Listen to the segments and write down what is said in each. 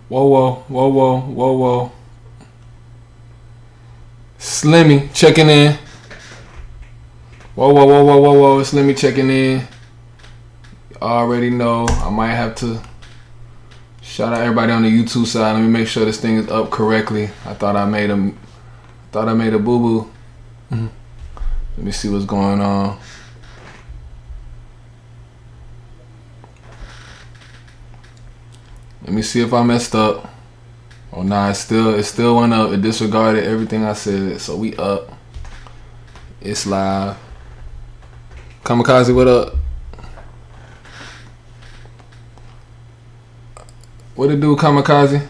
Whoa, whoa, whoa, whoa, whoa, whoa. Slimmy checking in. Whoa, whoa, whoa, whoa, whoa, whoa. Slimmy checking in. Already know. I might have to shout out everybody on the YouTube side. Let me make sure this thing is up correctly. I thought I made a boo-boo. Let me see what's going on. Let me see if I messed up. Oh nah, it still went up. It disregarded everything I said. So we up. It's live. Kamikaze, what up? What it do, Kamikaze?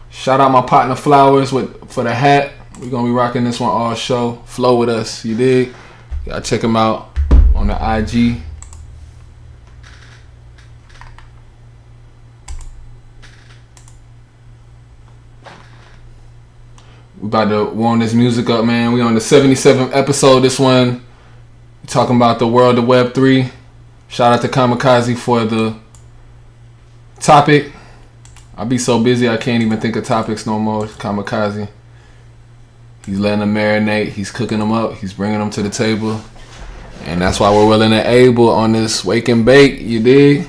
Shout out my partner Flowers for the hat. We're gonna be rocking this one all show. Flow with us, you dig? Y'all check him out on the IG. We about to warm this music up, man. We on the 77th episode. This one, we talking about the world of Web3. Shout out to Kamikaze for the topic. I be so busy I can't even think of topics no more. Kamikaze. He's letting them marinate. He's cooking them up. He's bringing them to the table. And that's why we're willing and able on this wake and bake. You dig?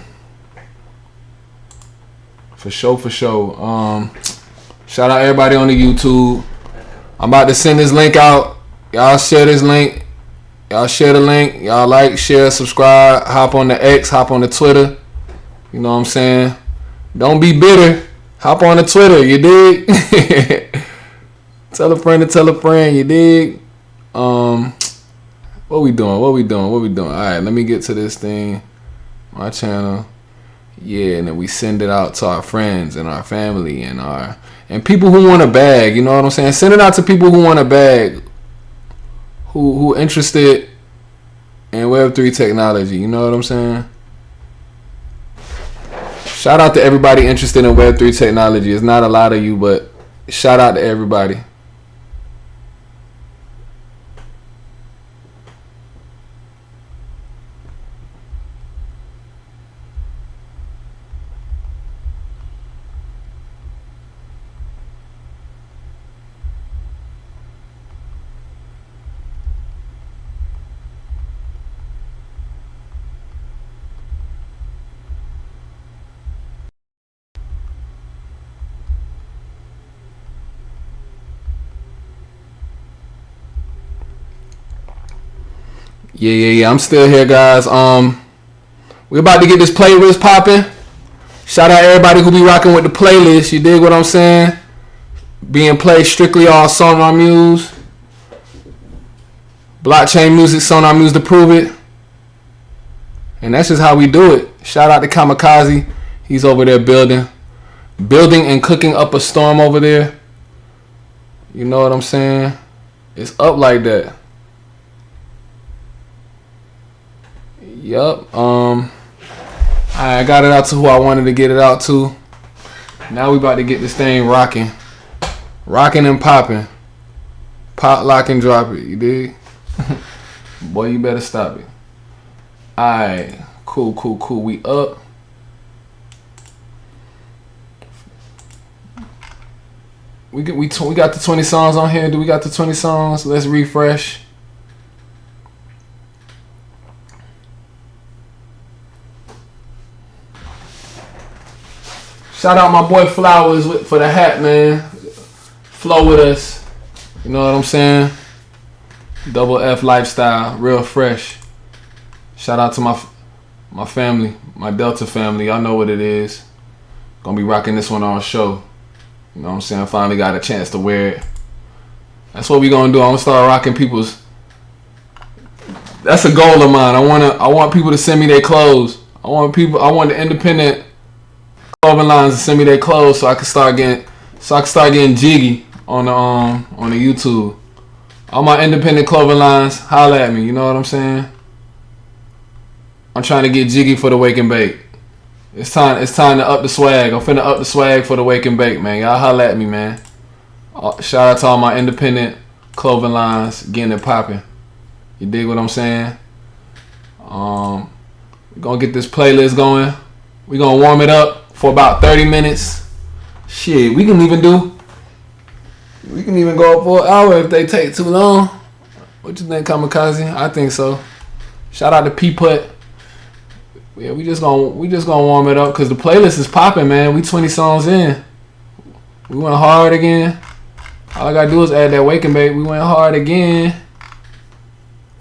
For sure, for sure. Shout out everybody on the YouTube. I'm about to send this link out. Y'all share this link. Y'all share the link. Y'all like, share, subscribe. Hop on the X. Hop on the Twitter. You know what I'm saying? Don't be bitter. Hop on the Twitter. You dig? Tell a friend to tell a friend, you dig? What we doing? All right, let me get to this thing. My channel. Yeah, and then we send it out to our friends and our family and people who want a bag, you know what I'm saying? Send it out to people who want a bag. Who interested in Web3 technology, you know what I'm saying? Shout out to everybody interested in Web3 technology. It's not a lot of you, but shout out to everybody. Yeah. I'm still here, guys. We about to get this playlist popping. Shout out everybody who be rocking with the playlist. You dig what I'm saying? Being played strictly all Sonar Muse. Blockchain music, Sonar Muse to prove it. And that's just how we do it. Shout out to Kamikaze. He's over there building and cooking up a storm over there. You know what I'm saying? It's up like that. Yup. I got it out to who I wanted to get it out to. Now we about to get this thing rocking. Rocking and popping. Pop, lock, and drop it. You dig? Boy, you better stop it. Alright. Cool. We up. We got the 20 songs on here. Do we got the 20 songs? Let's refresh. Shout out my boy Flowers for the hat, man. Flow with us. You know what I'm saying? Double F lifestyle, real fresh. Shout out to my family, my Delta family. Y'all know what it is. Gonna be rocking this one on show. You know what I'm saying? I finally got a chance to wear it. That's what we gonna do. I'm gonna start rocking people's. That's a goal of mine. I want people to send me their clothes. I want the independent clothing lines to send me their clothes so I can start getting jiggy on the YouTube. All my independent clothing lines, holla at me. You know what I'm saying? I'm trying to get jiggy for the wake and bake. It's time to up the swag. I'm finna up the swag for the wake and bake, man. Y'all holla at me, man. Shout out to all my independent clothing lines getting it popping. You dig what I'm saying? We're gonna get this playlist going. We're gonna warm it up for about 30 minutes. Shit, we can even go up for an hour if they take too long. What you think, Kamikaze? I think so. Shout out to P-Put. Yeah, we just gonna warm it up because the playlist is popping, man. We 20 songs in. We went hard again. All I gotta do is add that Wake and Bake. We went hard again.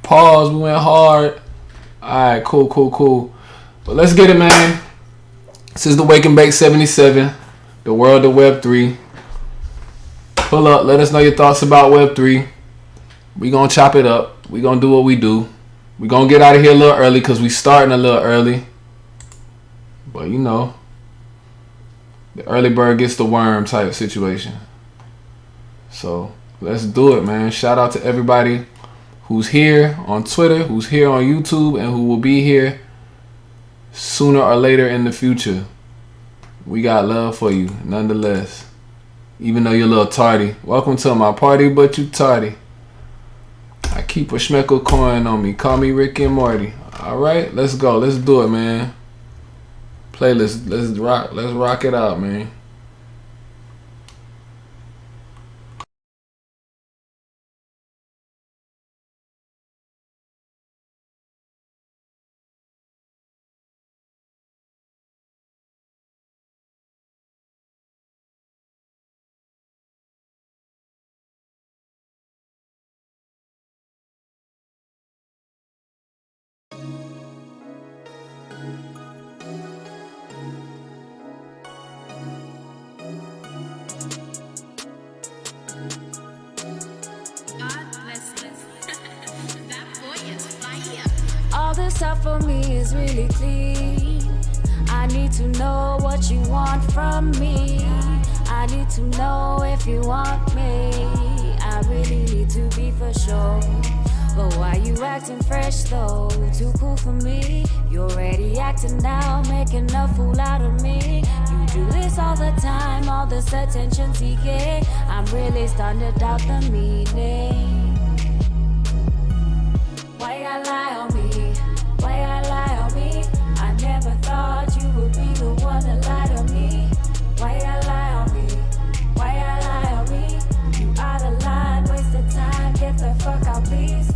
Pause. We went hard. Alright, cool. But let's get it, man. This is the Wake and Bake 77. The world of Web3. Pull up. Let us know your thoughts about Web3. We gonna chop it up. We gonna do what we do. We gonna get out of here a little early because we starting a little early. But you know, the early bird gets the worm type situation. So let's do it, man. Shout out to everybody who's here on Twitter, who's here on YouTube, and who will be here sooner or later in the future. We got love for you, nonetheless. Even though you're a little tardy. Welcome to my party, but you tardy. I keep a schmeckle coin on me. Call me Rick and Morty. Alright, let's go. Let's do it, man. Playlist. Let's rock it out, man. All this stuff for me is really clean. I need to know what you want from me. I need to know if you want me. I really need to be for sure. But why you acting fresh though? Too cool for me. You're already acting now, making a fool out of me. You do this all the time, all this attention seeking. I'm really starting to doubt the meaning. Why you gotta lie on me? Why you gotta lie on me? I never thought you would be the one to lie to me. Why you gotta lie on me? Why you gotta lie on me? You out of line, wasted time, get the fuck out please.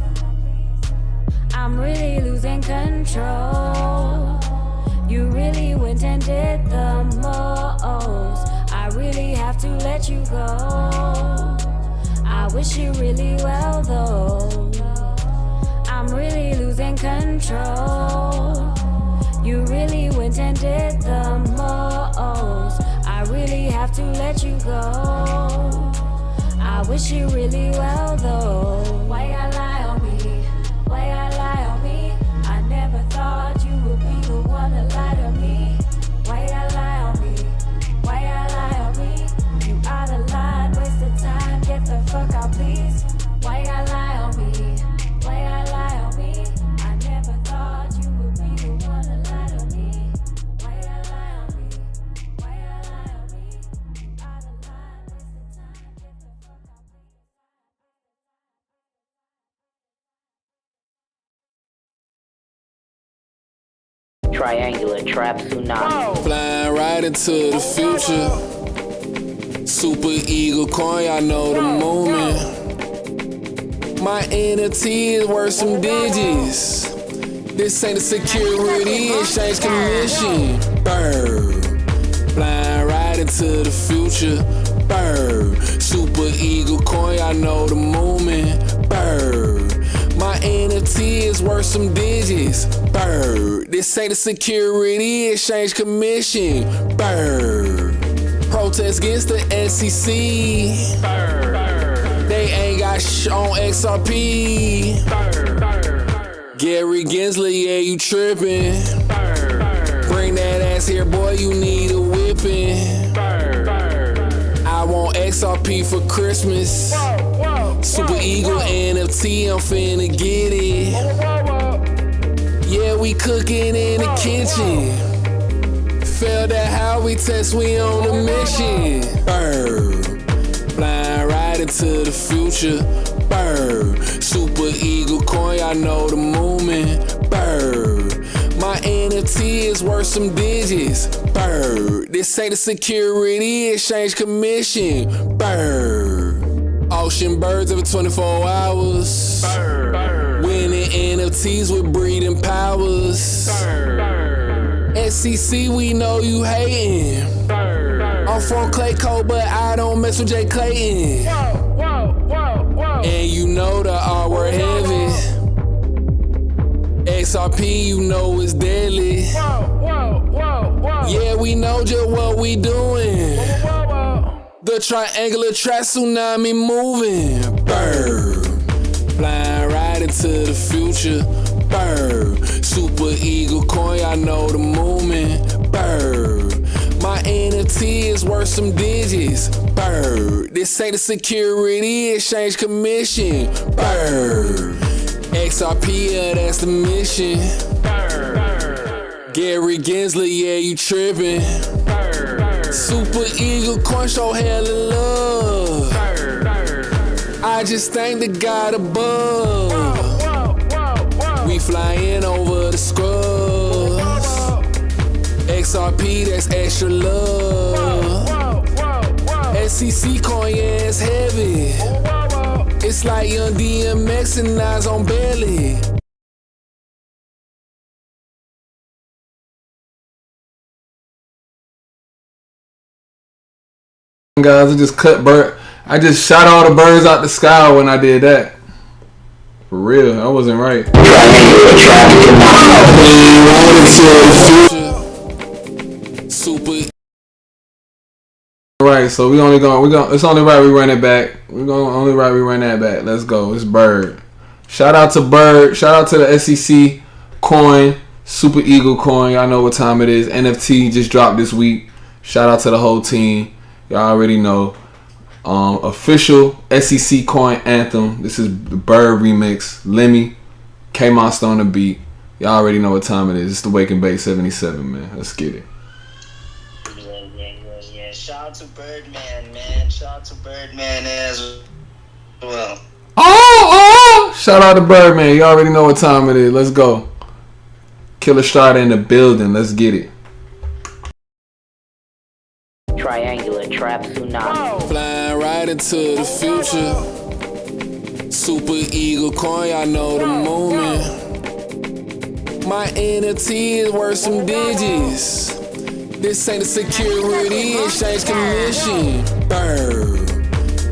I'm really losing control. You really went and did the most. I really have to let you go. I wish you really well though. I'm really losing control. You really went and did the most. I really have to let you go. I wish you really well though. Why you gotta lie on me? Why you gotta lie on me? I never thought you would be the one to lie to me. Why you gotta lie on me? Why you gotta lie on me? You out of line, wasted time, get the fuck out please. Why you gotta lie on me? Why you gotta lie on me? I never thought you would be the one to lie to me. Why you gotta lie on me? Why you gotta lie on me? You out of line, wasted time, get the fuck out please. Triangular trap tsunami. Flying right into the future. Super Eagle coin, I know the moment. My NFT is worth some digits. This ain't a security exchange commission. Bird. Flying right into the future. Bird. Super Eagle coin, I know the movement. Bird. My NFT is worth some digits. Bird. This ain't a security exchange commission. Bird. Protest against the SEC. Bird. They ain't got on XRP. Gary Gensler, yeah, you trippin'. Bring that ass here, boy, you need a whipping. I want XRP for Christmas. Super Eagle NFT, I'm finna get it. Yeah, we cooking in the kitchen. Failed at how we test, we on a mission. Bird. Flying right into the future. Bird. Super Eagle coin, I know the movement. Bird. My NFT is worth some digits. Bird. This ain't the Security Exchange Commission. Bird. Ocean birds every 24 hours. Bird. Winning NFTs with breeding powers. Bird. SEC, we know you hating. Bird. I'm from Clay Code, but I don't mess with Jay Clayton. And you know the R word heavy. XRP, you know it's deadly. Yeah, we know just what we doing. The triangular trap tsunami moving. Bird. Flying right into the future. Bird. Super Eagle coin, I know the movement. Bird. My NFT is worth some digits. Bird. This ain't the Security Exchange Commission. Bird. XRP, yeah, that's the mission. Bird. Gary Gensler, yeah, you trippin'. Bird. Super Eagle coin, show hella love. Bird. I just thank the God above. We flying over the scrubs. XRP, that's extra love. SEC coin, yeah, it's heavy. It's like young DMX and Nas on belly. Guys, I just shot all the birds out the sky when I did that. For real, I wasn't right. Super. Right, so it's only right we run it back. Only right we run that back. Let's go. It's Bird. Shout out to Bird. Shout out to the SEC coin, Super Eagle coin. Y'all know what time it is. NFT just dropped this week. Shout out to the whole team. Y'all already know. Official SEC coin anthem. This is the Bird remix. Lemmy, K-Monster on the beat. Y'all already know what time it is. It's the Wake and Bake 77, man. Let's get it. Yeah. Shout out to Birdman, man. Shout out to Birdman as well. Oh! Shout out to Birdman. You already know what time it is. Let's go. Killer Strata in the building. Let's get it. Triangular trap tsunami. Flying right into the future. Super Eagle coin, I know the movement. My NFT is worth some digits. This ain't the Security Exchange Commission. Bird.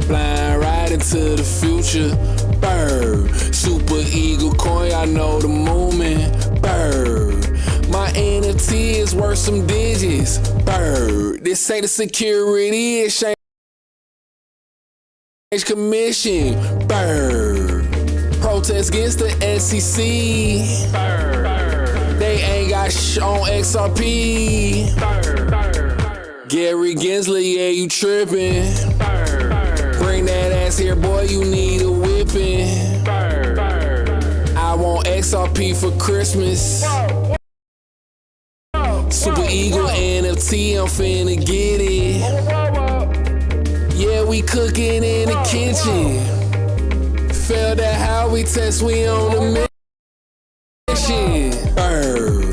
Flying right into the future. Bird. Super Eagle coin, I know the movement. Bird. My NFT is worth some digits. Bird. This ain't the Security Exchange Commission. Bird. Protest against the SEC. Bird. They ain't got on XRP. Bird. Gary Gensler, yeah, you trippin'. Bird. Bring that ass here, boy, you need a whipping. Bird. I want XRP for Christmas. Super Eagle NFT, I'm finna get it. Yeah, we cooking in the kitchen. Feel that how we test, we on the mission. Bird.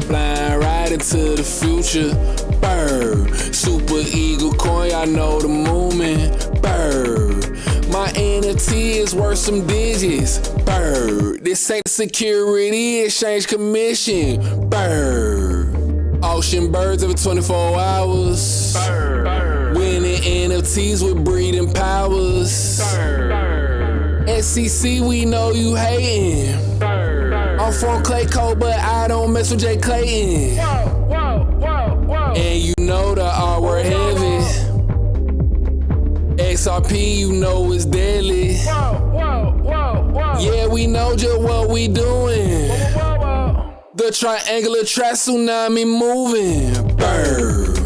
Flying right into the future. Bird. Super Eagle coin, I know the movement. Bird. My NFT is worth some digits. Bird. This ain't the Security Exchange Commission. Bird. Ocean birds every 24 hours. Bird. Winning NFTs with breeding powers. Bird. SEC, we know you hating. Bird. I'm from Clay Code, but I don't mess with Jay Clayton. And you know the R word heavy. XRP, you know it's deadly. Yeah, we know just what we doing. The triangular trap tsunami moving. Bird.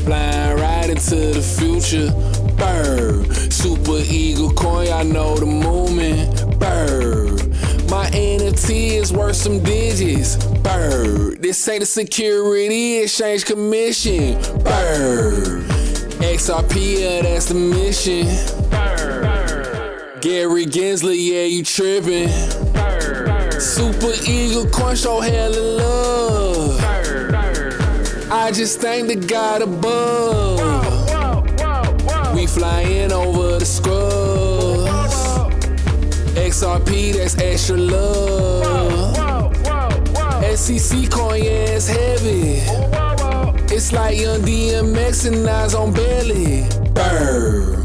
Flying right into the future. Bird. Super Eagle coin, I know the movement. Bird. My NFT is worth some digits. Bird. This ain't the Security Exchange Commission. Bird. XRP, yeah, that's the mission. Bird. Gary Gensler, yeah, you trippin'. Bird. Super Eagle Coin show hella love. I just thank the God above. We flying over the scrubs. XRP, that's extra love. SEC coin, yeah, it's heavy. It's like young DMX and eyes on belly. Brr.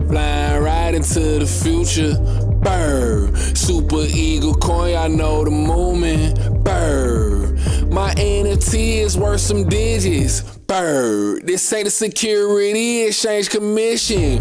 Flying right into the future. Brr. Super Eagle coin, I know the movement. Brr. My NFT is worth some digits. Brr. This ain't the Security Exchange Commission.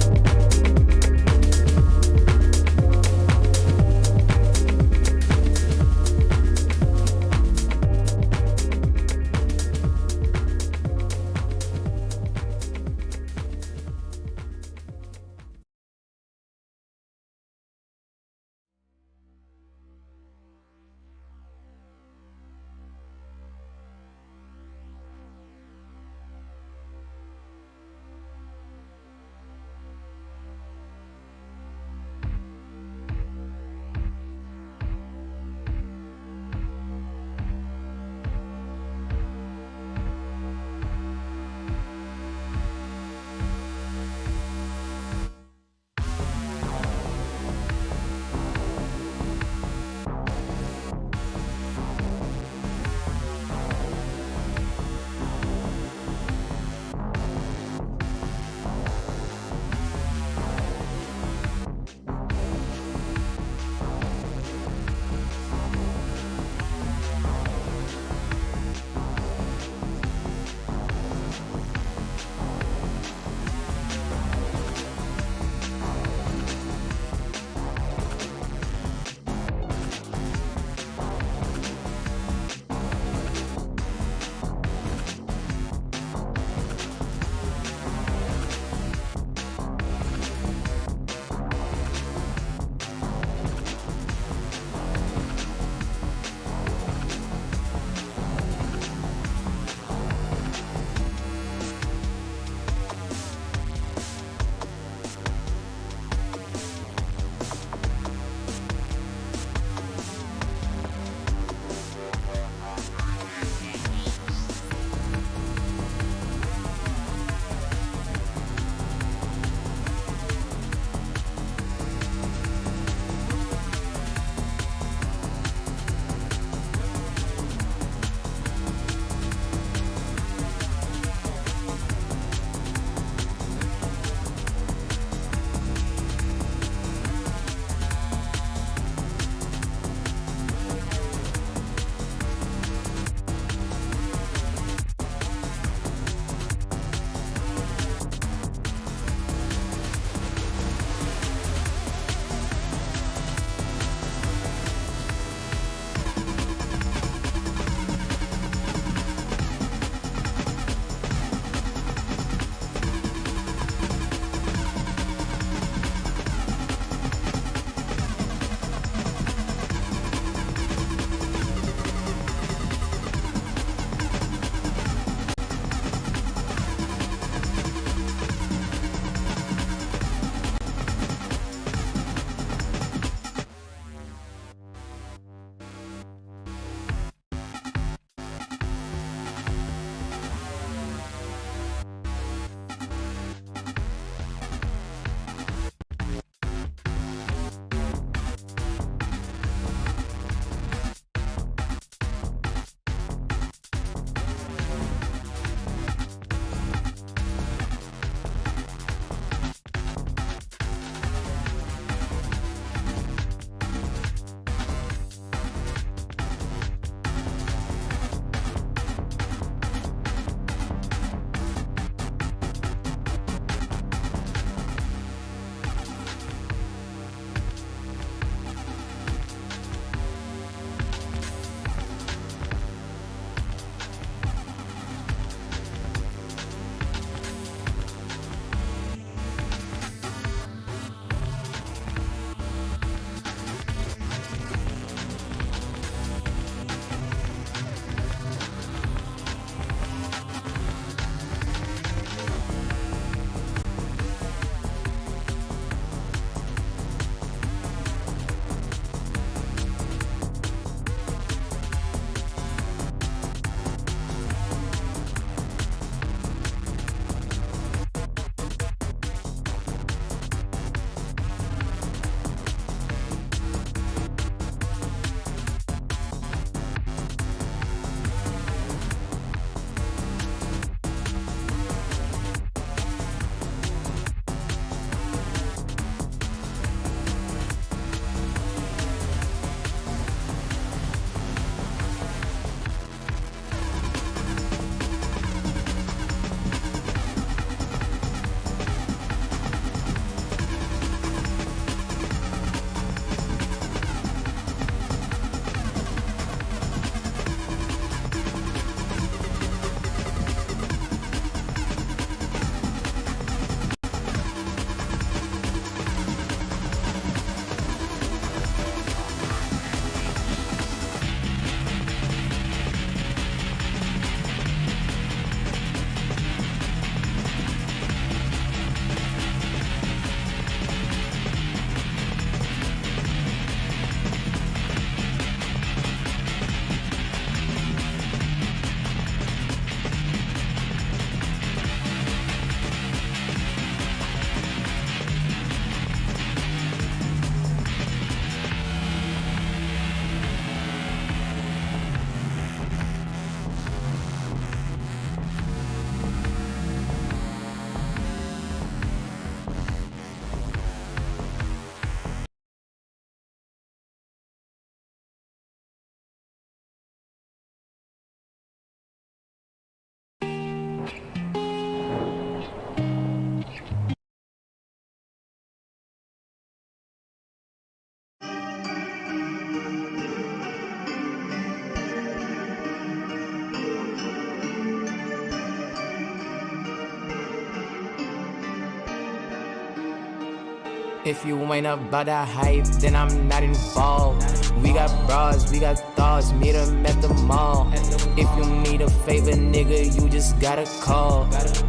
If you ain't about that hype, then I'm not involved. We got bras, we got thoughts, meet them at the mall. If you need a favor, nigga, you just gotta call.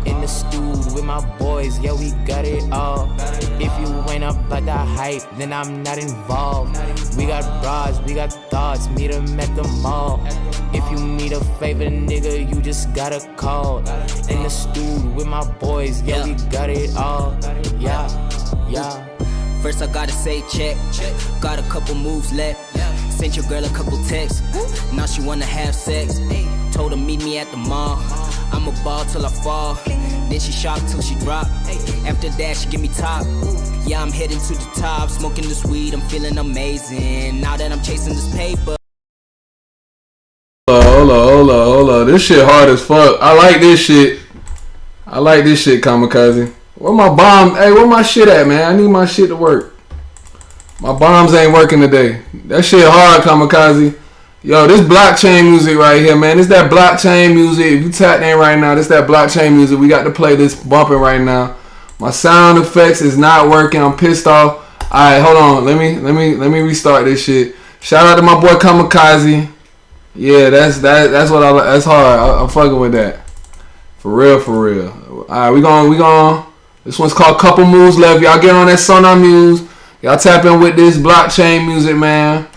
In the stew with my boys, yeah, we got it all. If you ain't about that hype, then I'm not involved. We got bras, we got thoughts, meet them at the mall. If you need a favor, nigga, you just gotta call. In the stew with my boys, yeah, we got it all. Yeah. First I gotta say check. Got a couple moves left. Sent your girl a couple texts. Now she wanna have sex. Told her meet me at the mall. I'ma ball till I fall. Then she shocked till she drop. After that she give me top. Yeah, I'm heading to the top. Smoking this weed, I'm feeling amazing. Now that I'm chasing this paper. Hold up. This shit hard as fuck. I like this shit, Kamikaze. Where my bomb? Hey, where my shit at, man? I need my shit to work. My bombs ain't working today. That shit hard, Kamikaze. Yo, this blockchain music right here, man. This that blockchain music. If you tap in right now, this that blockchain music. We got to play this bumping right now. My sound effects is not working. I'm pissed off. Alright, hold on. Let me restart this shit. Shout out to my boy Kamikaze. Yeah, that's hard. I'm fucking with that. For real. Alright, we going. This one's called Couple Moves Left. Y'all get on that Sonar Muse. Y'all tap in with this blockchain music, man.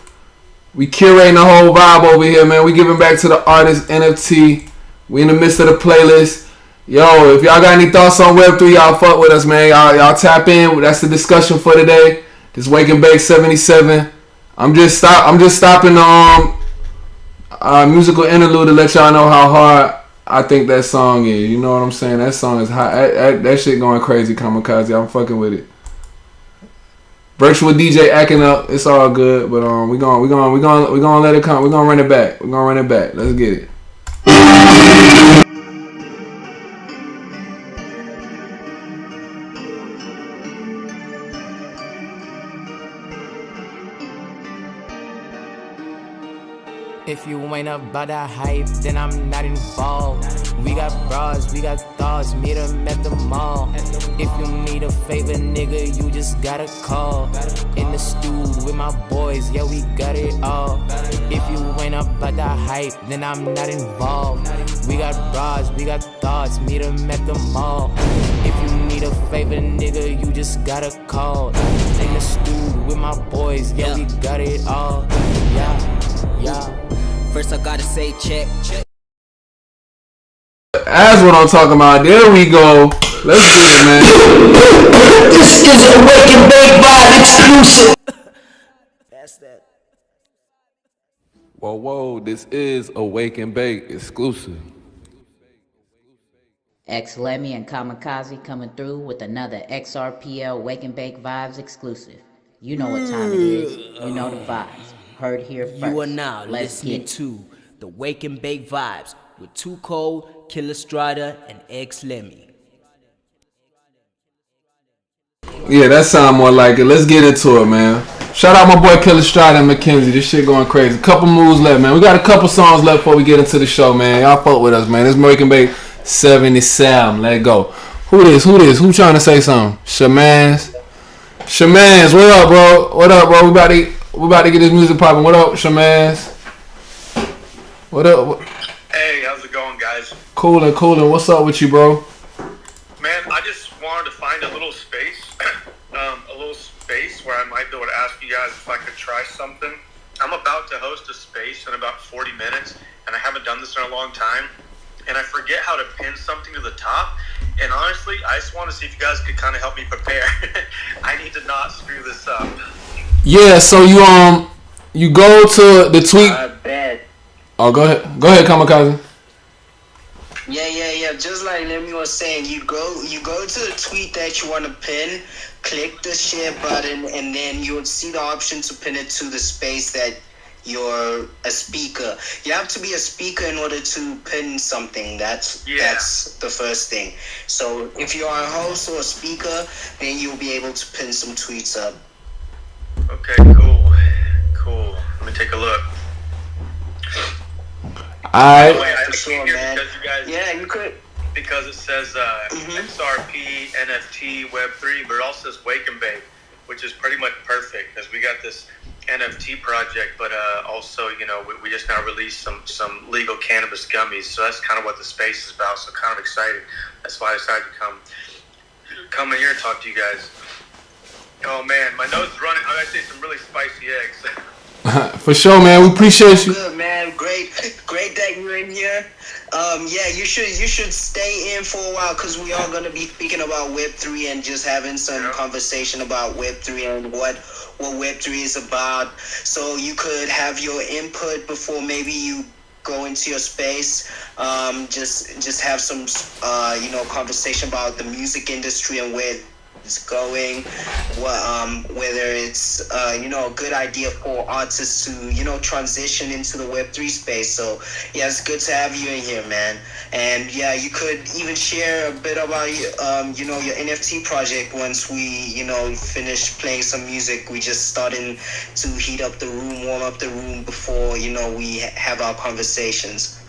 We curating the whole vibe over here, man. We giving back to the artist NFT. We in the midst of the playlist. Yo, if y'all got any thoughts on Web3, y'all fuck with us, man. Y'all tap in. That's the discussion for today. This Wake and Bake 77. I'm just stopping the musical interlude to let y'all know how hard I think that song is. You know what I'm saying? That song is hot. That shit going crazy, Kamikaze. I'm fucking with it. Virtual DJ acting up. It's all good, but we gonna let it come. We gonna run it back. Let's get it. If you ain't about that hype, then I'm not involved. We got bras, we got thoughts, meet them at the mall. If you need a favor, nigga, you just gotta call. In the stew with my boys, yeah, we got it all. If you ain't about that hype, then I'm not involved. We got bras, we got thoughts, meet them at the mall. If you need a favor, nigga, you just gotta call. In the stew with my boys, yeah, we got it all. Yeah. First I gotta say check. That's what I'm talking about. There we go. Let's get it, man. This is a Wake and Bake Vibe exclusive. That's that. Whoa. This is a Wake and Bake exclusive. X Lemmy and Kamikaze coming through with another XRPL Wake and Bake Vibes exclusive. You know what time it is. You know the vibes. Heard here first. You are now Let's listening get to the Wake and Bake Vibes with Too Cold, Killer Strider, and X Lemmy. Yeah, that sound more like it. Let's get into it, man. Shout out my boy Killer Strider and Mackenzie. This shit going crazy. Couple moves left, man. We got a couple songs left before we get into the show, man. Y'all fuck with us, man. This Wake and Bake 77. Let go. Who this? Who trying to say something? Shamans, what up, bro? We about to get this music popping. What up, Shamans? What up? Hey, how's it going, guys? Coolin'. What's up with you, bro? Man, I just wanted to find a little space, where I might be able to ask you guys if I could try something. I'm about to host a space in about 40 minutes, and I haven't done this in a long time, and I forget how to pin something to the top. And honestly, I just want to see if you guys could kind of help me prepare. I need to not screw this up. Yeah, so you go to the tweet. Bet. Oh, go ahead, Kamikaze. Yeah. Just like Lemmy was saying, you go to the tweet that you want to pin, click the share button, and then you'll see the option to pin it to the space that you're a speaker. You have to be a speaker in order to pin something. That's the first thing. So if you are a host or a speaker, then you'll be able to pin some tweets up. Okay, cool. Let me take a look. Alright. Wait, I Sure, can't hear man. because you guys. Yeah, you could. Because it says XRP, NFT, Web3, but it also says Wake and Bake. which is pretty much perfect because we got this NFT project, but also, you know, we just now released some legal cannabis gummies. So that's kind of what the space is about. So kind of excited. That's why I decided to come in here and talk to you guys. Oh man, my nose is running. I gotta say some really spicy eggs. For sure, man. We appreciate you. Good, man. Great that you're in here. Yeah, you should stay in for a while because we are gonna be speaking about Web3 and just having some conversation about Web3 and what Web3 is about. So you could have your input before maybe you go into your space. Just have some conversation about the music industry and where it's going, whether it's a good idea for artists to transition into the Web3 space. So yeah, it's good to have you in here, man. And yeah, you could even share a bit about your NFT project once we finish playing some music. We just starting to heat up the room, warm up the room before we have our conversations.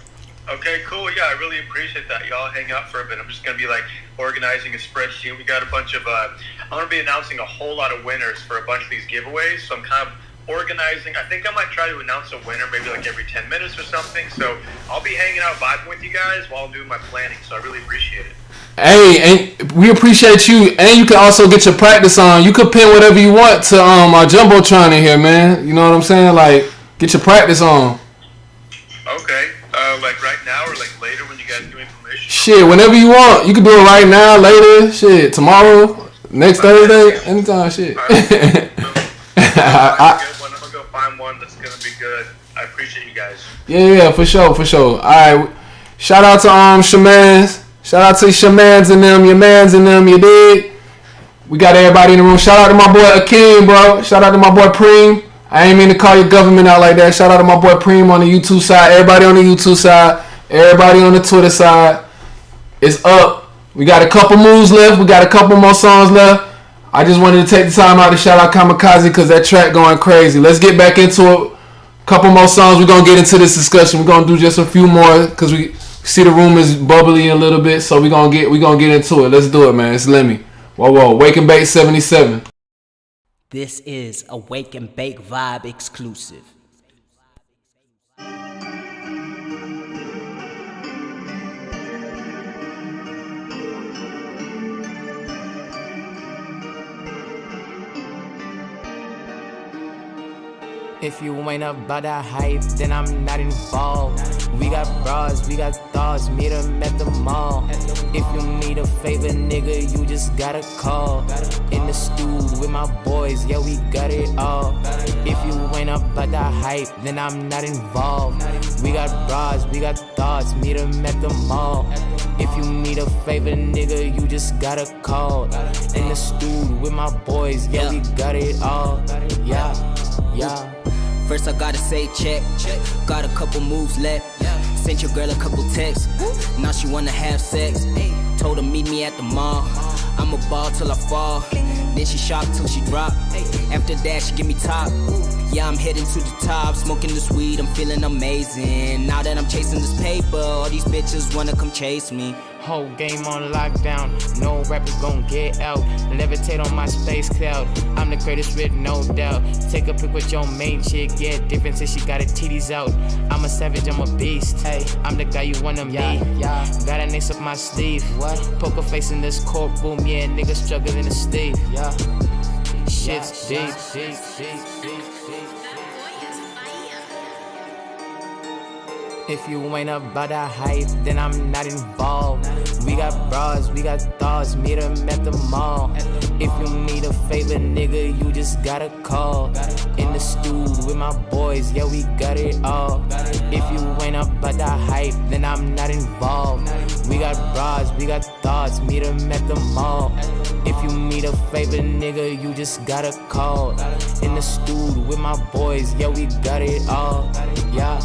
Okay, cool. Yeah, I really appreciate that. Y'all hang out for a bit. I'm just going to be like organizing a spreadsheet. We got a bunch of, I'm going to be announcing a whole lot of winners for a bunch of these giveaways. So I'm kind of organizing. I think I might try to announce a winner maybe like every 10 minutes or something. So I'll be hanging out, vibing with you guys while I'm doing my planning. So I really appreciate it. Hey, and we appreciate you. And you can also get your practice on. You could pin whatever you want to our Jumbotron in here, man. You know what I'm saying? Like, get your practice on. Okay. Like right now or like later when you guys give me permission? Shit, whenever you want. You can do it right now, later, shit, tomorrow, next Thursday, anytime, shit. I'm gonna go find one that's gonna be good. I appreciate you guys. Yeah, for sure. All right, shout out to Shamans. Shout out to Shamans and them, your mans and them, you dig? We got everybody in the room. Shout out to my boy Akeem, bro. Shout out to my boy Preem. I ain't mean to call your government out like that. Shout out to my boy Preem on the YouTube side. Everybody on the YouTube side. Everybody on the Twitter side. It's up. We got a couple moves left. We got a couple more songs left. I just wanted to take the time out to shout out Kamikaze because that track going crazy. Let's get back into it. A couple more songs. We're going to get into this discussion. We're going to do just a few more because we see the room is bubbly a little bit. So we're going to get into it. Let's do it, man. It's Lemmy. Whoa. Wake and Bake 77. This is a Wake and Bake Vibe exclusive. If you ain't about that hype, then I'm not involved. We got bras, we got thoughts, meet them at the mall. If you need a favor, nigga, you just gotta call. In the stew with my boys, yeah, we got it all. If you ain't about that hype, then I'm not involved. We got bras, we got thoughts, meet them at the mall. If you need a favor, nigga, you just gotta call. In the stew with my boys, yeah, we got it all. Yeah. First I gotta say check. Got a couple moves left. Sent your girl a couple texts. Now she wanna have sex. Told her meet me at the mall. I'ma ball till I fall. Then she shocked till she drop. After that she give me top. Yeah, I'm heading to the top. Smoking this weed, I'm feeling amazing. Now that I'm chasing this paper, all these bitches wanna come chase me. Whole game on lockdown, no rappers gon' get out. Levitate on my space cloud, I'm the greatest with no doubt. Take a pic with your main chick, yeah, different since she got her titties out. I'm a savage, I'm a beast, hey, I'm the guy you wanna be. Got an ace up my sleeve, what? Poker face in this courtroom, yeah, niggas struggling to sleep. Shit's deep. If you ain't about that hype, then I'm not involved. We got bras, we got thoughts, meet them at the mall. If you need a favor, nigga, you just gotta call. In the stew with my boys, yeah, we got it all. If you ain't about that hype, then I'm not involved. We got bras, we got thoughts, meet them at the mall. If you need a favor, nigga, you just gotta call. In the stew with my boys, yeah, we got it all. Yeah.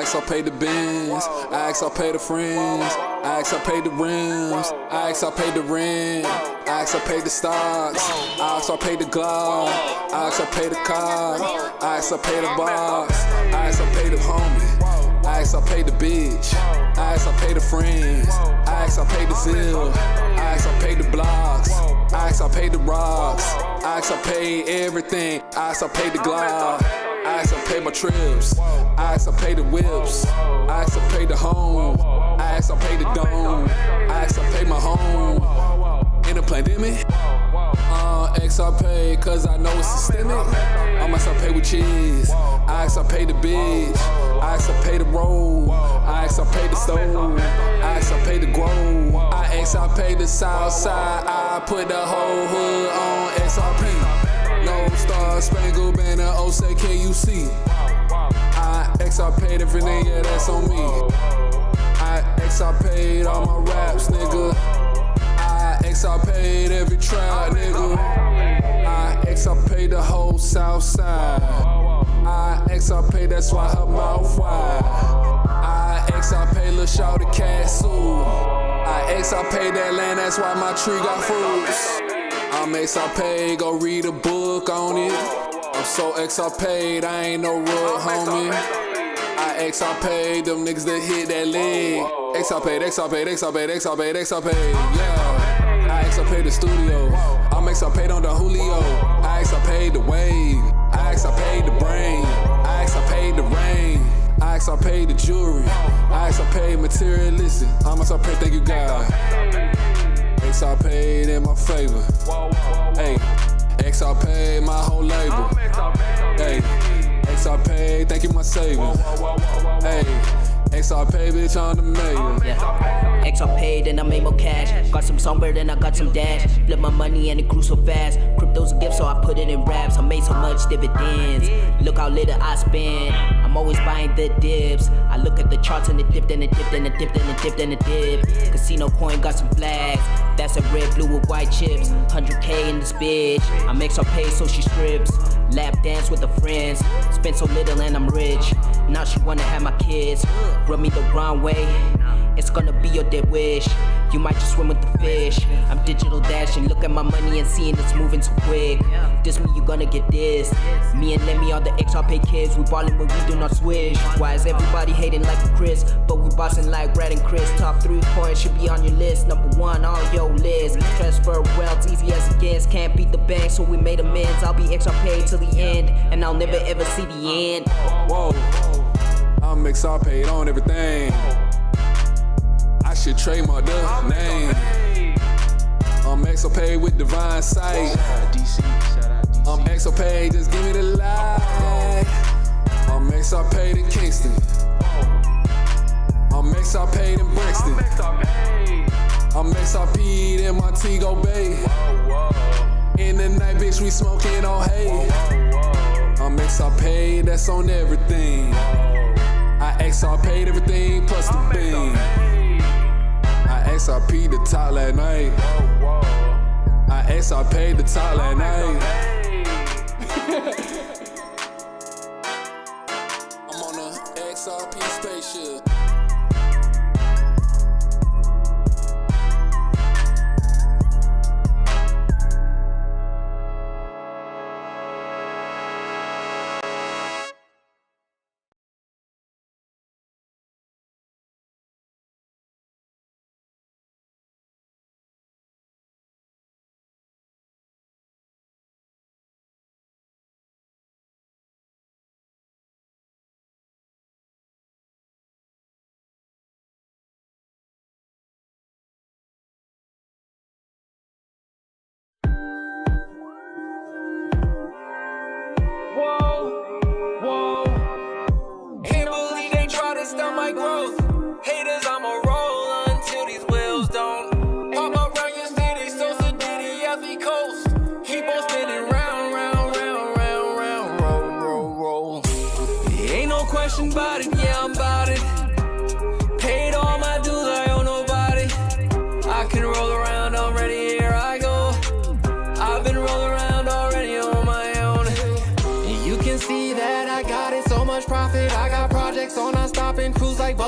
ask, I pay the bins. I ask, I pay the friends. I ask, I pay the rims. I ask, I pay the rent. I ask, I pay the stocks. I ask, I pay the Glock. I ask, I pay the car. I ask, I pay the box. I ask, I pay the homie. I ask, I pay the bitch. I ask, I pay the friends. I ask, I pay the zeal. I ask, I pay the blocks. I ask, I pay the rocks. I ask, I pay everything. I ask, I pay the Glock. I ask, I pay my trips. I ask, I pay the whips. I ask, I pay the home. I ask, I pay the dome. I ask, I pay my home. In the pandemic, X I pay cause I know it's systemic. I must I pay with cheese. I ask, I pay the bitch. I ask, I pay the roll. I ask, I pay the stove. I ask, I pay the grow. I ask, I pay the south side. I put the whole hood on XRP. No star, spangled banner, oh say can you see? I X I paid everything, yeah that's on me. I X I paid all my raps, nigga. I X I paid every trap, nigga. I X I paid the whole south side. I X I paid, that's why her mouth wide. I X I paid Lil' Shawty Castle. I X I paid that land, that's why my tree got fruits. I'm X I paid, go read a book on it. I'm so X I paid, I ain't no real homie. I X I paid, them niggas that hit that leg. X I paid, X I paid, X I paid, X I paid, X I paid, yeah. I X I paid the studio. I'm X I paid on the Julio. I X I paid the wave. I X I paid the brain. I X I paid the rain. I X I paid the jewelry. I X I paid materialistic. I'm X I paid, thank you God. X I paid in my favor. Hey, X I paid my whole label. Hey, X I paid, thank you my savior. Hey, X I paid, bitch on the mayor. Yeah. X I paid and I made more cash. Got some songbird and I got some dash. Flip my money and it grew so fast. Crypto's a gift so I put it in raps. I made so much dividends. Look how little I spend. I'm always buying the dips. I look at the charts and it dipped and it dipped and it dipped and it dipped and it dipped. Casino coin got some flags. That's a red, blue with white chips. 100K in this bitch. I'm X I paid so she strips. Lap dance with her friends. Spent so little and I'm rich. Now she wanna have my kids. Rub me the wrong way. It's gonna be your dead wish. You might just swim with the fish. I'm digital dashing. Look at my money and seeing it's moving too quick. This me, you gonna get this. Me and Lemmy are the XRP kids. We ballin' but we do not switch. Why is everybody hating like a Chris? But we bossin' like Brad and Chris. Top 3 coins should be on your list. Number 1 on your list. Transfer wealth easy as it gets. Can't beat the bank so we made amends. I'll be XRP till the end. And I'll never ever see the end. Whoa, I'm XRP on everything. I should trademark the name. I'm XRP with divine sight. I'm XRP, just give me the light. I'm XRP in Kingston. I'm XRP in Brixton. I'm XRP in Montego Bay. In the night, bitch, we smoking on hay. I'm XRP, that's on everything. I XRP everything plus the beam. I XRP the top that night. I XRP the top that night. I'm on a XRP spaceship.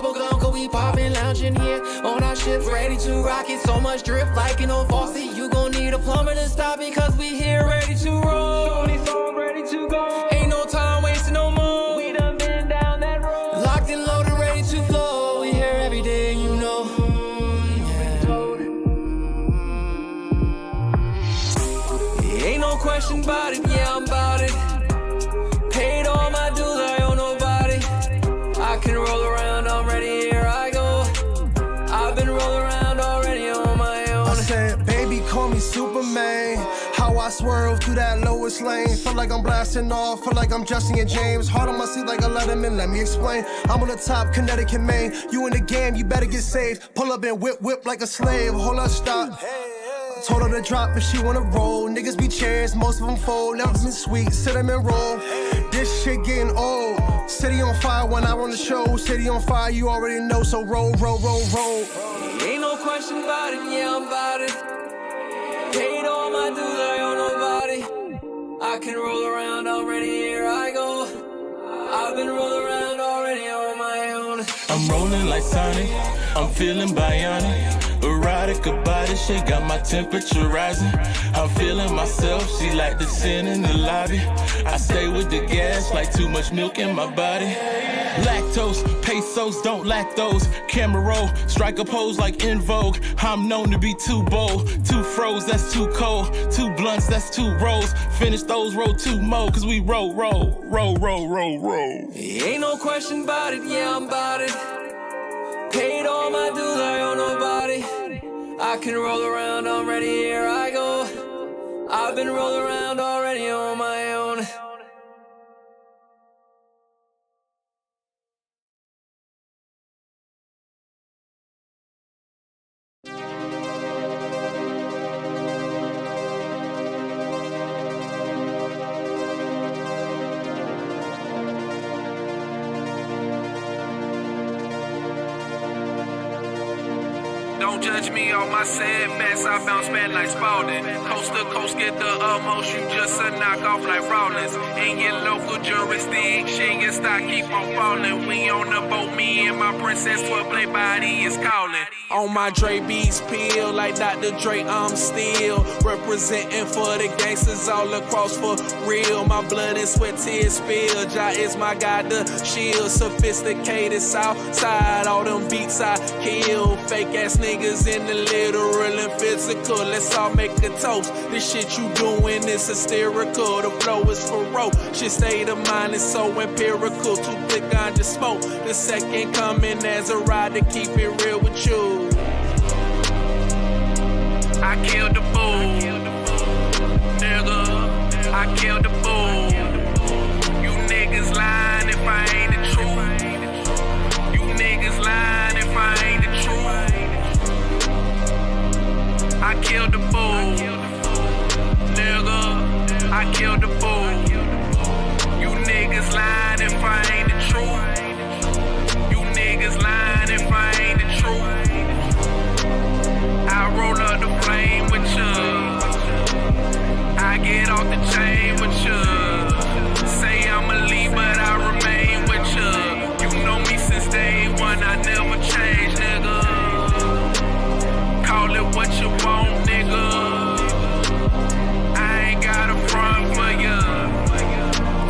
bubblegum, cause we poppin', lounging here on our ships, ready to rock it. So much drip like an old faucet. You gon' need a plumber to stop it, cause we here ready to roll. Shorty so ready to go. Ain't no time wasting no more. We done been down that road. Locked and loaded, ready to flow. We here every day, you know. Ain't no question about it, yeah, I'm about it. Paid all my dues, I owe nobody. I can roll around already, here I go. I've been rolling around already on my own. I said, baby, call me Superman. How I swerve through that lowest lane. Feel like I'm blasting off, feel like I'm Jesse and James. Heart on my seat like a Letterman, let me explain. I'm on the top, Connecticut, Maine. You in the game, you better get saved. Pull up and whip like a slave. Hold up, stop. Told her to drop if she wanna roll. Niggas be chairs, most of them fold. Never been sweet, cinnamon roll. This shit getting old. City on fire when I run the show. City on fire, you already know. So roll. Ain't no question about it, yeah, I'm about it. Paid all my dues, I owe nobody. I can roll around already, here I go. I've been rolling around already on my own. I'm rolling like Sonic, I'm feeling bionic. Erotica body shit got my temperature rising. I'm feeling myself, she like the sin in the lobby. I stay with the gas like too much milk in my body. Lactose, pesos, don't lack those. Camera roll, strike a pose like In Vogue. I'm known to be too bold, too froze, that's too cold. Two blunts, that's two rolls. Finish those, roll two more, cause we roll. Ain't no question about it, yeah, I'm about it. Paid all my dues, I owe nobody. I can roll around already, here I go. I've been rolling around already on my own. Don't judge me on my setbacks, I bounce back like Spalding. Coast to coast, get the utmost, you just a knockoff like Rollins. In your local jurisdiction, your stock keep on falling. We on the boat, me and my princess, 12 play body is calling. On my Dre Beats pill, like Dr. Dre, I'm still representing for the gangsters all across for real. My blood and sweat tears spill. Jah is my God, the shield. Sophisticated south side, all them beats I kill. Fake ass niggas in the literal and physical. Let's all make a toast. This shit you doing is hysterical. The flow is ferocious. State of mind is so empirical. Too thick on just smoke. The second coming as a ride to keep it real with you. I killed the bull, nigga. I killed the bull. You niggas lying if I ain't the truth. You niggas lying if I ain't the truth. I killed the bull, nigga. I killed the bull. You niggas lying if I ain't the truth. You niggas lying if I ain't the truth. I roll up the flame with you. I get off the chain with you. Say I'ma leave, but I remain with you. You know me since day one, I never change, nigga. Call it what you want, nigga. I ain't got a front for you.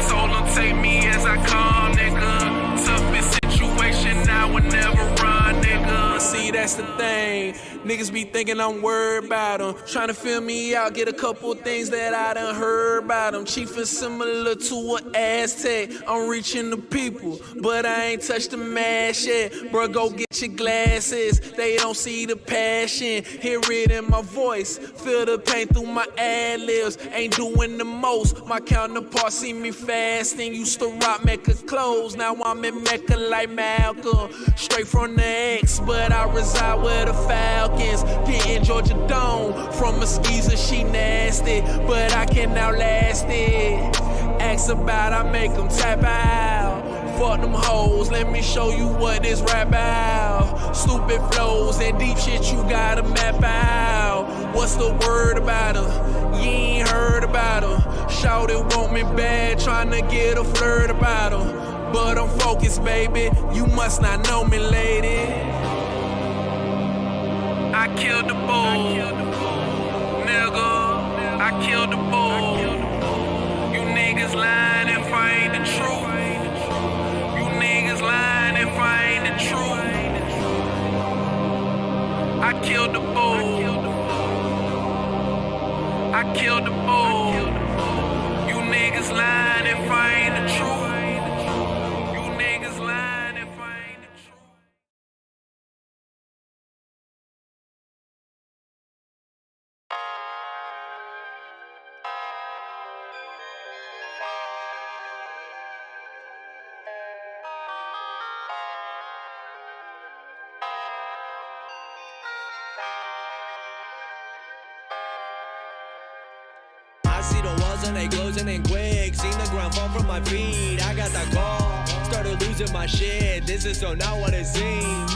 Told them take me as I come, nigga. Toughest situation, I would never run, nigga. See, that's the thing. Niggas be thinking I'm worried about them. Trying to feel me out, get a couple things that I done heard about them. Chief is similar to an Aztec. I'm reaching the people, but I ain't touched the mash yet. Bruh, go get your glasses. They don't see the passion. Hear it in my voice. Feel the pain through my ad-libs. Ain't doing the most. My counterpart see me fasting. Used to rock Mecca clothes. Now I'm in Mecca like Malcolm. Straight from the X, but I reside with the Falcons. Getting Georgia Dome from a skeezer, she nasty, but I can outlast it. Ask about, I make them tap out. Fuck them hoes, let me show you what this rap out. Stupid flows and deep shit you gotta map out. What's the word about her? You ain't heard about her. Shawty want me bad, tryna get a flirt about her. but I'm focused, baby. You must not know me, lady. I killed the bull, nigga. I killed the bull. You niggas lying if I ain't the truth. You niggas lying if I ain't the truth. I killed the bull. I killed the bull. You niggas lying if I ain't the truth. You niggas lying if I ain't the truth. I see the walls and they closing in quick. Seen the ground fall from my feet. I got that call, started losing my shit. This is so not what it seems.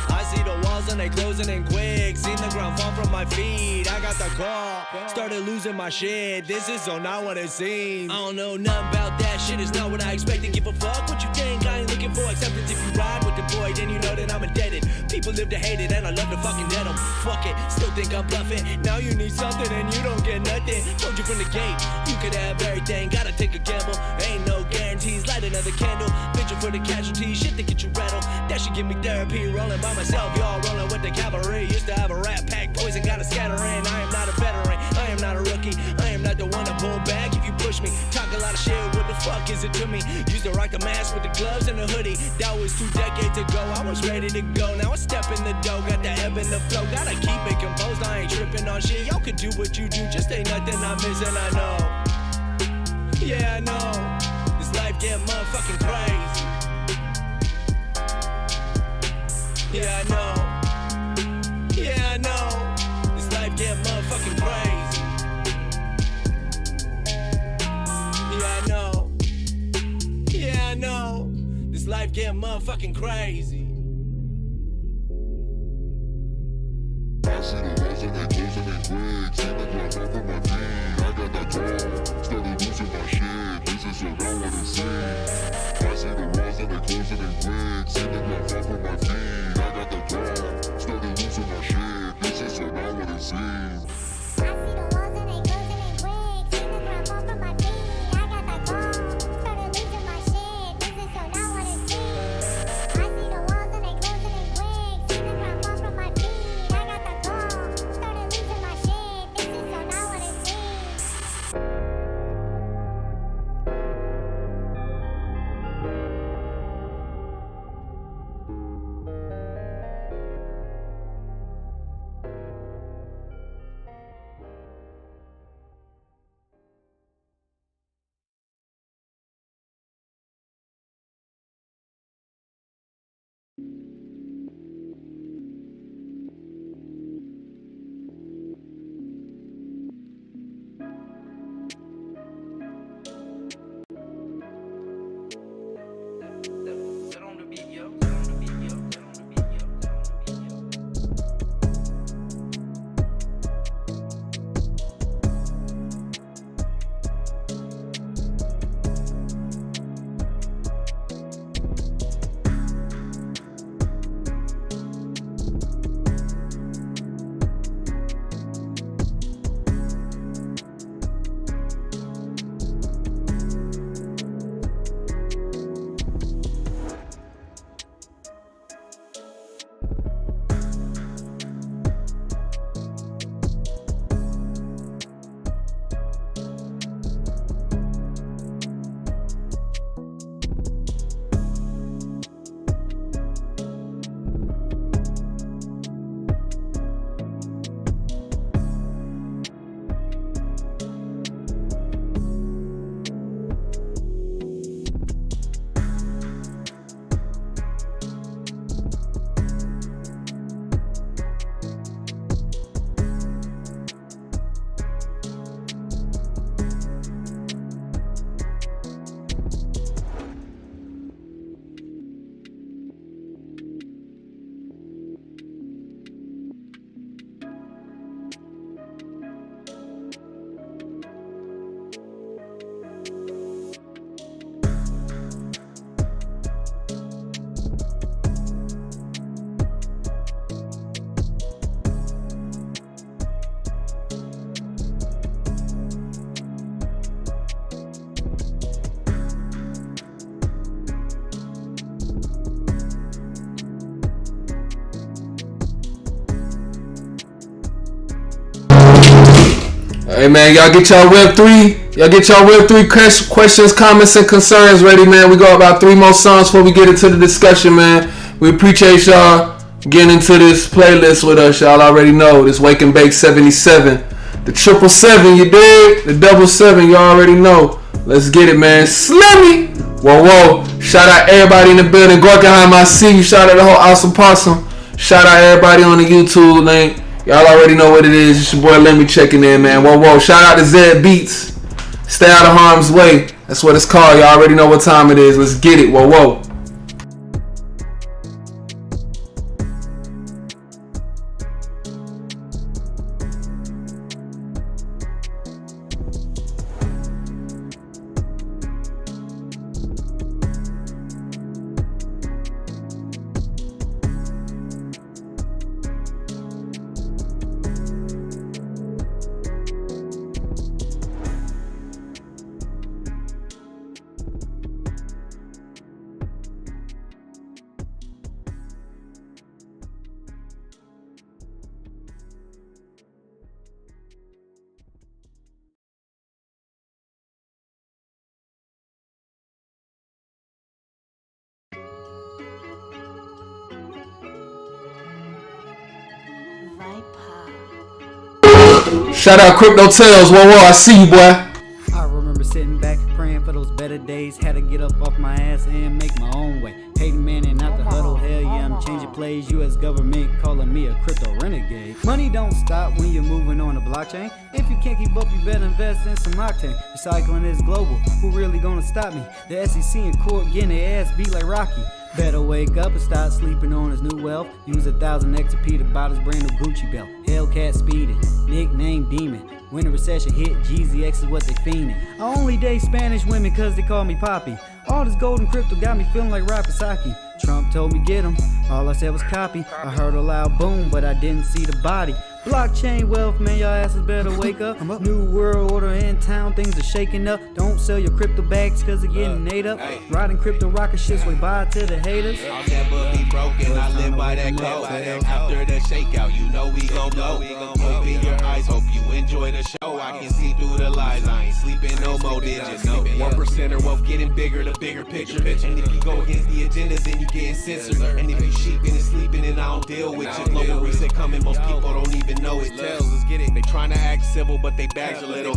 I see the walls and they closing in quick. Seen the ground fall from my feet. I got the call, started losing my shit. This is so not what it seems. I don't know nothing about that shit. It's not what I expected. Give a fuck what you think. I ain't looking for acceptance. If you ride with the boy, then you know that I'm indebted. People live to hate it, and I love to fucking dead them. Fuck it, still think I'm bluffing. Now you need something and you don't get nothing. Told you from the gate, you could have everything. Gotta take a gamble, ain't no guarantees. Light another candle, vigil for the casualties. Shit to get you rattled, that should give me therapy. Rolling by myself, y'all rolling with the cavalry. Used to have a rat pack, poison gotta scatter in. I am not a veteran, I am not a rookie. I am not the one to pull back if you push me. Talk a lot of shit, what the fuck is it to me? Used to rock the mask with the gloves and the hoodie. That was 2 decades ago, I was ready to go. Now I step in the dough, got the ebb and the flow. Gotta keep it composed, I ain't tripping on shit. Y'all could do what you do, just ain't nothing I'm missing, I know. Yeah, I know, this life get motherfucking crazy. Yeah, I know. Yeah, I know, this life get motherfucking crazy. Yeah, I know. Yeah, I know, this life get motherfucking crazy. I see the walls and they closing in quick. See the ground fall from my feet. I got that call, started losing my shit. This is so not what it seems. I see the walls and they closing in quick. See the ground fall from my feet. I got that call, started losing my shit. This is so not what it seems. Hey man, y'all get y'all Web3. Y'all get y'all Web3 questions, comments, and concerns ready, man. We got about 3 more songs before we get into the discussion, man. We appreciate y'all getting into this playlist with us. Y'all already know this Wake and Bake 77, the 777, you dig? The 777, you already know. Let's get it, man. Slimmy. Whoa. Shout out everybody in the building. Gorkenheim, I see you. Shout out the whole Awesome Possum. Shout out everybody on the YouTube link. Y'all already know what it is. It's your boy Lemmy checking in, man. Whoa. Shout out to Zed Beats. Stay out of harm's way. That's what it's called. Y'all already know what time it is. Let's get it. Whoa. Shout out Crypto Tales. Whoa, I see you, boy. I remember sitting back praying for those better days. Had to get up off my ass and make my own way. Hating man and not the huddle. Hell yeah, I'm changing plays. U.S. government calling me a crypto renegade. Money don't stop when you're moving on the blockchain. If you can't keep up, you better invest in some octane. Recycling is global. Who really gonna stop me? The SEC in court getting their ass beat like Rocky. Better wake up and start sleeping on his new wealth. Use 1,000 XP to buy his brand new Gucci belt. Hellcat speeding, nickname demon. When the recession hit, Jeezy X is what they fiending. I only date Spanish women cause they call me Poppy. All this golden crypto got me feeling like Rapasaki. Trump told me get him, all I said was copy. I heard a loud boom, but I didn't see the body. Blockchain wealth, man, y'all asses better wake up. New world order in town, things are shaking up. Don't sell your crypto bags cause they're getting ate up. Riding crypto rocket ships way by to the haters. I'll never be broken, I live by that code. After the shakeout, you know we gon' blow. Open your eyes, hope you enjoy the show. I can see through the lies, I ain't sleeping no more, did you know? 1% wealth getting bigger, the bigger picture. And if you go against the agenda, then you getting censored. And if you sheeping and sleeping, and I don't deal with you. Global reset coming, most people don't even know it. Tells, let's get it. They trying to act civil, but they bags a little.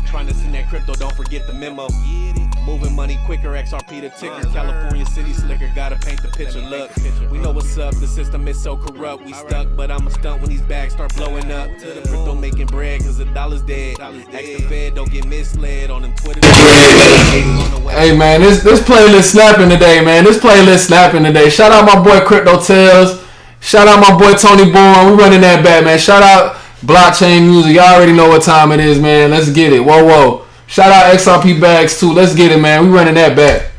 Trying to send that crypto, don't forget the memo. Moving money quicker, XRP the ticker. California city slicker, gotta paint the picture. Look, we know what's up, the system is so corrupt. We stuck, but I'ma stunt when these bags start blowing up. Crypto making bread, cause the dollar's dead. Ask the Fed, don't get misled on them Twitter. Hey man, this playlist snapping today, man. This playlist snapping today. Shout out my boy Crypto Tales. Shout out my boy Tony Bourne. We running that back, man. Shout out Blockchain Music. Y'all already know what time it is, man. Let's get it. Whoa. Shout out XRP Bags too. Let's get it, man. We running that back.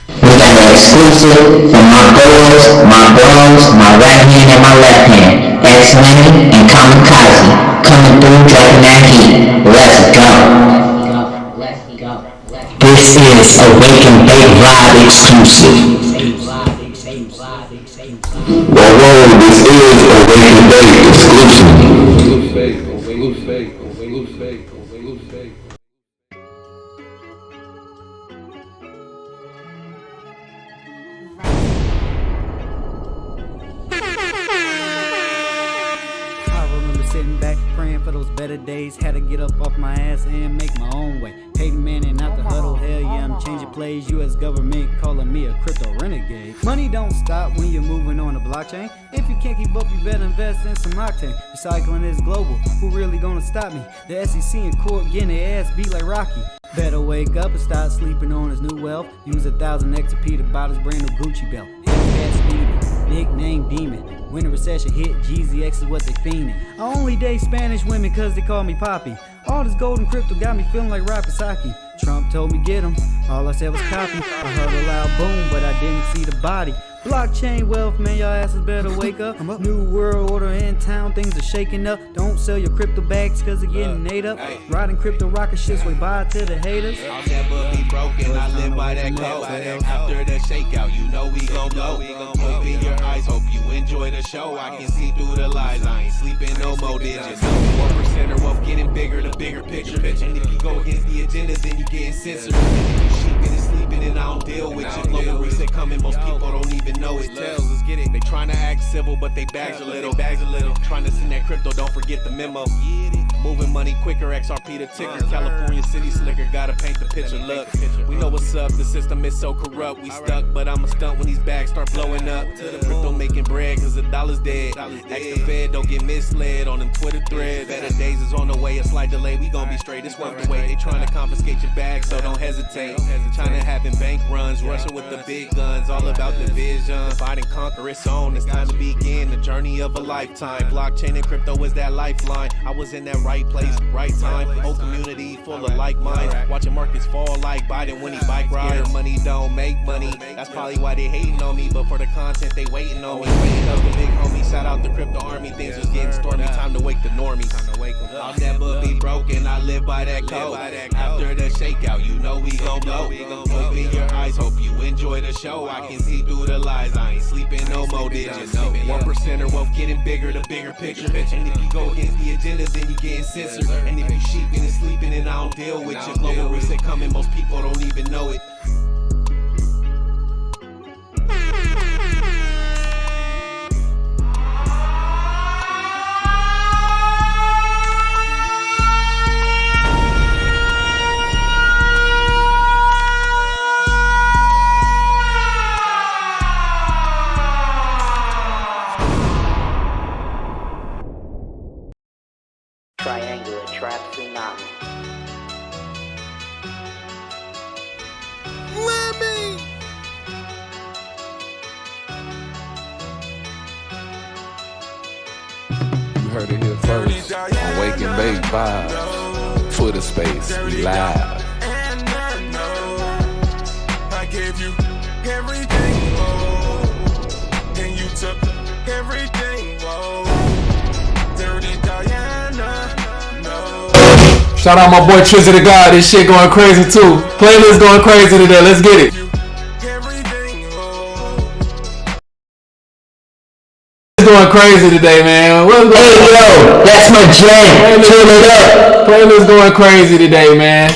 We got an exclusive from my boys, my bros, my right hand and my left hand. X-Money and Kamikaze coming through, dropping that heat. Let's go. This is a Wake and Bake Vibe exclusive. Whoa, this is a Wake and Bake exclusive. Sitting back praying for those better days. Had to get up off my ass and make my own way. Hating man and not the huddle. Hell yeah, I'm changing plays. U.S. government calling me a crypto renegade. Money don't stop when you're moving on the blockchain. If you can't keep up, you better invest in some octane. Recycling is global. Who really gonna stop me? The SEC in court getting their ass beat like Rocky. Better wake up and start sleeping on his new wealth. Use 1,000 XP to buy his brand new Gucci belt. Hellcat speeding, nickname demon. When the recession hit, Jeezy X is what they fiending. I only date Spanish women cause they call me Poppy. All this golden crypto got me feeling like Rapasaki. Trump told me get him, all I said was copy. I heard a loud boom, but I didn't see the body. Blockchain wealth, man, y'all asses better wake up. New world order in town, things are shaking up. Don't sell your crypto bags cause they're getting ate up. Riding crypto rocket ships way by to the haters. I'll never be broken, I live by that code. After the shakeout, you know we gon' blow. Open your eyes, hope you you enjoy the show. I can see through the lies, I ain't sleeping no more digits. 1% of wealth getting bigger, the bigger picture. And if you go against the agenda, then you getting censored. And if you sheeping and sleeping, and I don't deal with you. Global reset coming, most people don't even know it. Tells, let's get it. They trying to act civil, but they bags a little. Trying to send that crypto, don't forget the memo. Moving money quicker, XRP the ticker. California city slicker, gotta paint the picture. Look, we know what's up, the system is so corrupt. We stuck, but I'm a stunt when these bags start blowing up. To the crypto making bread, cause the dollar's dead. Ask the Fed, don't get misled on them Twitter threads. Better days is on the way, a slight delay, we gon' be straight. It's worth the wait. They trying to confiscate your bag, so don't hesitate. China having bank runs, Russia with the big guns, all about division. Divide and conquer its own, it's time to begin the journey of a lifetime. Blockchain and crypto is that lifeline. I was in that right place, right time. Whole community full of like minds. Watching markets fall like Biden when he bike rides. Money don't make money. That's probably why they hating on me. But for the content, they waiting on me. Waiting up the big homie. Shout out the crypto army. Things was getting stormy. Time to wake the normies. I'll never be broken. I live by that code. After the shakeout, you know we gon' blow. Open your eyes. Hope you enjoy the show. I can see through the lies. I ain't sleeping no more digits. 1% of wealth getting bigger. The bigger picture. And if you go against the agenda, then you getting censored. And if you sheeping and sleeping, and I don't deal with you. Global reset coming, most people don't even know it. Triangular trap tsunami. You heard it here first on Wake and Bake Vibes. Twitter space, we live. And I know I gave you everything, whoa, and you took everything, whoa. Dirty Diana, no. Shout out my boy Trizzy the God. This shit going crazy too. Playlist going crazy today. Let's get it. It's going crazy today, man. What's going Hey yo, that's my jam. Turn it up. Playlist going crazy today, man.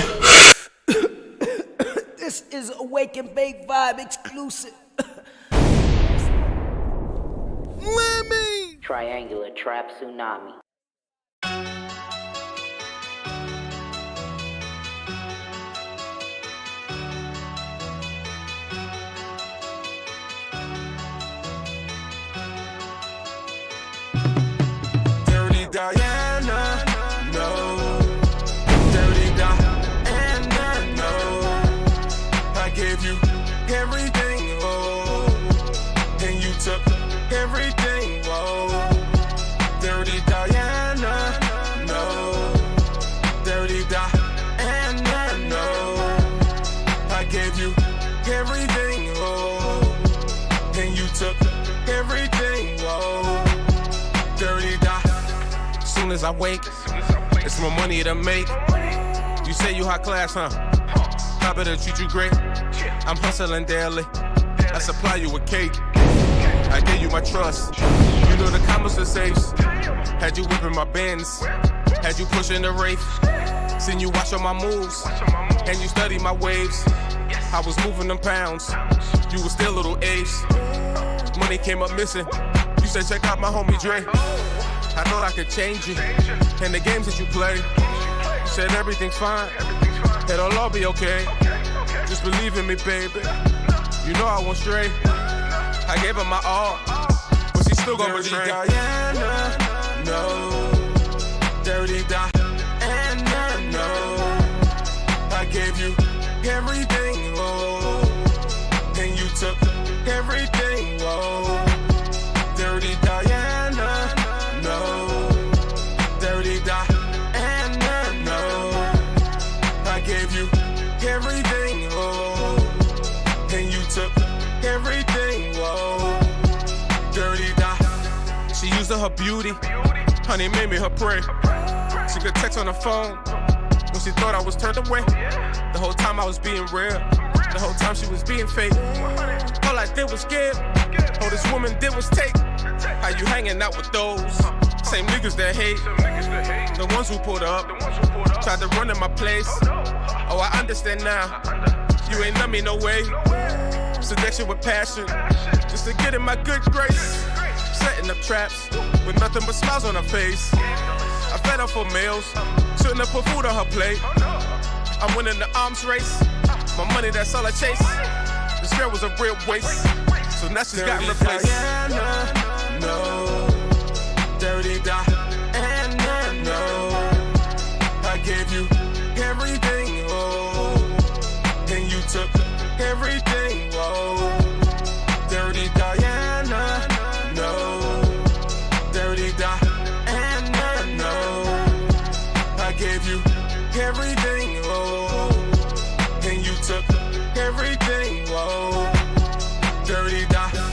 This is a Wake and Bake Vibe exclusive. Triangular trap tsunami. Dirty Diana, no. Dirty Diana, no. I gave you everything, oh, and you took everything, whoa. Dirty Diana, no. Dirty Diana, no. I gave you everything, oh, and you took everything, whoa. Dirty Di. Soon as I wake, it's more money to make. You say you high class, huh? I better treat you great. I'm hustling daily. I supply you with cake. I gave you my trust. You know the comments are safes. Had you whipping my Benz. Had you pushing the Wraith. Seen you watch all my moves. And you study my waves. I was moving them pounds. You was still little ace. Money came up missing. You said check out my homie Dre. I thought I could change you. And the games that you play. You said everything's fine. It'll all be okay. Just believe in me, baby. You know I won't stray. I gave her my all, but she still gon' betray. Dirty Diana, no. Dirty Diana, no. I gave you everything, oh, and you took everything, whoa. Dirty Diana, no. Dirty Diana, no. I gave you everything, oh, and you took everything, whoa. Dirty Di. She used her beauty, honey made me her prey. She could text on the phone when she thought I was turned away. The whole time I was being real, the whole time she was being fake. All I did was give, all this woman did was take. How you hanging out with those same niggas that hate? The ones who pulled up, tried to run in my place. Oh, I understand now. You ain't love me no way. Seduction with passion, just to get in my good grace. Setting up traps with nothing but smiles on her face. I fed her for meals, shouldn't have put food on her plate. I'm winning the arms race. My money, that's all I chase. This girl was a real waste, so now she's got replaced. Diana, no. Dirty Diana, no. I gave you everything, oh, and you took everything, oh. Dirty Diana, no. Dirty Diana, no. I gave you everything, oh, and you took everything, oh. Dirty Diana.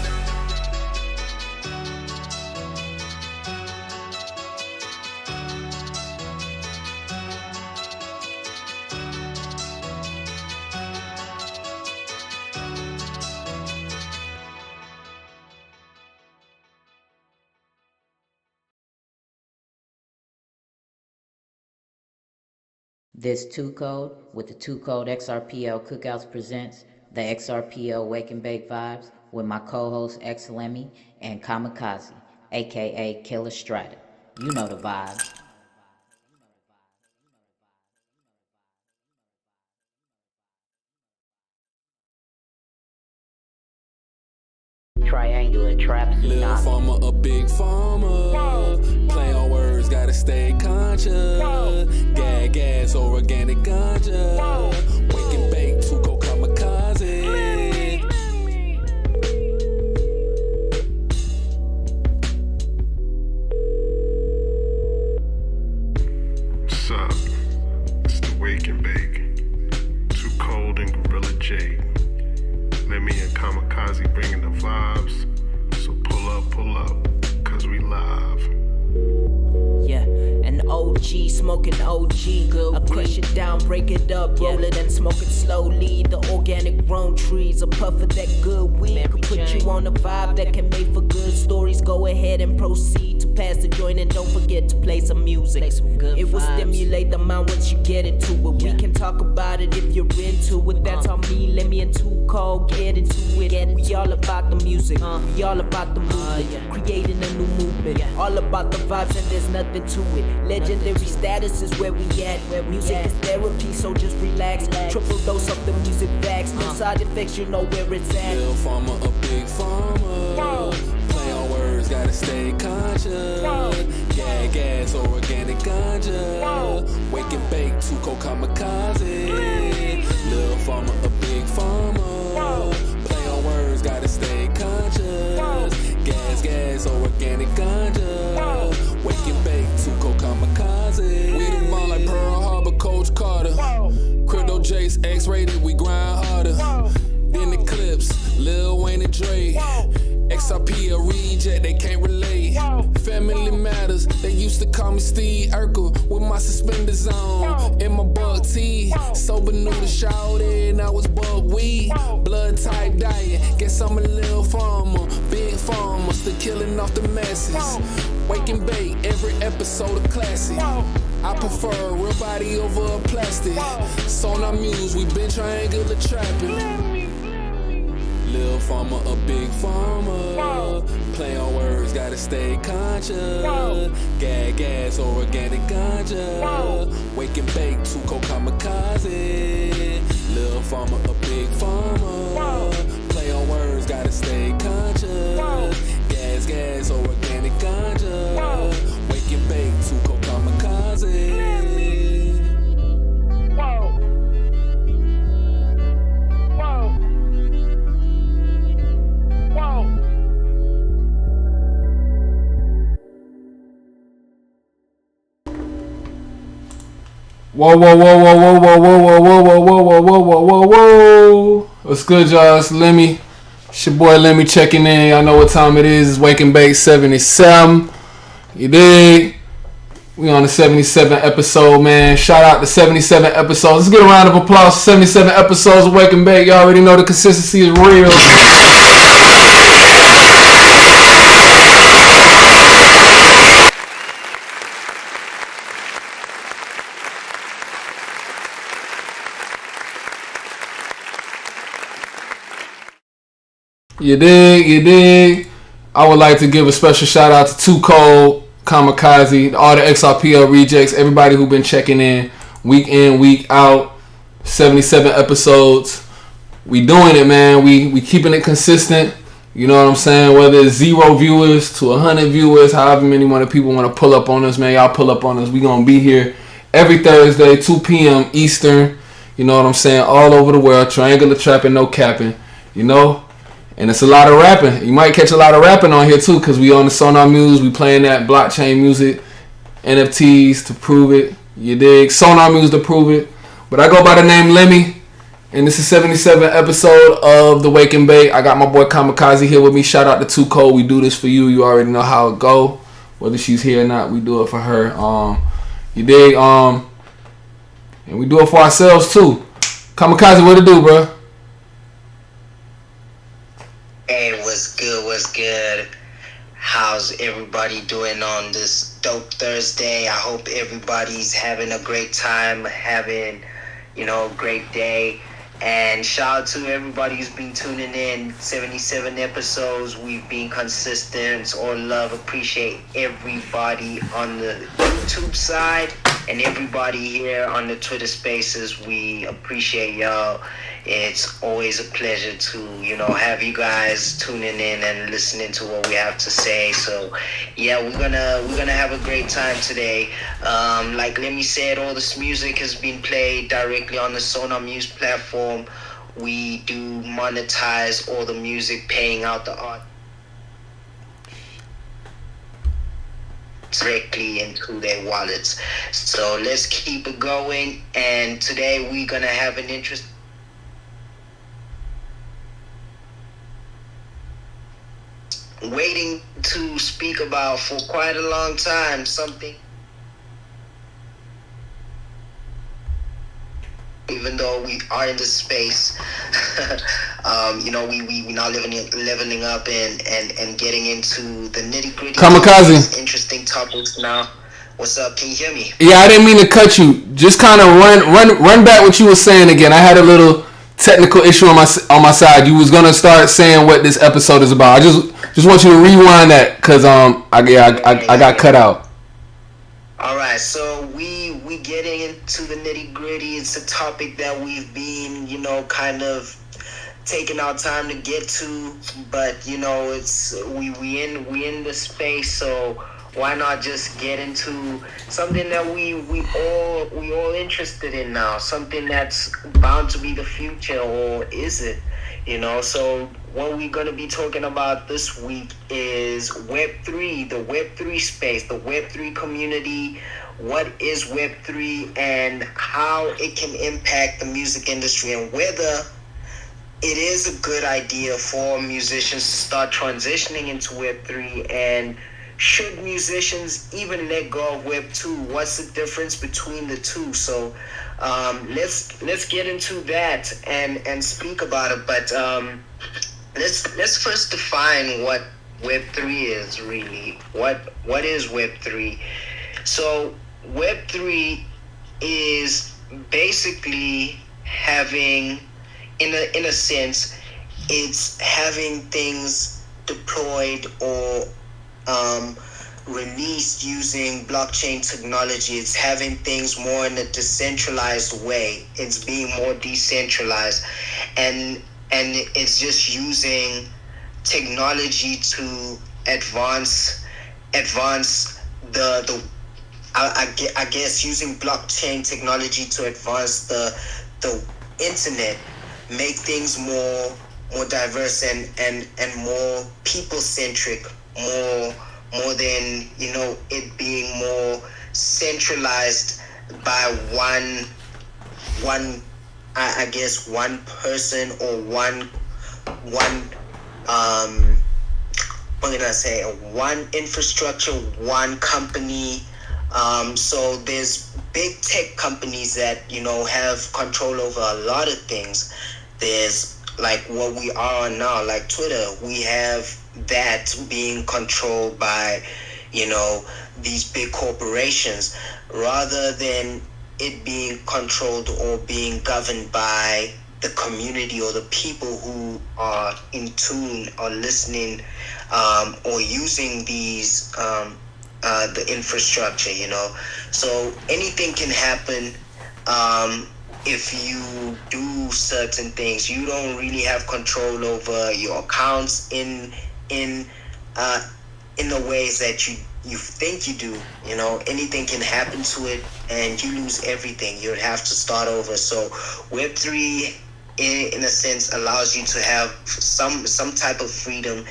This 2 Code with the 2 Code XRPL Cookouts presents the XRPL Wake and Bake Vibes with my co-hosts X Lemmy and Kamikaze, aka Killer Strider. You know the vibes. Triangular trap Little tsunami. farmer, a big farmer. Play on words, gotta stay conscious. Gag, gas, or organic ganja. Wake and bake, Tuco kamikaze. What's up? It's the Wake and Bake. Too Cold and Gorilla Jade. Let me and Kamikaze bringing the vibes. So pull up, cause we live. Yeah, an OG, smoking OG. I crush it down, break it up, roll it and smoke it slowly. The organic grown trees, a puff of that good weed. Could put you on a vibe that can make for good stories. Go ahead and proceed to pass the joint and don't forget to play some music. It will stimulate the mind once you get into it. We can talk about it if you're into it. That's all me, let me and 2 Cold get into it. We all about the music, we all about the movement, creating a new movement. All about the vibes and there's nothing to it. Legendary status is where we at. Music is therapy, so just relax. Triple dose of the music facts. No side effects, you know where it's at. Little farmer, a big farmer. Play on words, gotta stay conscious. Gag, gas, or organic ganja. Wake and bake, Tuco kamikaze. Little farmer, a big farmer. Play on words, gotta stay conscious. Gas, or organic ganja. Wake and bake, Tuco kamikaze. We the ball like Pearl Harbor, Coach Carter. Crypto Jace, X-rated, we grind harder. Then the clips, Lil Wayne and Dre. XRP a reject, they can't relate. Family matters, they used to call me Steve Urkel with my suspenders on. In my buck tee, sober new to shout it, I was buck weed. Blood type diet, guess I'm a little farmer. Big farmer, still killing off the masses. Wake and bake, every episode a classic. I prefer real body over a plastic. Son I muse, we been triangular trapping. Little farmer, a big farmer. Play on words, gotta stay conscious. Gag, gas, or organic ganja. Wake and bake, Tuco kamikaze. Little farmer, a big farmer. Play on words, gotta stay conscious. Gas, or organic ganja. Wake and bake, Tuco kamikaze. Whoa, whoa, whoa, whoa, whoa, whoa, whoa, whoa, whoa, whoa, whoa, whoa, whoa, whoa, whoa. What's good, y'all? It's Lemmy. It's your boy Lemmy checking in. Y'all know what time it is. It's Wake and Bake 77. You dig? We on the 77 episode, man. Shout out to 77 episodes. Let's get a round of applause for 77 episodes of Wake and Bake. Y'all already know the consistency is real. You dig? I would like to give a special shout out to Too Cold, Kamikaze, all the XRPL rejects, everybody who been checking in, week out, 77 episodes. We doing it, man. We keeping it consistent. You know what I'm saying? Whether it's 0 viewers to 100 viewers, however many people want to pull up on us, man, y'all pull up on us. We gonna be here every Thursday, 2 p.m. Eastern. You know what I'm saying? All over the world, triangular trapping, no capping. You know? And it's a lot of rapping. You might catch a lot of rapping on here too, because we on the Sonar Muse. We playing that blockchain music, NFTs to prove it. You dig? Sonar Muse to prove it. But I go by the name Lemmy, and this is 77 episode of The Wake and Bake. I got my boy Kamikaze here with me. Shout out to Too Cold. We do this for you. You already know how it go. Whether she's here or not, we do it for her. You dig? And we do it for ourselves too. Kamikaze, what to do, bro? Hey, what's good? How's everybody doing on this dope Thursday? I hope everybody's having a great time, having, a great day. And shout out to everybody who's been tuning in. 77 episodes. We've been consistent. It's all love. Appreciate everybody on the YouTube side and everybody here on the Twitter Spaces. We appreciate y'all. It's always a pleasure to, have you guys tuning in and listening to what we have to say. So, yeah, we're gonna have a great time today. Like Lemmy said, all this music has been played directly on the Sonar Muse platform. We do monetize all the music, paying out the art directly into their wallets. So let's keep it going. And today we're gonna have an interesting waiting to speak about for quite a long time, something even though we are in this space. We now leveling up and getting into the nitty-gritty Kamikaze. Interesting topics now. What's up? Can you hear me? Yeah, I didn't mean to cut you. Just kind of run back what you were saying again. I had a little technical issue on my side. You was gonna start saying what this episode is about. I just want you to rewind that because I got cut out. All right, so we getting into the nitty gritty. It's a topic that we've been kind of taking our time to get to, but it's we in the space, so why not just get into something that we all interested in now, something that's bound to be the future, or is it? So what we're going to be talking about this week is Web3, the Web3 space, the Web3 community. What is Web3 and how it can impact the music industry, and whether it is a good idea for musicians to start transitioning into Web3, and should musicians even let go of Web 2? What's the difference between the two? So let's get into that and speak about it. But let's first define what Web 3 is really. What is Web 3? So Web 3 is basically having, in a sense, it's having things deployed or released using blockchain technology. It's having things more in a decentralized way. It's being more decentralized, and it's just using technology to advance the I guess using blockchain technology to advance the internet, make things more diverse and more people centric, more than it being more centralized by one I guess one person or one what can I say, one infrastructure, one company. So there's big tech companies that have control over a lot of things. There's like what we are on now, like Twitter. We have that being controlled by these big corporations, rather than it being controlled or being governed by the community or the people who are in tune or listening or using these the infrastructure, you know. So anything can happen if you do certain things. You don't really have control over your accounts in the ways that you think you do. You know, anything can happen to it and you lose everything. You'd have to start over. So Web3 in a sense allows you to have some type of freedom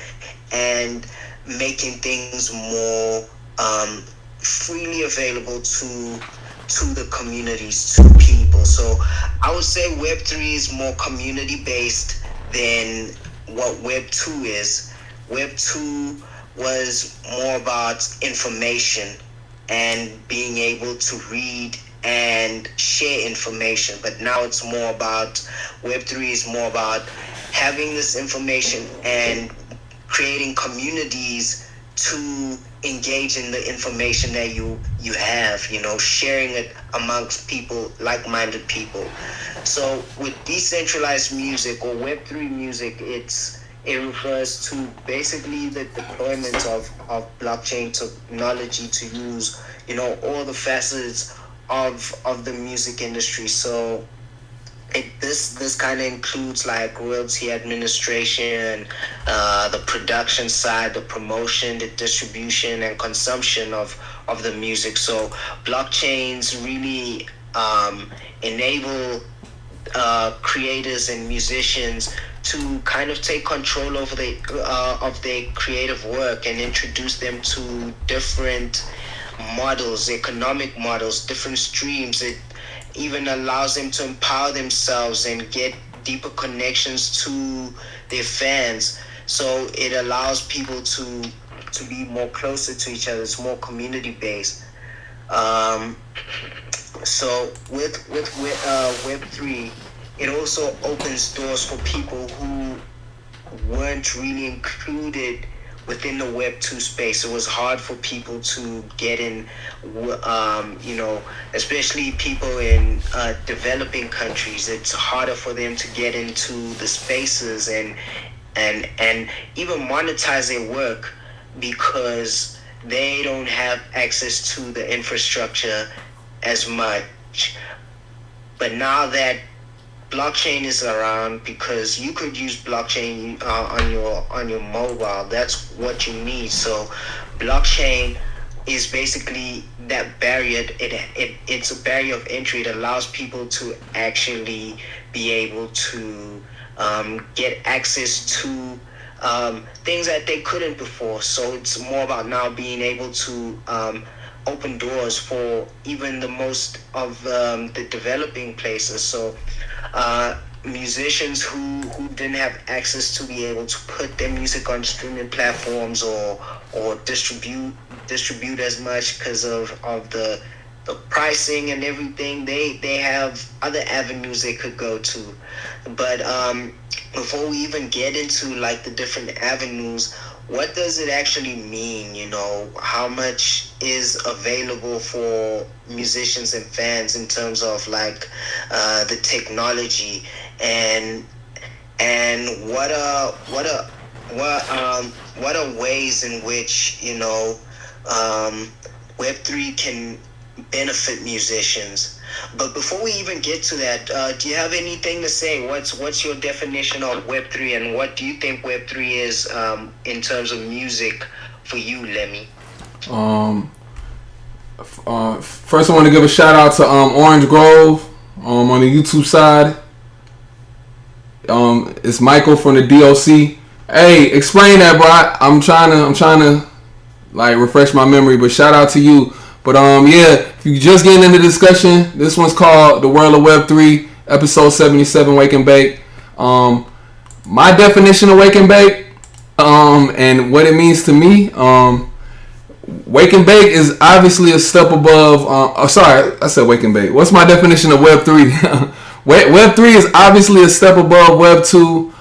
and making things more freely available to the communities, to people. So I would say Web3 is more community based than what Web2 is. Web2 was more about information and being able to read and share information, but now it's more about, Web3 is more about having this information and creating communities to engage in the information that you have, you know, sharing it amongst people, like-minded people. So with decentralized music or Web3 music, it refers to basically the deployment of blockchain technology to use, you know, all the facets of the music industry. So this kind of includes like royalty administration, the production side, the promotion, the distribution, and consumption of the music. So blockchains really enable creators and musicians to kind of take control over of their creative work and introduce them to different models, economic models, different streams. It even allows them to empower themselves and get deeper connections to their fans. So it allows people to be more closer to each other. It's more community based. So with Web3, it also opens doors for people who weren't really included within the Web2 space. It was hard for people to get in, you know, especially people in developing countries. It's harder for them to get into the spaces and even monetize their work because they don't have access to the infrastructure as much. But now that blockchain is around, because you could use blockchain on your mobile, that's what you need. So blockchain is basically that barrier. It's a barrier of entry. It allows people to actually be able to get access to things that they couldn't before. So it's more about now being able to open doors for even the most of the developing places. So musicians who didn't have access to be able to put their music on streaming platforms or distribute as much because of the pricing and everything, they have other avenues they could go to. But before we even get into like the different avenues, what does it actually mean? You know, how much is available for musicians and fans in terms of like the technology, and what are ways in which, you know, Web3 can benefit musicians? But before we even get to that, do you have anything to say? What's your definition of Web3, and what do you think Web3 is in terms of music for you, Lemmy? First I want to give a shout out to Orange Grove on the YouTube side. It's Michael from the DOC. Hey, explain that, bro. I'm trying to like refresh my memory, but shout out to you. But yeah, if you just getting into the discussion, this one's called The World of Web3, episode 77, Wake and Bake. My definition of Wake and Bake, and what it means to me, Wake and Bake is obviously a step above. Sorry, I said Wake and Bake. What's my definition of Web3? Web3 is obviously a step above Web2.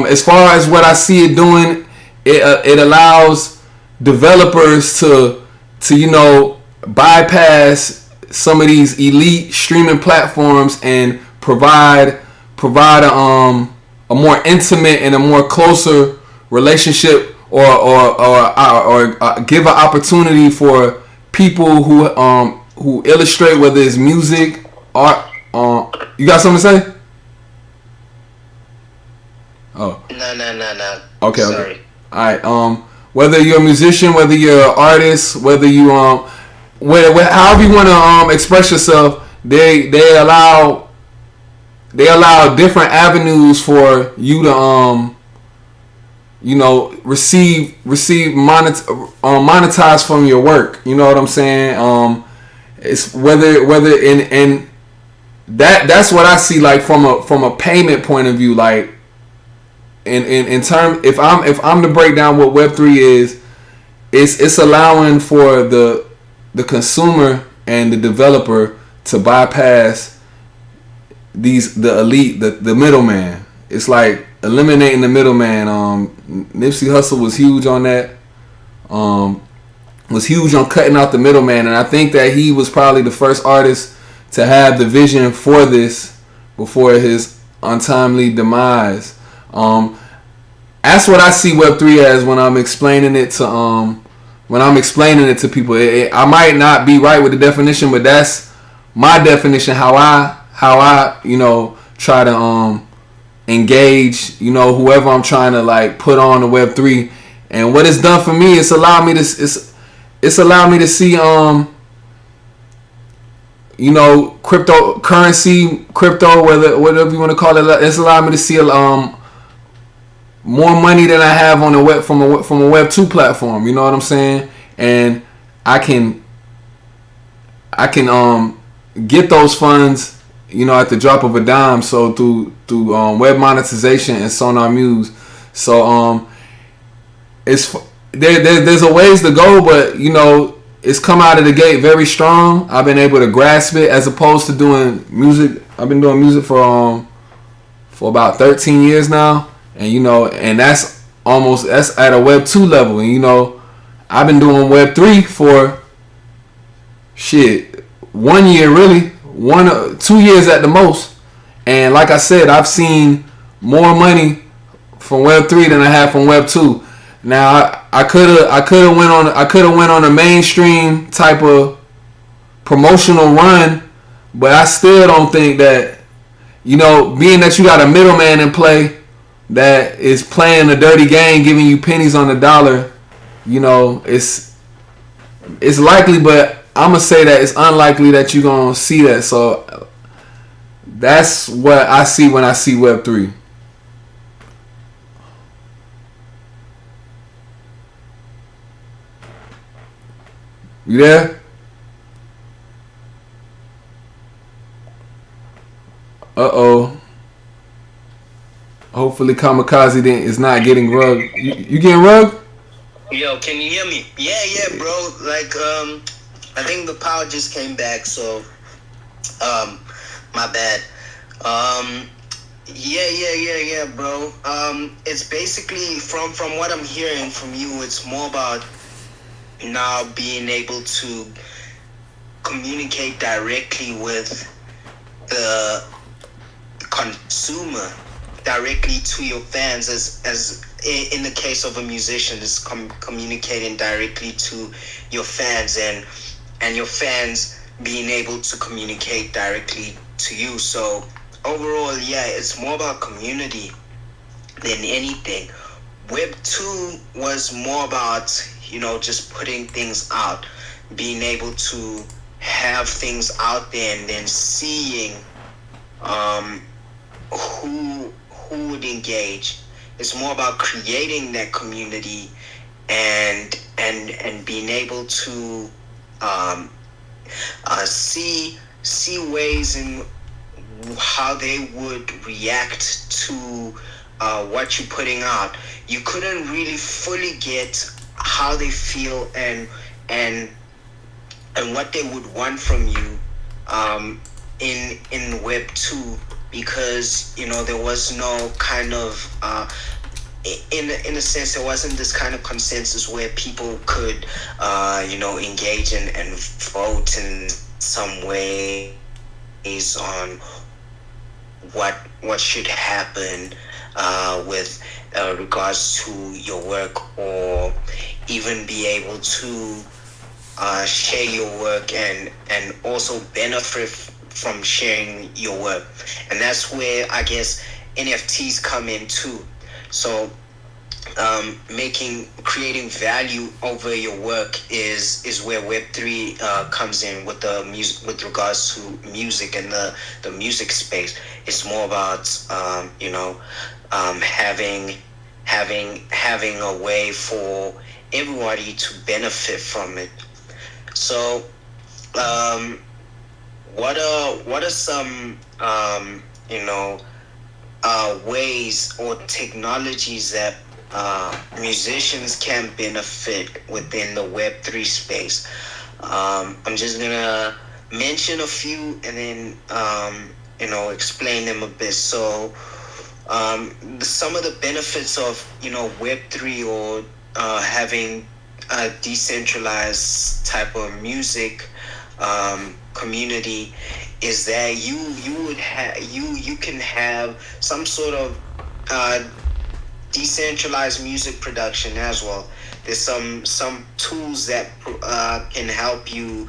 As far as what I see it doing, it allows developers to you know, bypass some of these elite streaming platforms and provide provide a more intimate and a more closer relationship, or give an opportunity for people who illustrate, whether it's music, art. You got something to say? Oh. No. Okay. Sorry. Okay. All right. Whether you're a musician, whether you're an artist, whether you however you want to express yourself, they allow different avenues for you to receive monetize from your work. You know what I'm saying? It's whether in that's what I see, like from a payment point of view, like in term, if I'm to break down what Web3 is, it's allowing for the consumer and the developer to bypass the elite, the middleman. It's like eliminating the middleman. Nipsey Hussle was huge on that. Was huge on cutting out the middleman, and I think that he was probably the first artist to have the vision for this before his untimely demise. That's what I see Web3 as when I'm explaining it to people. I might not be right with the definition, but that's my definition. How I try to engage whoever I'm trying to like put on the Web3, and what it's done for me, it's allowed me to see cryptocurrency, whatever you want to call it. It's allowed me to see more money than I have on the web from a Web 2 platform. You know what I'm saying? And I can get those funds, at the drop of a dime. So through web monetization and Sonar Muse. So it's there's a ways to go, but it's come out of the gate very strong. I've been able to grasp it, as opposed to doing music. I've been doing music for about 13 years now. And and that's at a Web 2 level. And I've been doing Web 3 for 1 year, really, 2 years at the most. And like I said, I've seen more money from Web 3 than I have from Web 2. Now I could have went on a mainstream type of promotional run, but I still don't think that being that you got a middleman in play that is playing a dirty game, giving you pennies on the dollar, it's likely, but I'm gonna say that it's unlikely that you're gonna see that. So that's what I see when I see Web3. You there? Uh-oh. Hopefully Kamikaze is not getting rugged. You getting rugged? Yo, can you hear me? Yeah, bro. Like, I think the power just came back, so, my bad. Yeah, bro. It's basically, from what I'm hearing from you, it's more about now being able to communicate directly with the consumer, directly to your fans, as in the case of a musician, is communicating directly to your fans, and your fans being able to communicate directly to you. So overall, yeah, it's more about community than anything. Web 2 was more about, just putting things out, being able to have things out there, and then seeing who would engage. It's more about creating that community and being able to see ways in how they would react to what you're putting out. You couldn't really fully get how they feel and what they would want from you in Web 2, because there was no kind of in a sense, there wasn't this kind of consensus where people could engage and vote in some ways on what should happen with regards to your work, or even be able to share your work and also benefit from sharing your work. And that's where I guess NFTs come in too. So creating value over your work is where Web3 comes in with the music, with regards to music and the music space. It's more about having a way for everybody to benefit from it. So what are some ways or technologies that musicians can benefit within the Web3 space? I'm just gonna mention a few and then explain them a bit. So some of the benefits of Web3 or having a decentralized type of music community is that you can have some sort of decentralized music production as well. There's some tools that can help you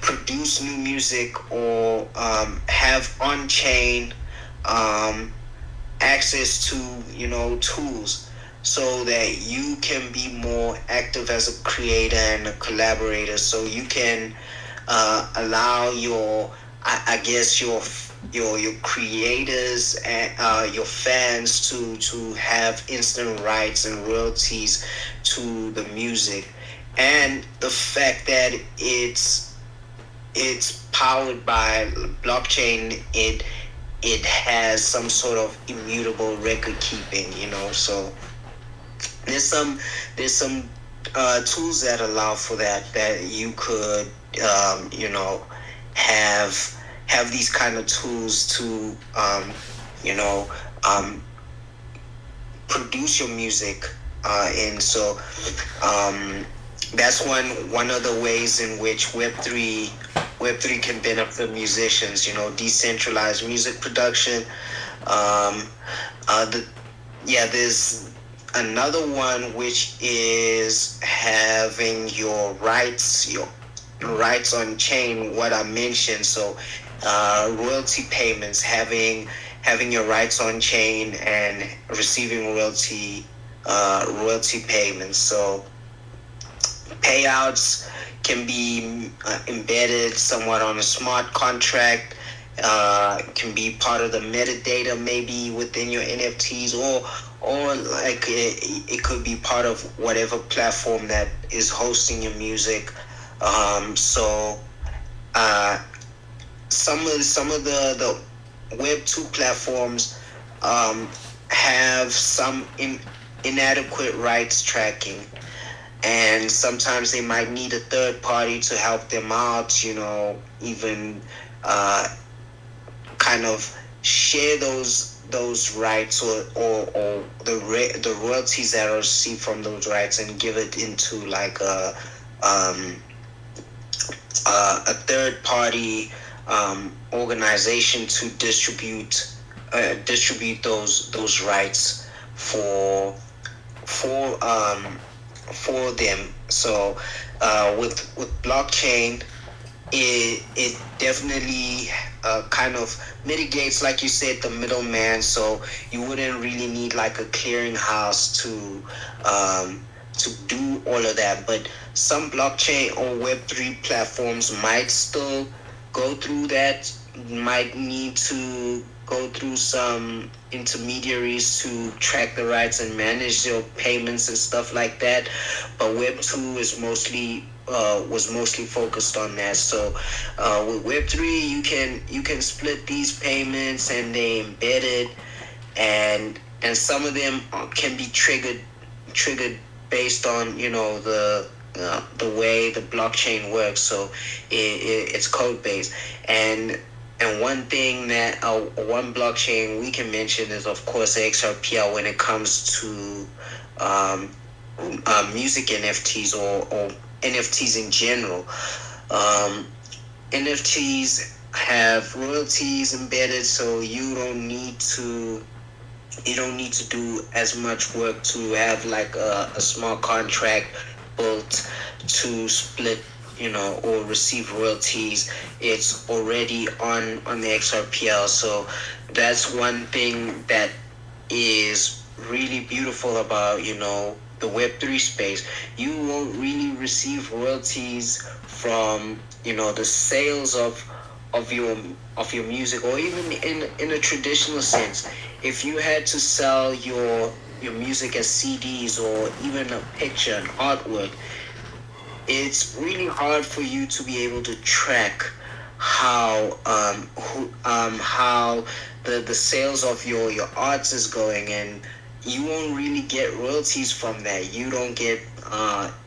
produce new music, or have on-chain access to tools, so that you can be more active as a creator and a collaborator, so you can allow your creators and your fans to have instant rights and royalties to the music. And the fact that it's powered by blockchain, it has some sort of immutable record keeping, so there's some tools that allow for that you could have these kind of tools to produce your music and so that's one of the ways in which Web3 can benefit musicians, decentralized music production. There's another one, which is having your rights on chain, what I mentioned. So royalty payments, having your rights on chain and receiving royalty payments. So payouts can be embedded somewhat on a smart contract, can be part of the metadata maybe within your NFTs, or like it could be part of whatever platform that is hosting your music. So some of the Web 2 platforms have some inadequate rights tracking, and sometimes they might need a third party to help them out, even kind of share those rights or the royalties that are received from those rights, and give it into like a third party organization to distribute those rights for them. So with blockchain, it definitely kind of mitigates, like you said, the middleman. So you wouldn't really need like a clearinghouse to do all of that. But some blockchain or Web3 platforms might still go through that, might need to go through some intermediaries to track the rights and manage your payments and stuff like that. But Web2 is was mostly focused on that. So with Web3, you can split these payments and they embed it, and some of them can be triggered based on the way the blockchain works. So it's code based, and one thing that one blockchain we can mention is, of course, XRPL when it comes to music NFTs or NFTs in general. NFTs have royalties embedded, so you don't need to do as much work to have like a small contract built to split, or receive royalties. It's already on the XRPL, so that's one thing that is really beautiful about the Web3 space. You won't really receive royalties from the sales of your music, or even in a traditional sense. If you had to sell your music as CDs, or even a picture, an artwork, it's really hard for you to be able to track how the sales of your arts is going, and you won't really get royalties from that. You don't get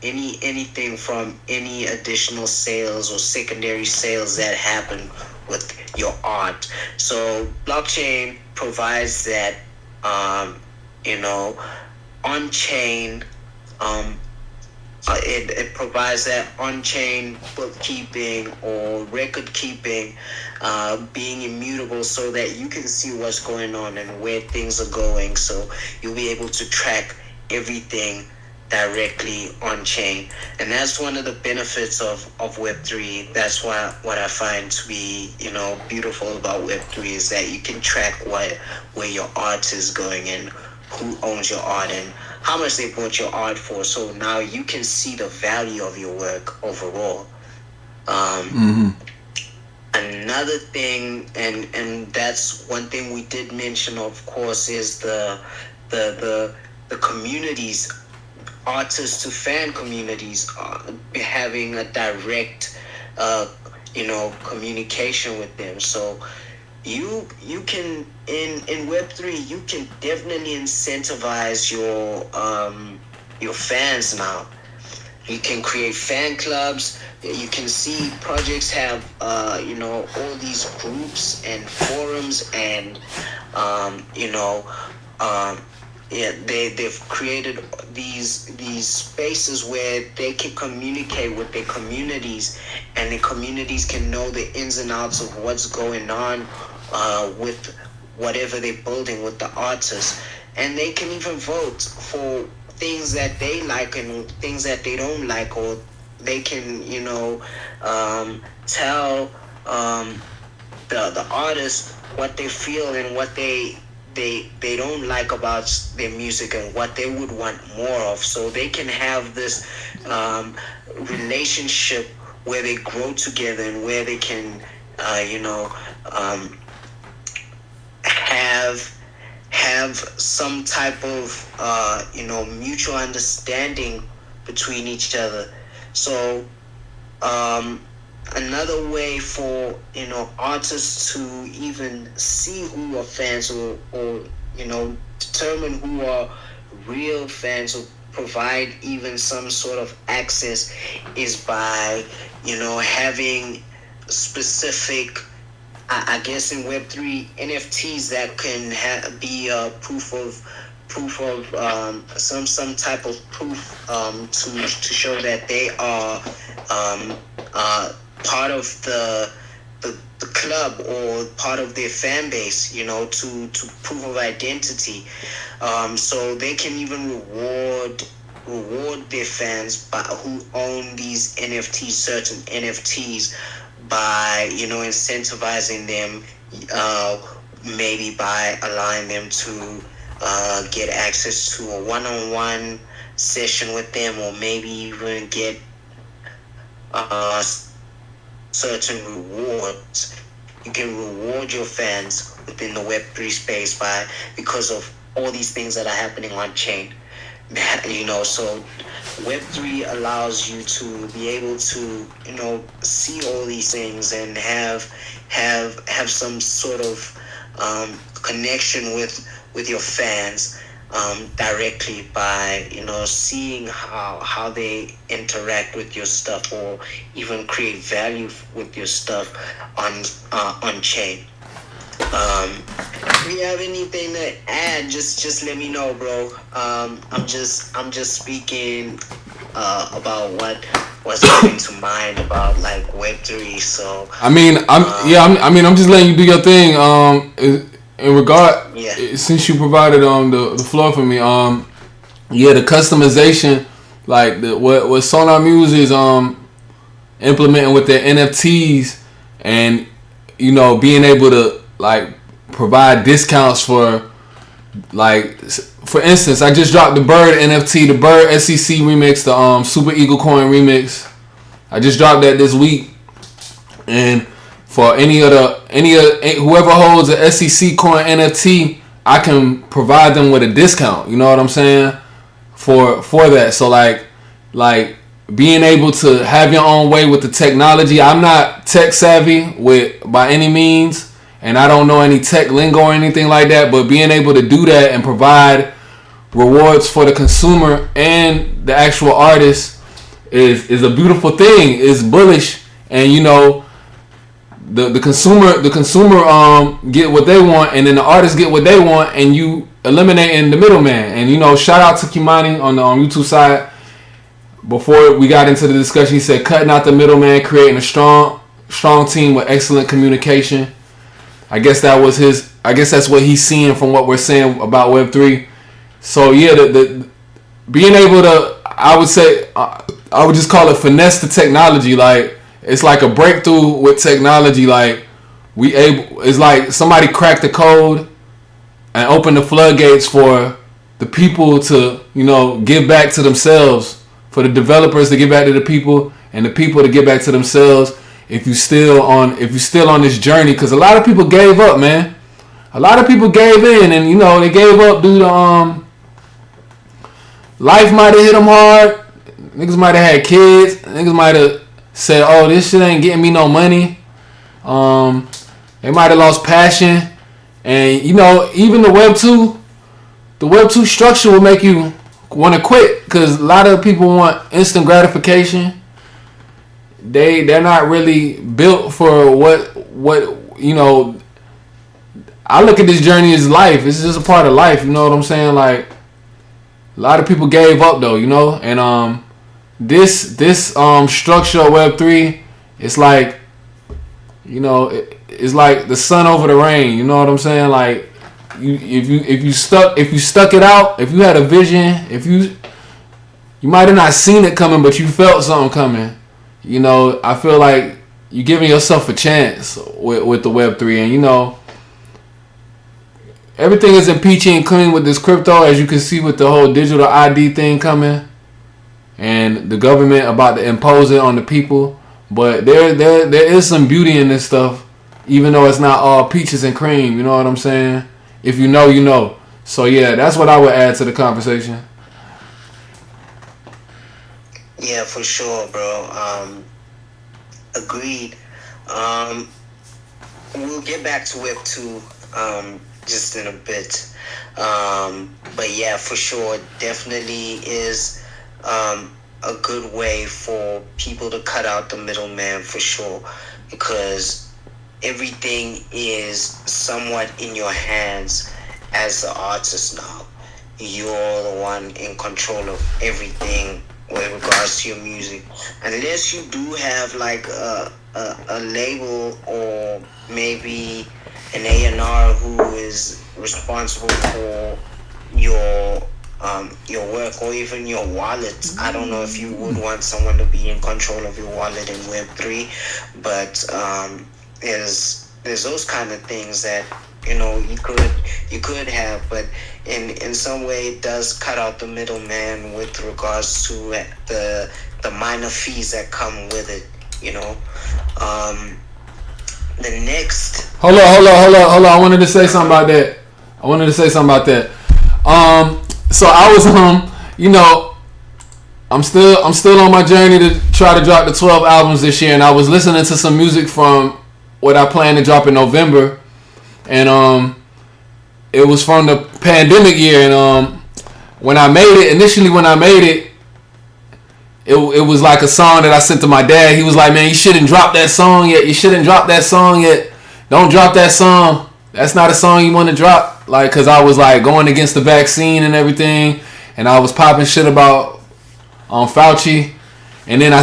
anything from any additional sales or secondary sales that happen with your art. So blockchain provides that on chain it provides that on-chain bookkeeping or record keeping, being immutable, so that you can see what's going on and where things are going. So you'll be able to track everything directly on-chain. And that's one of the benefits of Web3. That's what I find to be, beautiful about Web3, is that you can track where your art is going and who owns your art and how much they bought your art for. So now you can see the value of your work overall. Another thing, and that's one thing we did mention, of course, is the communities, artist to fan communities, having a direct communication with them. So you can in Web3, you can definitely incentivize your fans now. You can create fan clubs. You can see projects have all these groups and forums, and they've created these spaces where they can communicate with their communities, and the communities can know the ins and outs of what's going on with whatever they're building with the artists, and they can even vote for things that they like and things that they don't like, or they can tell the artists what they feel and what they don't like about their music and what they would want more of. So they can have this relationship where they grow together, and where they can have some type of mutual understanding between each other. So another way for artists to even see who are fans, or determine who are real fans, or provide even some sort of access, is by having specific, I guess in Web3, NFTs that can be a proof of some type of proof to show that they are part of the club, or part of their fan base, to proof of identity. So they can even reward their fans who own these NFTs, certain NFTs, by incentivizing them, maybe by allowing them to get access to a one-on-one session with them, or maybe even get certain rewards. You can reward your fans within the Web3 space because of all these things that are happening on chain. So Web3 allows you to be able to see all these things and have some sort of connection with your fans directly by seeing how they interact with your stuff, or even create value with your stuff on chain. If you have anything to add, just let me know, bro. I'm just speaking about what's coming to mind about like Web3. So I'm just letting you do your thing. In regard, since you provided the floor for me, the customization, like what Sonar Muse is implementing with their NFTs, and being able to like provide discounts for, like, for instance, I just dropped the Bird NFT, the Bird SEC remix, the Super Eagle Coin remix. I just dropped that this week, and for whoever holds a SEC Coin NFT, I can provide them with a discount. You know what I'm saying? For that, so like being able to have your own way with the technology. I'm not tech savvy by any means, and I don't know any tech lingo or anything like that, but being able to do that and provide rewards for the consumer and the actual artist is a beautiful thing. It's bullish, and the consumer get what they want, and then the artists get what they want, and you eliminating the middleman. And shout out to Kimani on the YouTube side. Before we got into the discussion, he said cutting out the middleman, creating a strong team with excellent communication. I guess that's what he's seeing from what we're saying about Web3. So yeah, the being able to, I would say, I would just call it finesse the technology. Like, it's like a breakthrough with technology. Like, it's like somebody cracked the code and opened the floodgates for the people to, give back to themselves, for the developers to give back to the people, and the people to give back to themselves. If you're still on this journey, because a lot of people gave up, man. A lot of people gave in, and they gave up due to life might have hit them hard. Niggas might have had kids. Niggas might have said, "Oh, this shit ain't getting me no money." They might have lost passion, and even the Web 2 structure will make you want to quit, because a lot of people want instant gratification. They're not really built for what I look at this journey as life. It's just a part of life. You know what I'm saying? Like, a lot of people gave up though, and this structure of Web3, it's like, it's like the sun over the rain. You know what I'm saying? Like, if you stuck it out, if you had a vision, you might have not seen it coming, but you felt something coming. I feel like you're giving yourself a chance with the Web3, and everything isn't peachy and clean with this crypto, as you can see with the whole digital ID thing coming, and the government about to impose it on the people. But there is some beauty in this stuff, even though it's not all peaches and cream. You know what I'm saying? If you know, you know. So yeah, that's what I would add to the conversation. Yeah, for sure, bro. Agreed. We'll get back to Web 2 just in a bit. But yeah, for sure, definitely is a good way for people to cut out the middleman, for sure, because everything is somewhat in your hands as the artist now. You're the one in control of everything with regards to your music, unless you do have like a label or maybe an A&R who is responsible for your work, or even your wallet. I don't know if you would want someone to be in control of your wallet in Web3, but there's those kind of things that you could have, but in some way it does cut out the middleman with regards to the minor fees that come with it. The next. Hold on. I wanted to say something about that. So I was I'm still on my journey to try to drop the 12 albums this year, and I was listening to some music from what I plan to drop in November, and it was from the pandemic year, and when I made it, it was like a song that I sent to my dad. He was like, "Man, you shouldn't drop that song yet. Don't drop that song. That's not a song you want to drop." Like, cause I was like going against the vaccine and everything, and I was popping shit about Fauci, And then I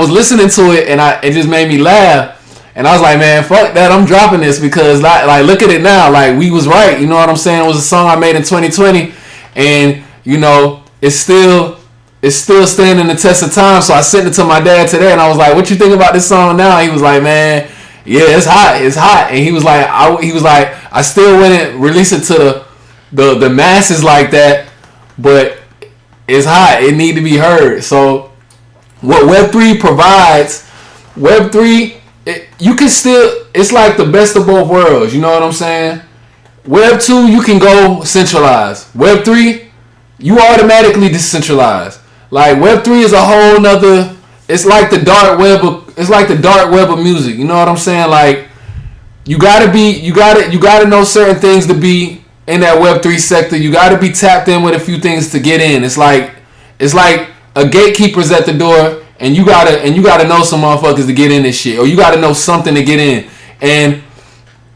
was listening to it, and it just made me laugh. And I was like, man, fuck that, I'm dropping this, because like look at it now, like we was right, you know what I'm saying? It was a song I made in 2020, and you know, it's still standing the test of time. So I sent it to my dad today, and I was like, what you think about this song now? He was like, man, yeah, it's hot. And he was like, I still wouldn't release it to the masses like that, but it's hot, it need to be heard. So what Web3 provides, you can still, it's like the best of both worlds, you know what I'm saying? Web 2, you can go centralized. Web 3, you automatically decentralized. Like Web 3 is a whole nother, it's like the dark web of music, you know what I'm saying? Like you gotta know certain things to be in that Web 3 sector. You gotta be tapped in with a few things to get in. It's like a gatekeeper's at the door, and you gotta know some motherfuckers to get in this shit, or you gotta know something to get in. And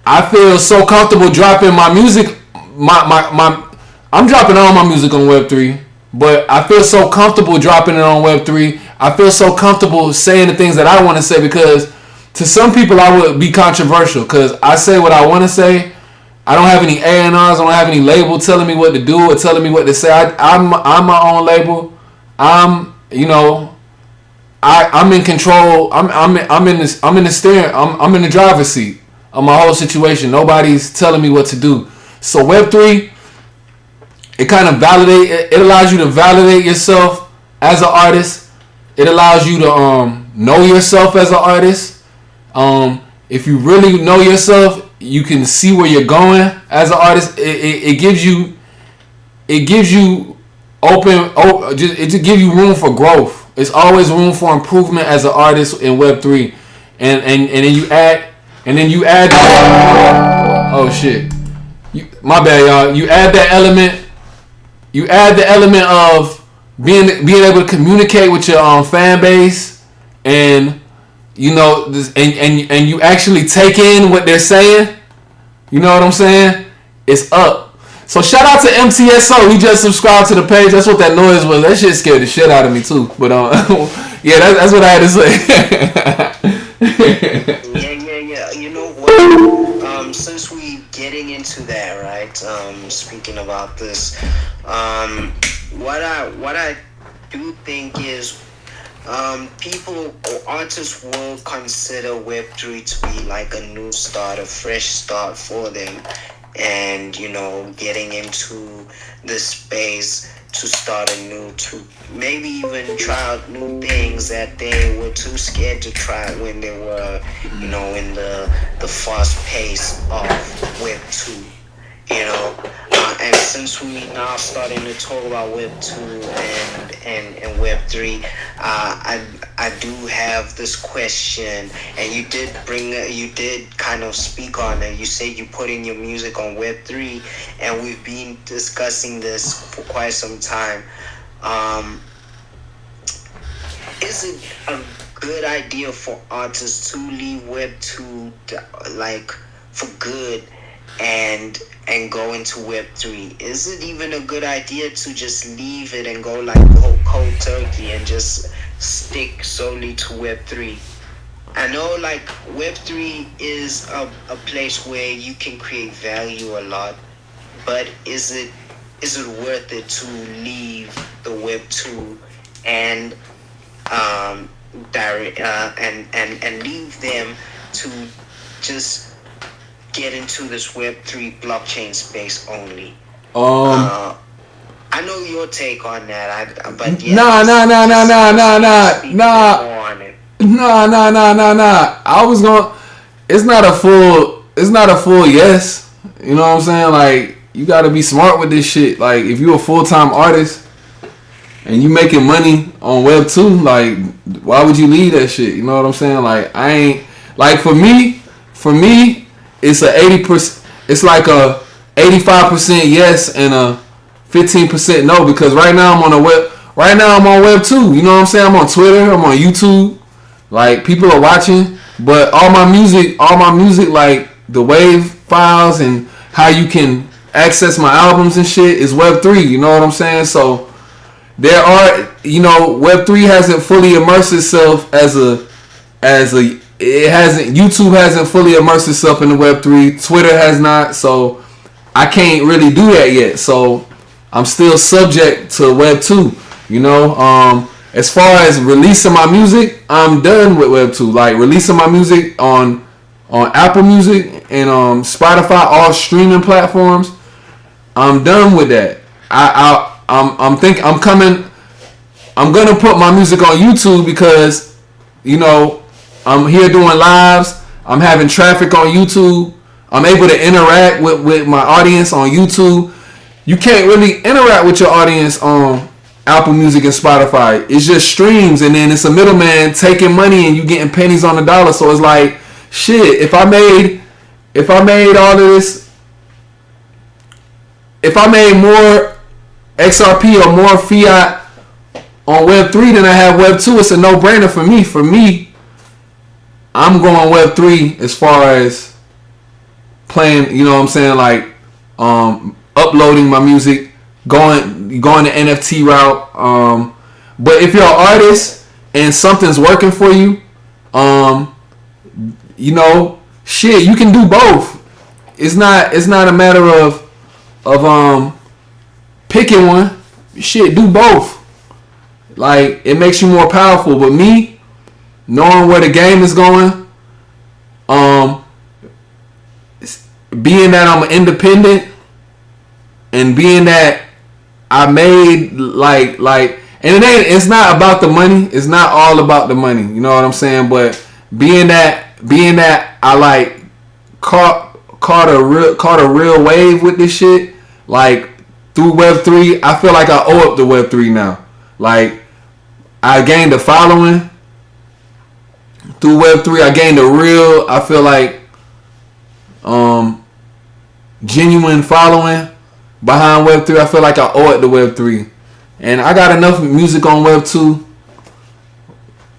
I feel so comfortable dropping my music. I'm dropping all my music on Web3, but I feel so comfortable dropping it on Web3. I feel so comfortable saying the things that I want to say, because to some people I would be controversial, because I say what I want to say. I don't have any A&Rs. I don't have any label telling me what to do or telling me what to say. I'm my own label. I'm in control. I'm in the steering. I'm in the driver's seat of my whole situation. Nobody's telling me what to do. So Web3, it kind of it allows you to validate yourself as an artist. It allows you to know yourself as an artist. If you really know yourself, you can see where you're going as an artist. It gives you room for growth. It's always room for improvement as an artist in Web3, and then you add oh shit, my bad, y'all. You add that element. You add the element of being able to communicate with your fan base, and you know, and you actually take in what they're saying. You know what I'm saying? It's up. So shout out to MTSO. He just subscribed to the page. That's what that noise was. That shit scared the shit out of me too. But yeah, that's what I had to say. Yeah. You know what? Since we getting into that, right? Speaking about this, what I do think is, people or artists will consider Web3 to be like a new start, a fresh start for them, and you know, getting into this space to start anew, to maybe even try out new things that they were too scared to try when they were, you know, in the fast pace of Web 2. You know, and since we now starting to talk about Web 2 and Web 3, I do have this question, and you did kind of speak on it. You said you put in your music on Web 3, and we've been discussing this for quite some time. Is it a good idea for artists to leave Web 2 like for good and go into Web 3? Is it even a good idea to just leave it and go like cold turkey and just stick solely to Web 3? I know like Web 3 is a place where you can create value a lot, but is it worth it to leave the Web 2 and leave them to just get into this Web3 blockchain space only? I know your take on that. But yeah, nah. I was gonna. It's not a full yes. You know what I'm saying? Like, you gotta be smart with this shit. Like, if you're a full-time artist and you making money on Web 2, like, why would you leave that shit? You know what I'm saying? Like, I ain't like for me. It's a 80%. It's like a 85% yes and a 15% no, because right now I'm on Web 2. You know what I'm saying? I'm on Twitter. I'm on YouTube. Like, people are watching, but all my music, like the wave files and how you can access my albums and shit is Web 3. You know what I'm saying? So there are, you know, Web3 hasn't fully immersed itself YouTube hasn't fully immersed itself in the Web3. Twitter has not, so I can't really do that yet. So I'm still subject to Web2. You know, as far as releasing my music, I'm done with Web2. Like releasing my music on Apple Music and Spotify, all streaming platforms. I'm done with that. I'm gonna put my music on YouTube because, you know, I'm here doing lives. I'm having traffic on YouTube. I'm able to interact with my audience on YouTube. You can't really interact with your audience on Apple Music and Spotify. It's just streams, and then it's a middleman taking money and you getting pennies on the dollar. So it's like, shit, if I made all of this, if I made more XRP or more fiat on Web3 than I have Web2, it's a no-brainer for me. For me, I'm going Web3 as far as playing, you know what I'm saying, like uploading my music, going the NFT route. But if you're an artist and something's working for you, you know, shit, you can do both. It's not a matter of picking one. Shit, do both. Like, it makes you more powerful. But me, knowing where the game is going, being that I'm independent, and being that I made like, and it's not about the money. It's not all about the money. You know what I'm saying? But being that I like caught a real wave with this shit, like through Web3, I feel like I owe up to Web3 now. Like, I gained a following through Web3. I gained a real, I feel like, genuine following behind Web3. I feel like I owe it to Web3. And I got enough music on Web2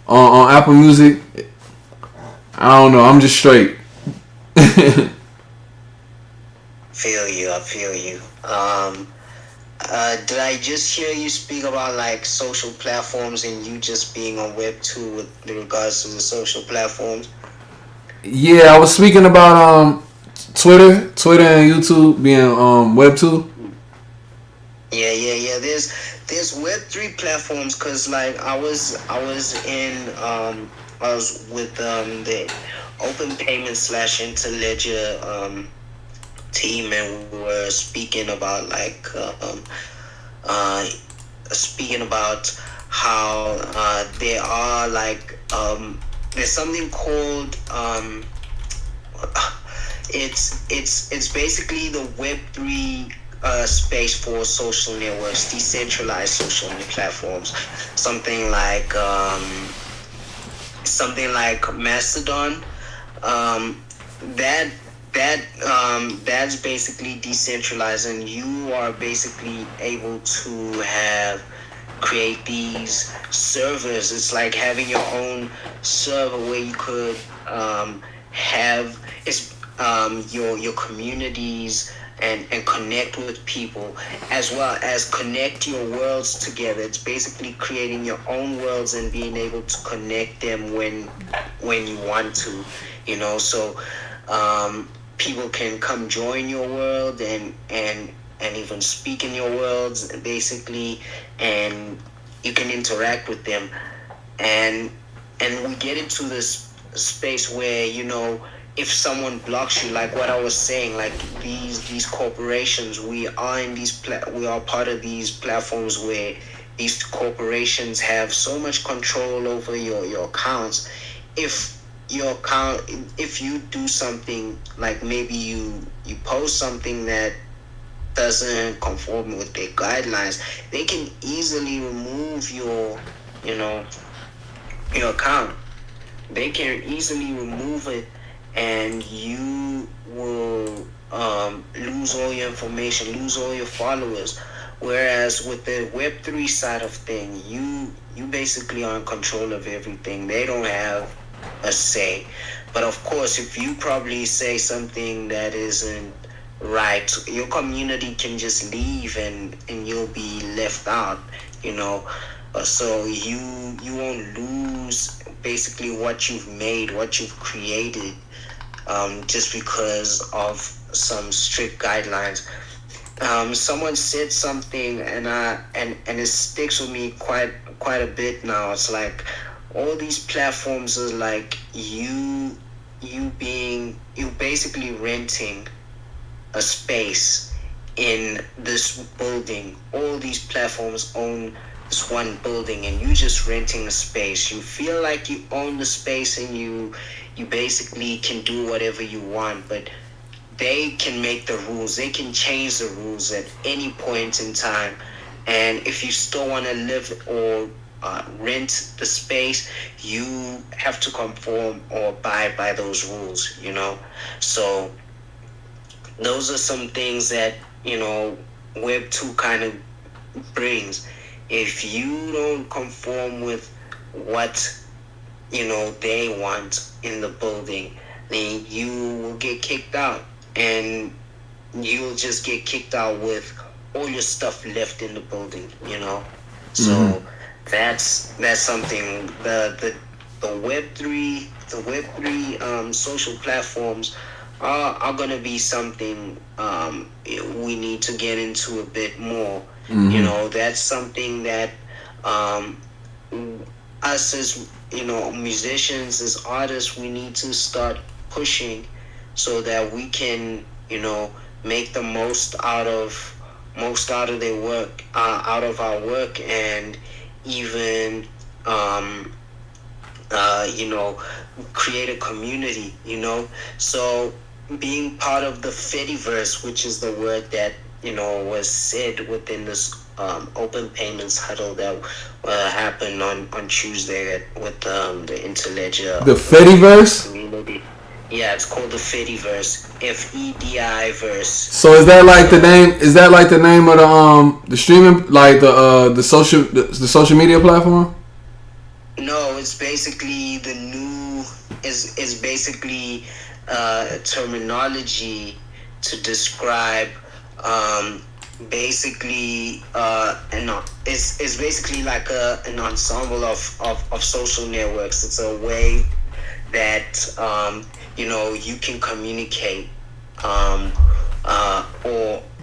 on Apple Music. I don't know. I'm just straight. I feel you. Did I just hear you speak about like social platforms and you just being on Web2 with regards to the social platforms? Yeah, I was speaking about Twitter and YouTube being Web2. Yeah. There's Web3 platforms because like I was with the Open Payment / Interledger team, and we were speaking about how there are like there's something called it's basically the Web3 space for social networks, decentralized social platforms, something like Mastodon. That's basically decentralized, and you are basically able to create these servers. It's like having your own server where you could have your communities and connect with people, as well as connect your worlds together. It's basically creating your own worlds and being able to connect them when you want to, you know. So people can come join your world and even speak in your worlds, basically, and you can interact with them. And we get into this space where, you know, if someone blocks you, like what I was saying, like these corporations, we are part of these platforms where these corporations have so much control over your accounts. If you do something, like maybe you post something that doesn't conform with their guidelines, they can easily remove your account. They can easily remove it, and you will lose all your information, lose all your followers. Whereas with the Web3 side of thing, you basically are in control of everything. They don't have a say. But of course, if you probably say something that isn't right, your community can just leave and you'll be left out, you know. So you won't lose basically what you've made, what you've created, just because of some strict guidelines. Someone said something, and it sticks with me quite a bit now. It's like all these platforms are like you basically renting a space in this building. All these platforms own this one building, and you just renting a space. You feel like you own the space, and you basically can do whatever you want, but they can make the rules. They can change the rules at any point in time. And if you still want to live or rent the space, you have to conform or abide by those rules, you know. So those are some things that, you know, Web 2 kind of brings. If you don't conform with what, you know, they want in the building, then you will get kicked out, and you'll just get kicked out with all your stuff left in the building, you know. So that's something. The Web3 social platforms are gonna be something we need to get into a bit more. You know, that's something that us as, you know, musicians, as artists, we need to start pushing so that we can, you know, make the most out of their work, out of our work, and even you know, create a community, you know. So being part of the Fediverse, which is the word that, you know, was said within this open payments huddle that happened on Tuesday with the Interledger. The Fediverse? Community. Yeah, it's called the Fediverse. Fedi verse. So is that like the name? Is that like the name of the streaming, like the social media platform? No, it's basically the new is basically terminology to describe basically it's basically like an ensemble of social networks. It's a way that you know, you can communicate or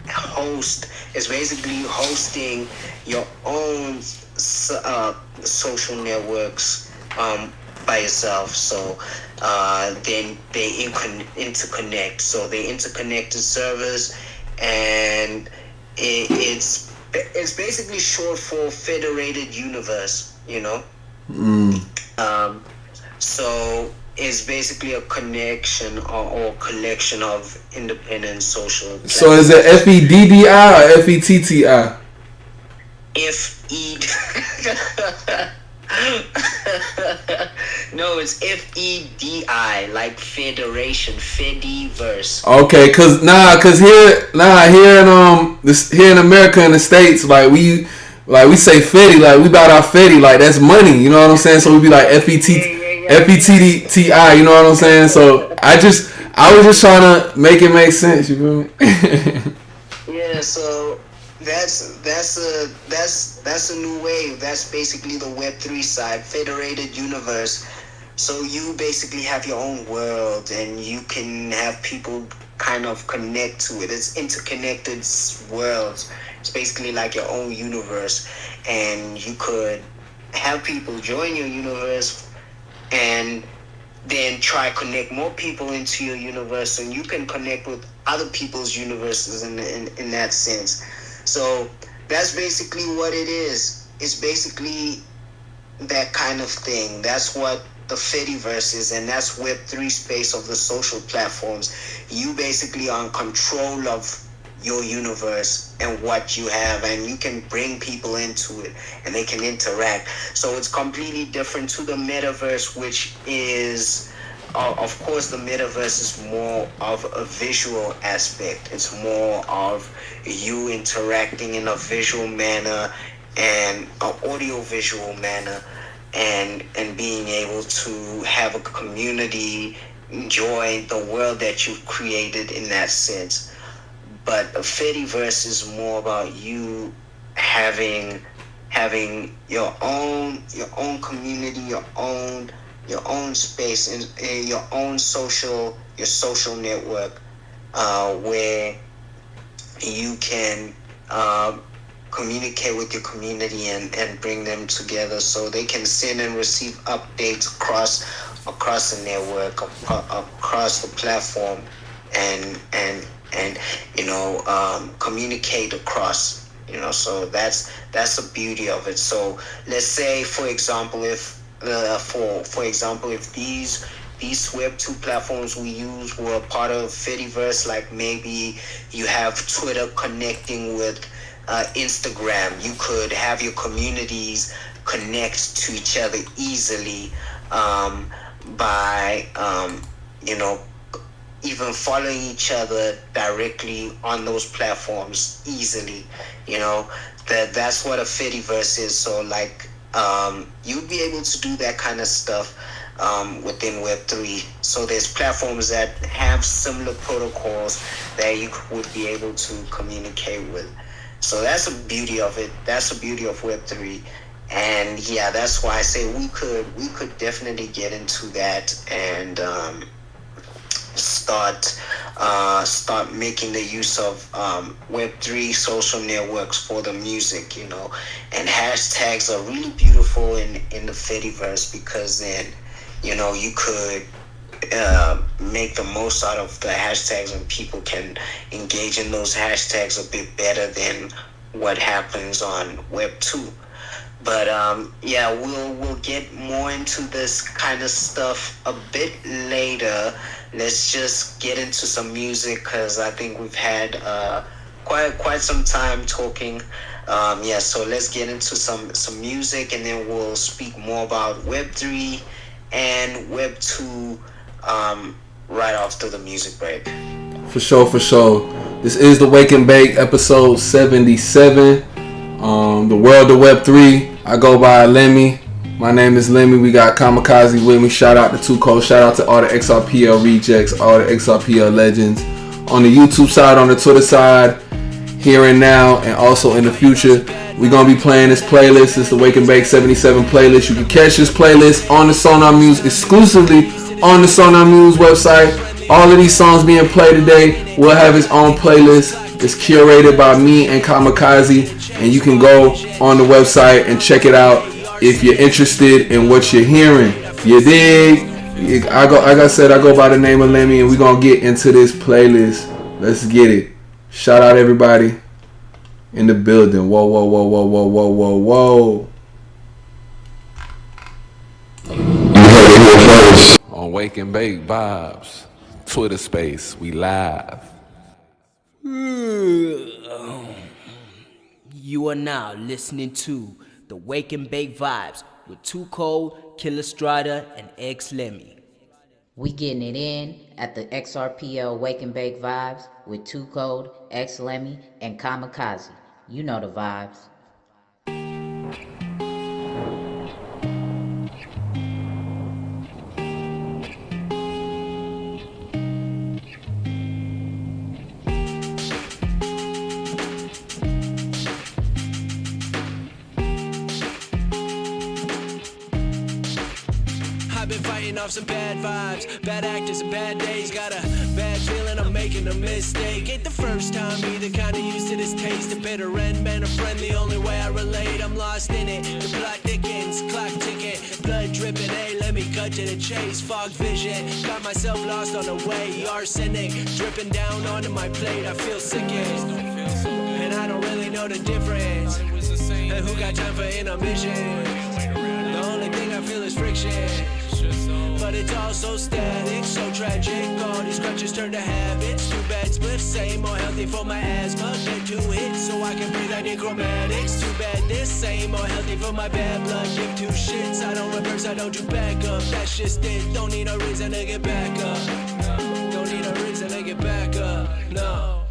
host. It's basically hosting your own social networks by yourself. So then they interconnect. So they interconnected servers, and it's basically short for Federated Universe, you know. So it's basically a connection or collection of independent social platforms. So is it FEDDI or FETTI? No, it's FEDI, like Federation, Fediverse. Okay, cause here in America, in the States, like we say Fedi, like we bout our Fedi, like that's money, you know what I'm saying? So we be like FETTI, you know what I'm saying? So I was just trying to make it make sense, you feel me? Yeah, so that's a new wave. That's basically the Web3 side, Federated Universe. So you basically have your own world, and you can have people kind of connect to it. It's interconnected worlds. It's basically like your own universe, and you could have people join your universe and then try connect more people into your universe, and you can connect with other people's universes in that sense. So that's basically what it is. It's basically that kind of thing. That's what the Fediverse is, and that's Web3 space of the social platforms. You basically are in control of your universe and what you have, and you can bring people into it, and they can interact. So it's completely different to the metaverse, which is, of course, the metaverse is more of a visual aspect. It's more of you interacting in a visual manner and an audio visual manner, and being able to have a community enjoy the world that you've created in that sense. but a Fediverse is more about you having your own community, your own space, and your own social network, where you can communicate with your community and bring them together so they can send and receive updates across the network, across the platform, and communicate across, so that's the beauty of it. So let's say, for example, if these Web2 platforms we use were part of Fediverse, like maybe you have Twitter connecting with Instagram, you could have your communities connect to each other easily by even following each other directly on those platforms easily. That's what a Fediverse is. So like you'd be able to do that kind of stuff within Web3. So there's platforms that have similar protocols that you would be able to communicate with. So that's the beauty of it. That's the beauty of Web3. And yeah, that's why I say we could definitely get into that and start making the use of Web3 social networks for the music, and hashtags are really beautiful in the Fediverse, because then you could make the most out of the hashtags, and people can engage in those hashtags a bit better than what happens on Web 2. But we'll get more into this kind of stuff a bit later. Let's just get into some music, because I think we've had quite some time talking. So let's get into some music, and then we'll speak more about Web3 and Web 2 right after the music break. For sure. This is the Wake and Bake, episode 77. The world of Web3. I go by Lemmy. My name is Lemmy. We got Kamikaze with me. Shout out to 2 Cold. Shout out to all the XRPL rejects, all the XRPL legends. On the YouTube side, on the Twitter side, here and now, and also in the future, we're going to be playing this playlist. It's the Wake and Bake 77 playlist. You can catch this playlist on the Sonar Muse, exclusively on the Sonar Muse website. All of these songs being played today will have its own playlist. It's curated by me and Kamikaze, and you can go on the website and check it out if you're interested in what you're hearing. You dig? I go by the name of Lemmy, and we're going to get into this playlist. Let's get it. Shout out everybody in the building. Whoa. On Wake and Bake Vibes, Twitter space, we live. You are now listening to the Wake and Bake Vibes with 2 Cold, Killer Strider, and X Lemmy. We getting it in at the XRPL Wake and Bake Vibes with 2 Cold, X Lemmy, and Kamikaze. You know the vibes. I've been fighting off some bad vibes, bad actors and bad days. Got a bad feeling I'm making a mistake. Ain't the first time either, kinda used to this taste. A bitter end, man, a friend, the only way I relate. I'm lost in it, the plot thickens, clock ticking, blood dripping, hey, let me cut to the chase. Fog vision, got myself lost on the way. Arsenic, dripping down onto my plate, I feel sickened, and I don't really know the difference. And who got time for intermission? The only thing I feel is friction, but it's all so static, so tragic. All these crutches turn to habits. 2 bad spliffs, say more healthy for my asthma. Get 2 hits so I can breathe like necromatics. Too bad this, say more healthy for my bad blood. Give 2 shits, I don't reverse, I don't do backup. That's just it, don't need a reason to get back up. Don't need a reason to get back up, no.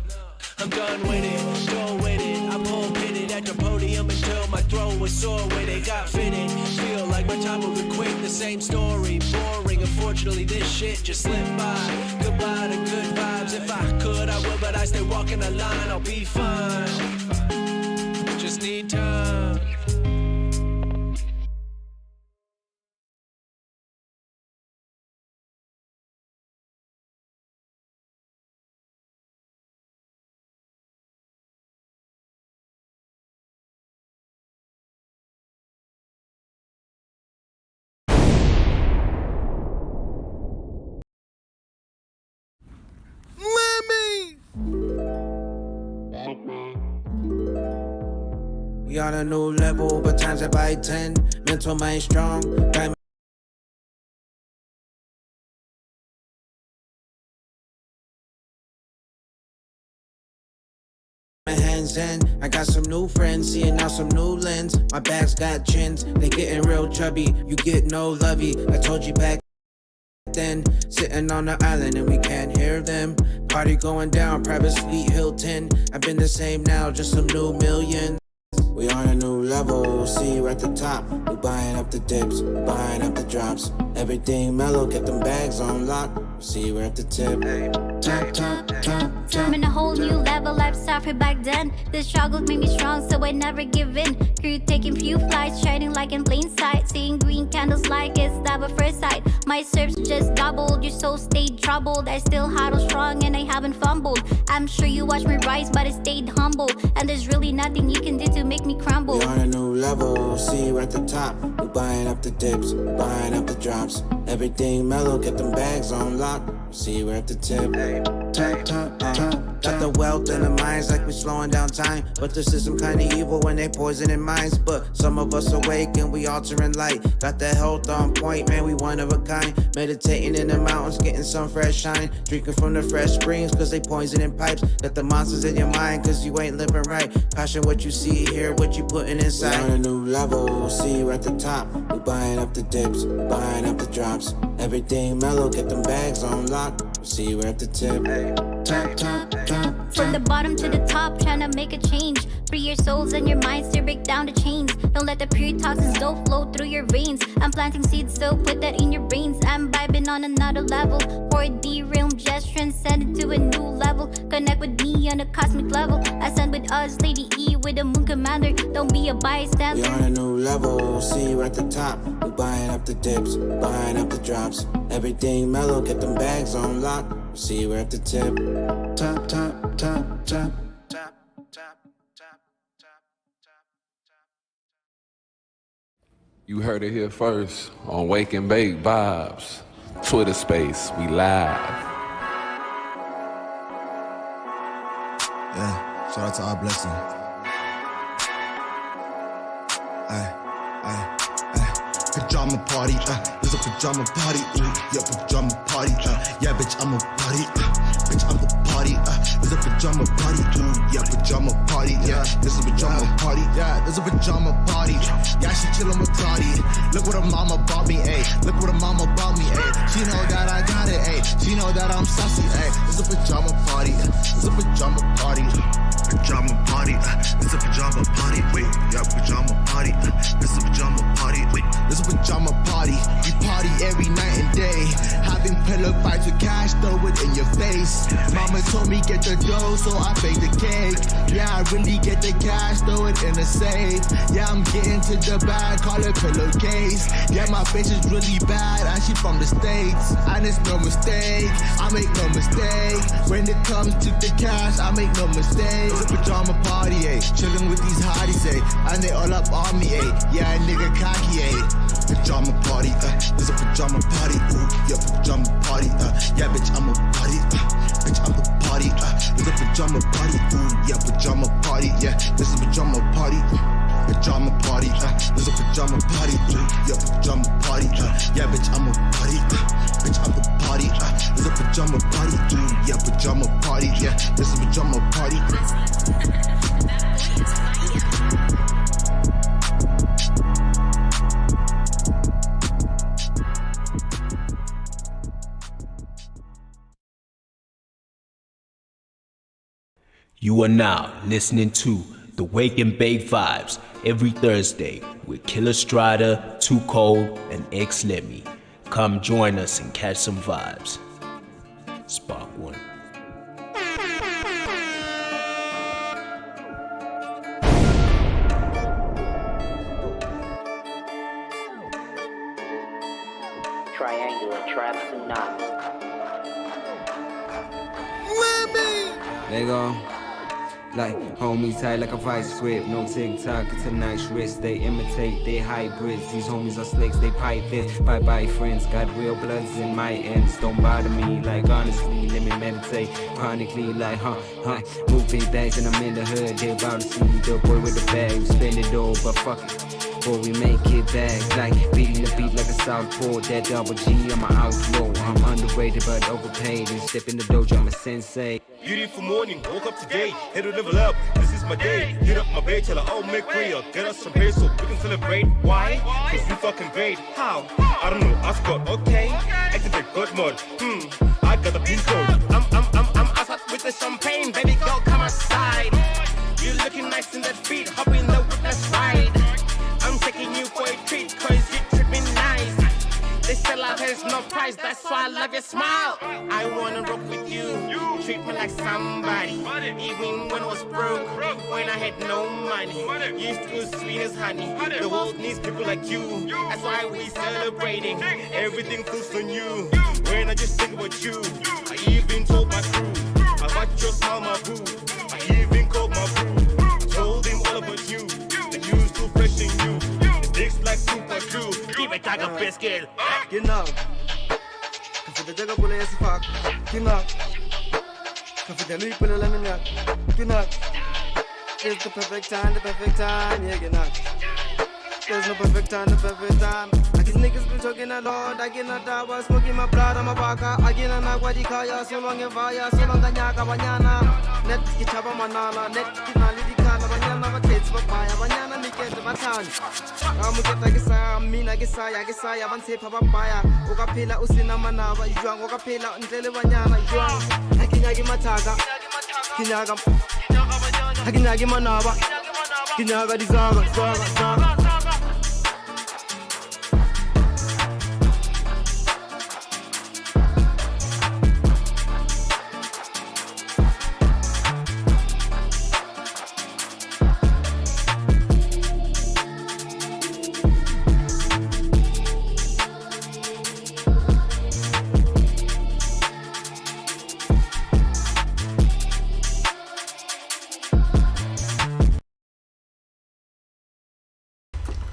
I'm done with it, go with it, I'm home pitted. at the podium until my throat was sore where they got fitted. Feel like my time will be quick, the same story, boring. Unfortunately, this shit just slipped by. Goodbye to good vibes. If I could, I would, but I stay walking the line. I'll be fine. Just need time. We on a new level, but times it by 10. Mental mind strong. Got my hands in. I got some new friends, seeing out some new lens. My bags got chins, they getting real chubby. You get no lovey. I told you back then. Sitting on the island and we can't hear them. Party going down, private suite Hilton. I've been the same now, just some new millions. We on a new level, see you at the top. We buying up the dips, buying up the drops. Everything mellow, get them bags on lock. See you at the tip. I'm in a whole new level, I've suffered back then. The struggles made me strong, so I never give in. Crew taking few flights, shining like in plain sight. Seeing green candles like it's love at first sight. My serves just doubled, your soul stayed troubled. I still huddle strong and I haven't fumbled. I'm sure you watched me rise, but I stayed humble. And there's really nothing you can do to make me crumble. We on a new level, see you at the top. We buying up the dips, buying up the drops. Everything mellow, get them bags on lock. See you at the tip. Got the wealth and the minds like we slowing down time. But the system kinda evil when they poisoning minds. But some of us awake and we altering light. Got the health on point, man, we one of a kind. Meditating in the mountains, getting some fresh shine. Drinking from the fresh springs, cause they poisoning pipes. Got the monsters in your mind, cause you ain't living right. Caution what you see, hear what you putting inside. We on a new level, see you at the top. We buying up the dips, buying up the drops. Everything mellow, get them bags on lock. See you at the tip. From the bottom to the top, trying to make a change. Free your souls and your minds to break down the chains. Don't let the pure toxins go flow through your veins. I'm planting seeds, so put that in your brains. I'm vibing on another level. 4D realm just transcended to a new level. Connect with me on a cosmic level. Ascend with us, Lady E with the Moon Commander. Don't be a bystander. We on a new level, see you at the top. We buying up the dips, buying up the drops. Everything mellow, get them bags on lock. See you at the tip. Tap, tap, tap, tap. You heard it here first on Wake and Bake Vibes. Twitter space, we live. Yeah, shout out to our blessing. Pajama party, there's a pajama party, yeah, pajama party, yeah, bitch, I'm a party, bitch, I'm the party, there's a pajama party, yeah, pajama party, yeah, this is a pajama party, yeah, there's a pajama party, yeah, she chillin' with Toddy, look what her mama bought me, ayy, look what her mama bought me, ayy, she know that I got it, ayy, she know that I'm saucy, ayy, there's a pajama party, there's a pajama party, pajama party, it's a pajama party, wait, yeah, pajama party, it's a pajama party, wait, there's a pajama party, we party every night and day, having pillow fights with cash, throw it in your face, mama told me get the dough, so I bake the cake, yeah, I really get the cash, throw it in the safe, yeah, I'm getting to the bag, call it pillowcase, yeah, my bitch is really bad, and she from the States, and it's no mistake, I make no mistake, when it comes to the cash, I make no mistake, it's a pajama party, ayy, chillin' with these hotties, ayy, and they all up on me, ayy, yeah, nigga cocky, ayy, pajama party, there's a pajama party, ooh, yeah, pajama party, yeah, bitch, I'm a party, bitch, I'm the party, there's a pajama party, ooh, yeah, pajama party, yeah, this is a pajama party, pajama party, there's a pajama party, ooh, yeah, pajama party, yeah, bitch, I'm a party, bitch, I'm the party, there's a pajama party, ooh, yeah, pajama party, yeah, this is a pajama party. You are now listening to the Wake and Bake Vibes, every Thursday with Killer Strider, Too Cold, and X Lemmy. Come join us and catch some vibes. Spark one. Triangular trap tsunami. There you go. Like homies tight like a vice grip. No TikTok, it's a nice wrist. They imitate, they hybrids. These homies are snakes, they pipe this. Bye bye friends, got real bloods in my ends. Don't bother me, like honestly, let me meditate. Chronically, like move big bags and I'm in the hood. They about to see the boy with the bag. We spend it all, but fuck it. Before we make it back, like beating the beat like a southpaw. That double G, I'm an outlaw. I'm underrated but overpaid. And step in the dojo, I'm a sensei. Beautiful morning, woke up today, head to level up, this is my day. Hit up my bed till I all make real. Get us some beer so we can celebrate. Why? Cause you fucking great. How? I don't know, ask God, okay? Activate God mode, I got the pin code. I'm outside with the champagne, baby girl, come outside. You looking nice in that feet, hop in the whip, let's ride. I'm taking you for a treat, cause you treat me nice. They say love has no price, that's why I love your smile. I wanna rock with you, treat me like somebody. Even when I was broke, when I had no money. You still sweet as honey, the world needs people like you. That's why we celebrating, everything feels on you. When I just think about you, I even told my crew, I got your smile, my boo. I even called my boo, told him all about you. The news too fresh in you, it sticks like super glue. Give it like a biscuit. Genau. Kafita pula ya sifak. Genau. Kafita lui pula la minyak. Genau. It's the perfect time, yeah, genau. There's no perfect time, the perfect time. I guess niggas been talking a lot. I get not that was smoking my blood, I'm a baka. I get an aguadicaya, so long and fire, so long ganyaka banyana. Net kitaba manala, net kinali kana banyana, but kids papaya, banyana, Niket, Matan. I'm gonna get a mina, Gisaya, Van Sepa Papaya, Okapila, Usina Manava, Juan, Okapila, and Televanyana, Juan. Hakinagi Mataga, Kinagam, Hakinagi Manava, Kinaga Dizaga,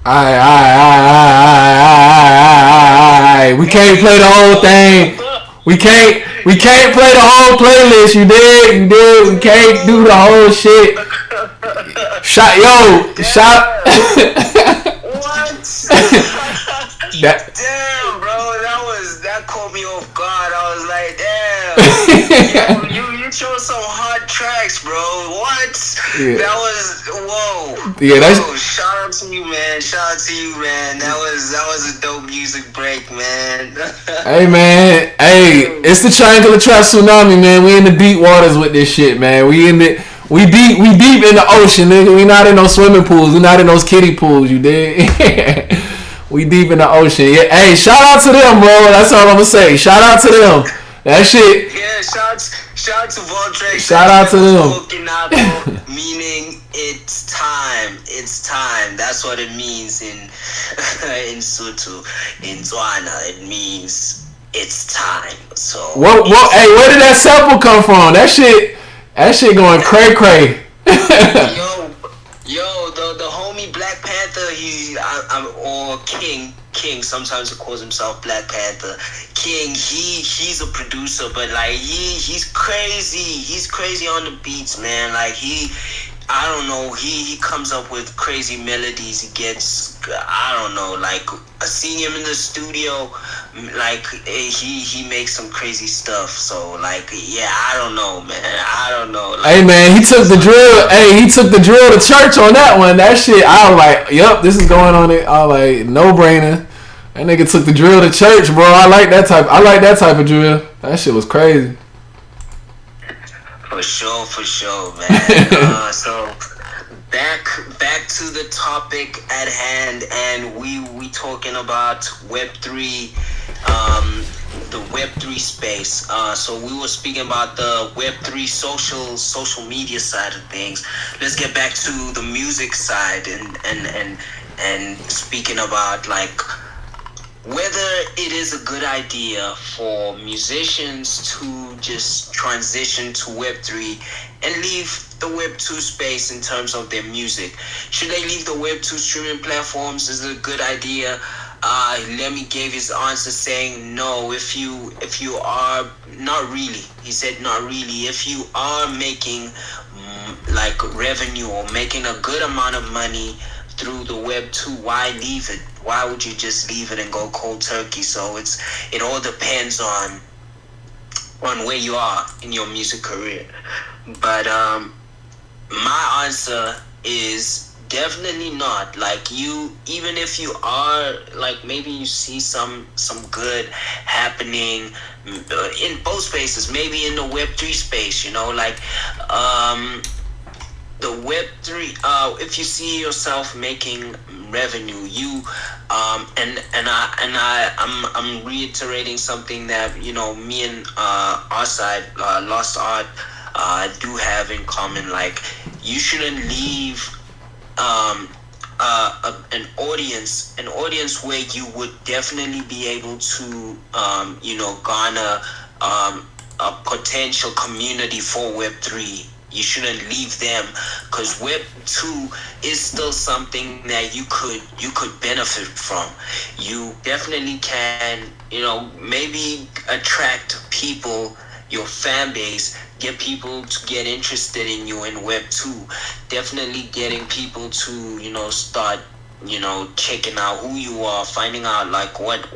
Alright. We can't play the whole thing. We can't play the whole playlist. You did. We can't do the whole shit. Shot. What? Damn, bro, that caught me off guard. I was like, damn. you chose some hard tracks, bro. What? Yeah. That was whoa. Yeah, that's. Shout out to you, man. That was a dope music break, man. Hey, man. Hey, it's the Triangular Trap Tsunami, man. We in the deep waters with this shit, man. We deep in the ocean, nigga. We not in those swimming pools. We not in those kiddie pools, you dig? We deep in the ocean. Yeah. Hey, shout out to them, bro. That's all I'm gonna say. Shout out to them. That shit. Yeah, shout out to Voltrex. Shout out to them. Meaning it's time. It's time. That's what it means in Sotho. In Tswana, it means it's time. So what hey, where did that sample come from? That shit going cray. Yo, the homie Black Panther, or King, sometimes he calls himself Black Panther. King, he's a producer, but like he's crazy on the beats, man. Like I don't know, he comes up with crazy melodies. He gets, I don't know, like seeing him in the studio, like he makes some crazy stuff. So like, yeah, I don't know, man. I don't know. Like, hey man, he took the drill. Hey, he took the drill to church on that one. That shit, I was like, yup, this is going on it. I was like, no brainer. That nigga took the drill to church, bro. I like that type of drill. That shit was crazy. For sure, man. So back to the topic at hand, and we talking about Web3, the Web3 space. So we were speaking about the Web3 social media side of things. Let's get back to the music side and speaking about like whether it is a good idea for musicians to just transition to Web3 and leave the Web2 space in terms of their music. Should they leave the Web2 streaming platforms? Is it a good idea? Lemmy gave his answer saying no. If you are not really, he said not really. If you are making like revenue or making a good amount of money through the Web2, why leave it? Why would you just leave it and go cold turkey? So it all depends on where you are in your music career. But my answer is definitely not. Like even if you are like maybe you see some good happening in both spaces, maybe in the Web3 space, you know, like the Web3, if you see yourself making revenue, you I'm reiterating something that, you know, me and our side, Lost Art, do have in common. Like, you shouldn't leave an audience where you would definitely be able to you know, garner a potential community for Web3. You shouldn't leave them, because Web2 is still something that you could benefit from. You definitely can, you know, maybe attract people, your fan base, get people to get interested in you in Web2. Definitely getting people to, you know, start, you know, checking out who you are, finding out like what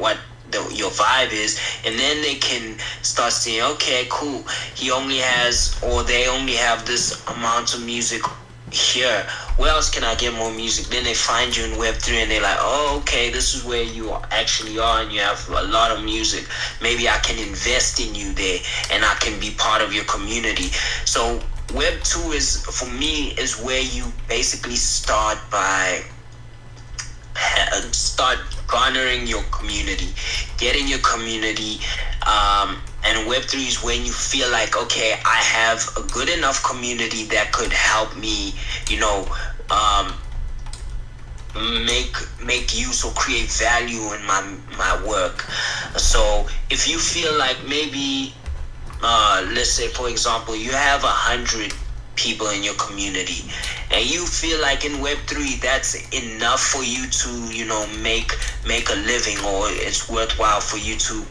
your vibe is, and then they can start saying, okay, cool, he only has, or they only have this amount of music here, where else can I get more music? Then they find you in Web3 and they're like, oh, okay, this is where you actually are, and you have a lot of music. Maybe I can invest in you there and I can be part of your community. So Web2 is, for me, is where you basically start garnering your community, getting your community, and Web3 is when you feel like, okay, I have a good enough community that could help me, you know, make use or create value in my work. So if you feel like maybe, let's say for example, you have 100 people in your community, and you feel like in Web3 that's enough for you to, you know, make a living, or it's worthwhile for you to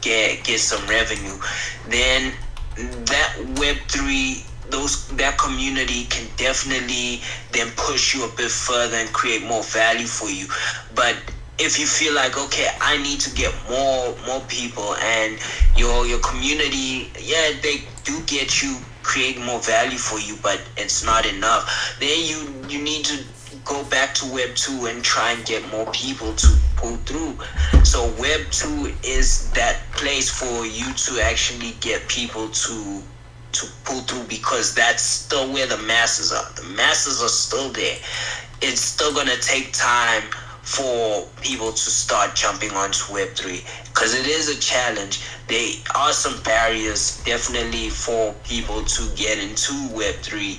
get some revenue, then that Web3, that community can definitely then push you a bit further and create more value for you. But if you feel like, okay, I need to get more people, and your community, yeah, they do get you, create more value for you, but it's not enough, then you need to go back to Web2 and try and get more people to pull through. So Web2 is that place for you to actually get people to pull through, because that's still where the masses are. The masses are still there. It's still gonna take time for people to start jumping onto Web3, because it is a challenge. There are some barriers definitely for people to get into Web3,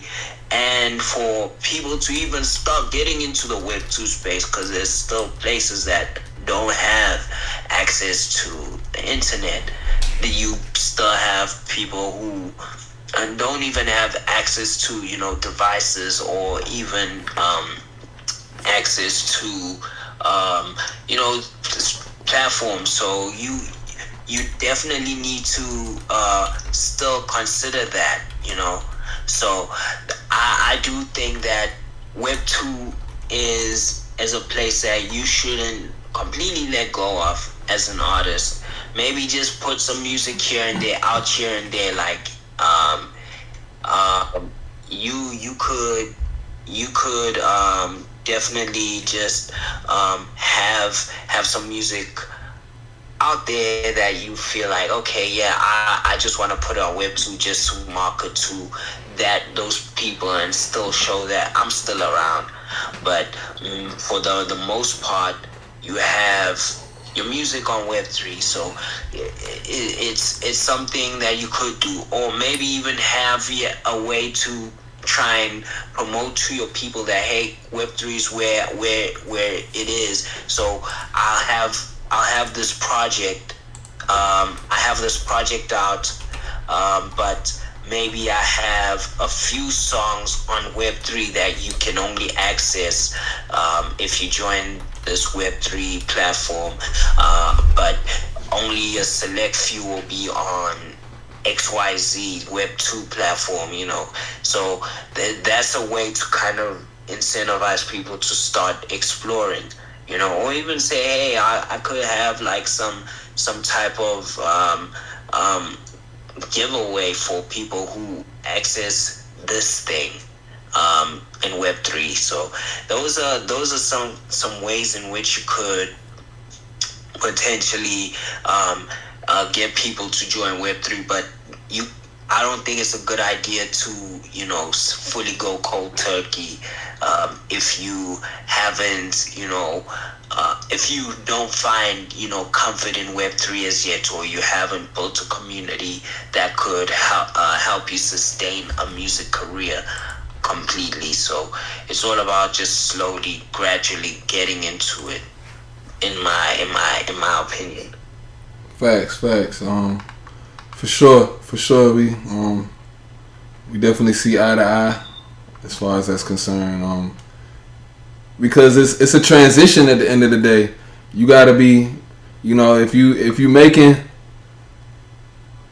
and for people to even start getting into the Web2 space, because there's still places that don't have access to the internet. You still have people who don't even have access to, you know, devices, or even access to you know, platforms. So you definitely need to still consider that, you know. So I do think that Web2 is a place that you shouldn't completely let go of as an artist. Maybe just put some music here and there, out here and there. Like you could definitely just have some music out there that you feel like, okay, yeah, I just want to put it on Web2 just to market to those people and still show that I'm still around. But for the most part, you have your music on Web3, so it's something that you could do, or maybe even have a way to try and promote to your people that, hey, Web3 is where it is. So I'll have this project. I have this project out, but maybe I have a few songs on Web3 that you can only access if you join this Web3 platform, but only a select few will be on XYZ Web2 platform, So that's a way to kind of incentivize people to start exploring, or even say, hey, I could have like some type of giveaway for people who access this thing in Web3. So those are some ways in which you could potentially get people to join Web3, but I don't think it's a good idea to fully go cold turkey if you haven't if you don't find comfort in Web3 as yet, or you haven't built a community that could help you sustain a music career completely. So it's all about just slowly, gradually getting into it, in my opinion. Facts. For sure, we definitely see eye to eye as far as that's concerned. Because it's a transition at the end of the day. You gotta be, if you making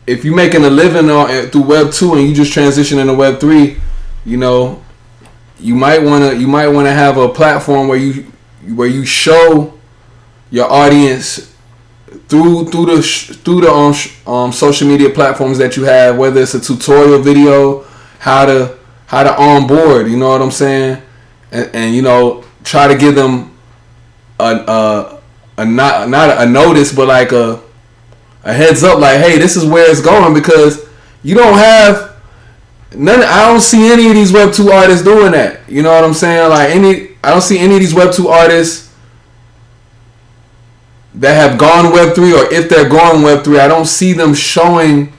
a living through Web2 and you just transition into Web3, you might wanna have a platform where you show your audience through the social media platforms that you have, whether it's a tutorial video, how to onboard, you know what I'm saying, and try to give them not a notice, but like a heads up, like, hey, this is where it's going, because you don't have none. I don't see any of these Web2 artists doing that. You know what I'm saying? Like I don't see any of these Web2 artists that have gone Web3, or if they're going Web3, I don't see them showing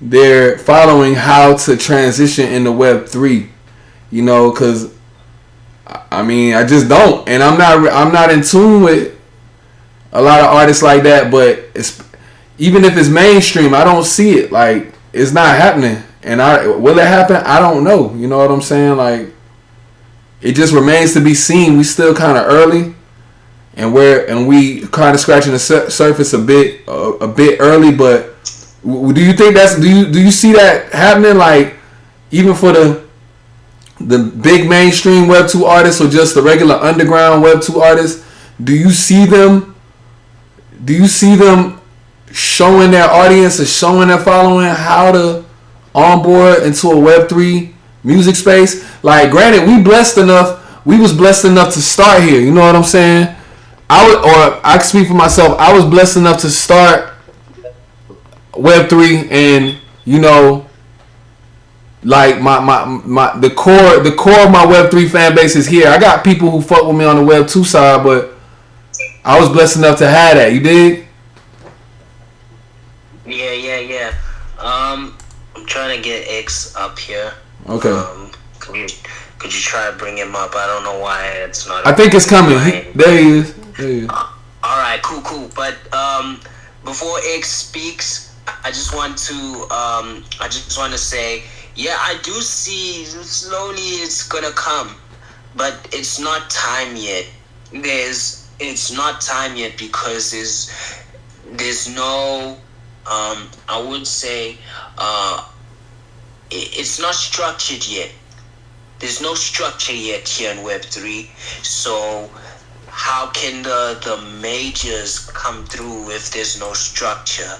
their following how to transition into Web3. Because I just don't, and I'm not in tune with a lot of artists like that. But even if it's mainstream, I don't see it. Like, it's not happening, and will it happen? I don't know. You know what I'm saying? Like, it just remains to be seen. We still kind of early. And we kind of scratching the surface a bit early, but do you think do you see that happening? Like, even for the big mainstream Web2 artists, or just the regular underground Web2 artists, do you see them showing their audience or showing their following how to onboard into a Web3 music space? Like, granted, we was blessed enough to start here. You know what I'm saying? I can speak for myself. I was blessed enough to start Web3, and like the core of my Web3 fan base is here. I got people who fuck with me on the Web2 side, but I was blessed enough to have that. You dig? Yeah. I'm trying to get X up here. Okay. Could you try to bring him up? I don't know why it's not. I think it's coming. There he is. All right, cool. But before X speaks, I just want to say, yeah, I do see slowly it's gonna come, but it's not time yet. It's not time yet because there's no I would say it's not structured yet. There's no structure yet here in Web3, so how can the majors come through if there's no structure?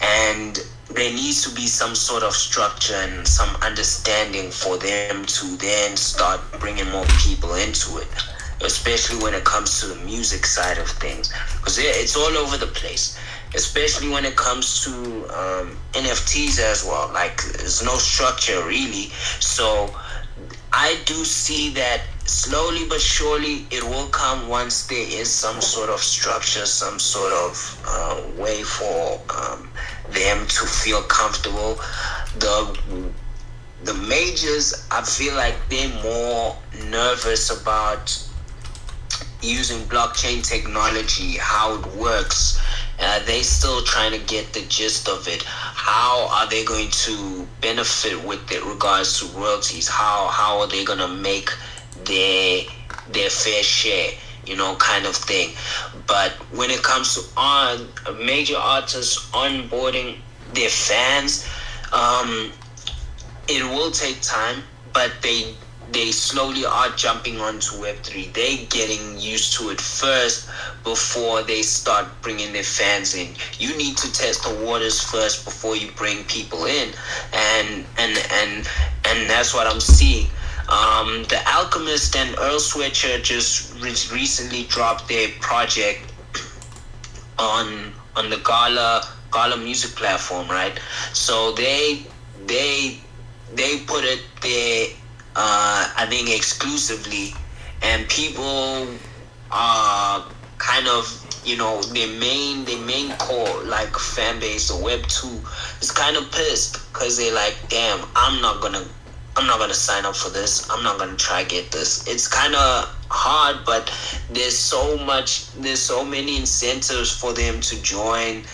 And there needs to be some sort of structure and some understanding for them to then start bringing more people into it. especially when it comes to the music side of things, because it's all over the place. Especially when it comes to NFTs as well. Like, there's no structure really. So I do see that slowly but surely it will come once there is some sort of structure, some sort of way for them to feel comfortable. The majors, I feel like they're more nervous about using blockchain technology, how it works. They still trying to get the gist of it. How are they going to benefit with it regards to royalties? How are they gonna make their fair share? You know, kind of thing. But when it comes to major artists onboarding their fans, it will take time, but they slowly are jumping onto Web3. They getting used to it first before they start bringing their fans in. You need to test the waters first before you bring people in, and that's what I'm seeing. The Alchemist and Earl Sweatshirt just recently dropped their project on the Gala music platform, right? So they put it there, I think exclusively, and people are kind of, you know, their main core, like fan base or Web2 is kind of pissed because they're like, damn, I'm not gonna sign up for this. I'm not gonna try get this. It's kind of hard, but there's so many incentives for them to join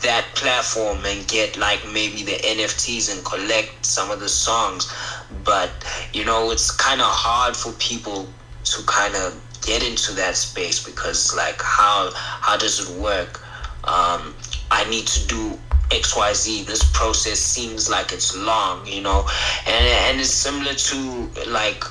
that platform and get like maybe the NFTs and collect some of the songs. But you know, it's kind of hard for people to kind of get into that space because like how does it work? I need to do XYZ. This process seems like it's long, you know, and it's similar to like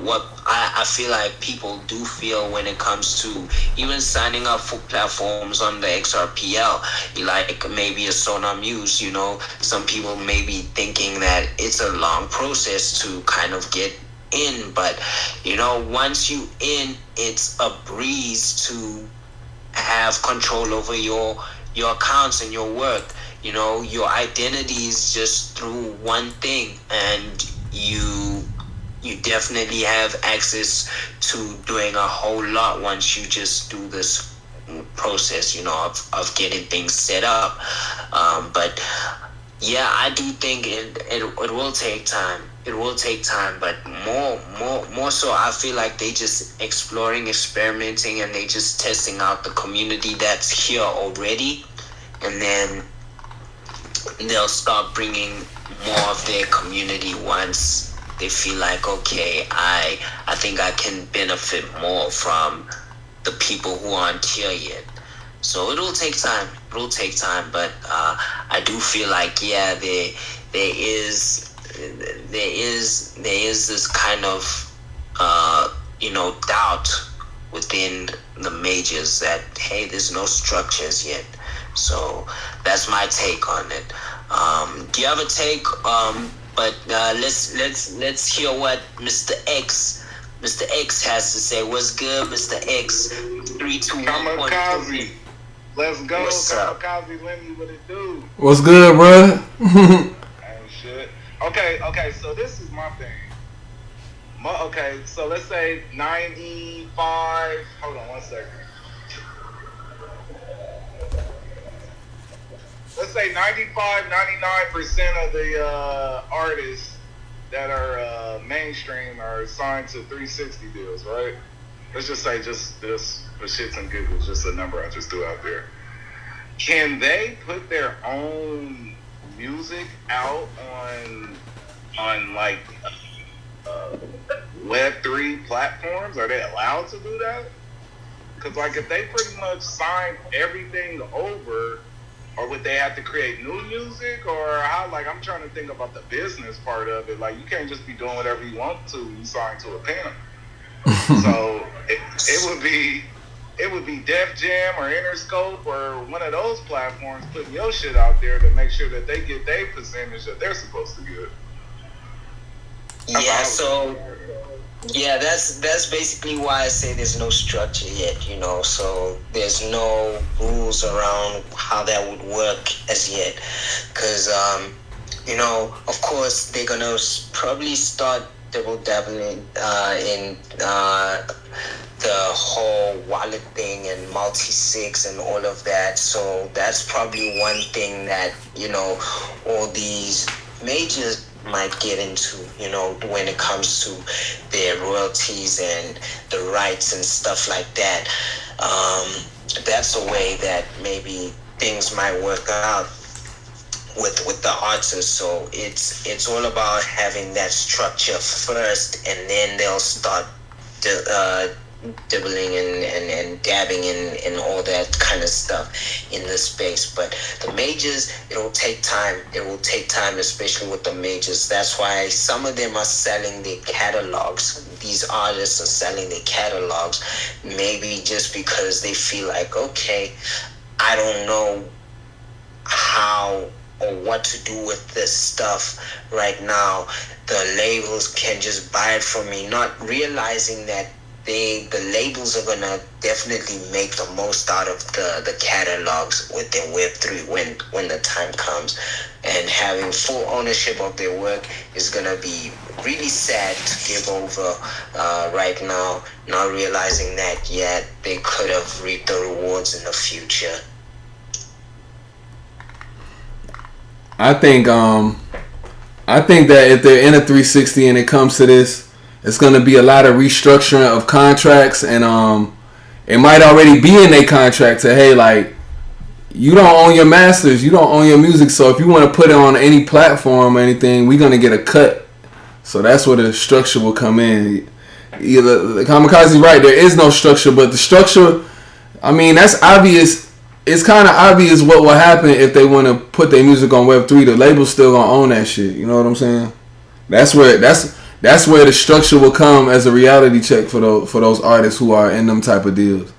what I feel like people do feel when it comes to even signing up for platforms on the XRPL, like maybe a Sonar Muse, you know. Some people may be thinking that it's a long process to kind of get in, but you know, once you in, it's a breeze to have control over your accounts and your work. You know, your identity is just through one thing, and you definitely have access to doing a whole lot once you just do this process, you know, of getting things set up. But yeah, I do think it will take time. It will take time, but more so, I feel like they just exploring, experimenting, and they just testing out the community that's here already, and then they'll start bringing more of their community once they feel like, okay, I think I can benefit more from the people who aren't here yet. So it'll take time. It'll take time, but I do feel like, yeah, there is this kind of you know, doubt within the majors that, hey, there's no structures yet. So that's my take on it. Do you have a take? But let's hear what Mr. X has to say. What's good, Mr. X? 3, 2, 1. Kamikaze. Let's go. What's up? Kamikaze, let me what it do. What's good, bro? Ain't shit. Okay, so this is my thing. Okay, so let's say 95. Hold on one second. Let's say 95, 99% of the artists that are mainstream are signed to 360 deals, right? Let's just say just this for shits and giggles, just a number I just threw out there. Can they put their own music out on like Web3 platforms? Are they allowed to do that? Because like if they pretty much sign everything over, or would they have to create new music, or how? Like, I'm trying to think about the business part of it. Like, you can't just be doing whatever you want to when you sign to a pimp. So it would be Def Jam or Interscope or one of those platforms putting your shit out there to make sure that they get their percentage that they're supposed to get. Yeah, so Yeah, that's basically why I say there's no structure yet, you know. So there's no rules around how that would work as yet, because you know, of course, they're gonna probably start double dabbling in the whole wallet thing and multi-sigs and all of that. So that's probably one thing that, you know, all these majors might get into, you know, when it comes to their royalties and the rights and stuff like that. That's a way that maybe things might work out with the artists. So it's all about having that structure first, and then they'll start dibbling and dabbing in all that kind of stuff in the space. But the majors, it'll take time. It will take time, especially with the majors. That's why some of them are selling their catalogs. These artists are selling their catalogs, maybe just because they feel like, okay, I don't know how or what to do with this stuff right now. The labels can just buy it from me, not realizing that the labels are gonna definitely make the most out of the catalogs within Web3 when the time comes. And having full ownership of their work is gonna be really sad to give over right now, not realizing that yet they could have reaped the rewards in the future. I think that if they're in a 360 and it comes to this, it's going to be a lot of restructuring of contracts, and it might already be in their contract to, hey, like, you don't own your masters, you don't own your music, so if you want to put it on any platform or anything, we're going to get a cut. So that's where the structure will come in. The Kamikaze right, there is no structure, but the structure, I mean, that's obvious. It's kind of obvious what will happen if they want to put their music on Web3. The label's still gonna own that shit. You know what I'm saying? That's where the structure will come as a reality check for those artists who are in them type of deals.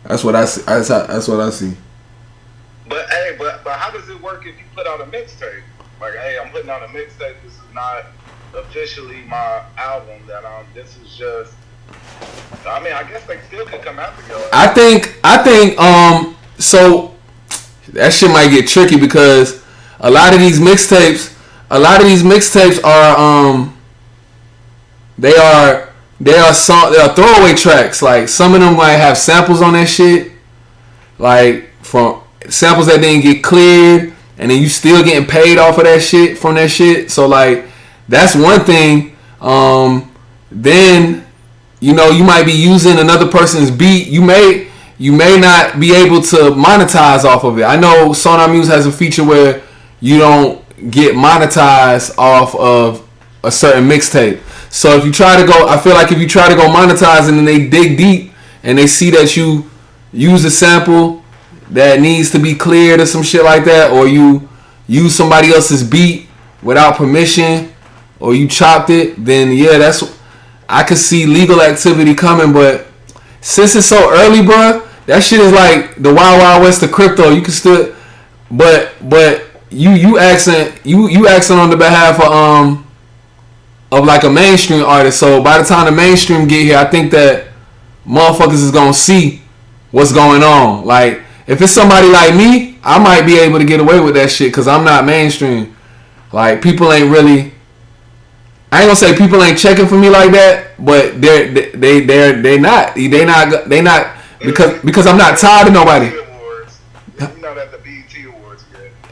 That's what I see. That's what I see. But hey, but how does it work if you put out a mixtape? Like, hey, I'm putting out a mixtape. This is not officially my album. This is just. I mean, I guess they still could come out together. I think so that shit might get tricky because a lot of these mixtapes are they are throwaway tracks. Like, some of them might have samples on that shit, like from samples that didn't get cleared, and then you still getting paid off of that shit from that shit. So like, that's one thing. Then, you know, you might be using another person's beat. You may not be able to monetize off of it. I know Sonar Muse has a feature where you don't get monetized off of a certain mixtape. So if you try to go, I feel like if you try to go monetize and then they dig deep and they see that you use a sample that needs to be cleared or some shit like that, or you use somebody else's beat without permission, or you chopped it, then yeah, I could see legal activity coming. But since it's so early, bruh, that shit is like the Wild Wild West of crypto. You can still, but you accent on the behalf of like a mainstream artist. So by the time the mainstream get here, I think that motherfuckers is gonna see what's going on. Like, if it's somebody like me, I might be able to get away with that shit because I'm not mainstream. Like, people ain't really. I ain't gonna say people ain't checking for me like that, but they not because I'm not tired of nobody.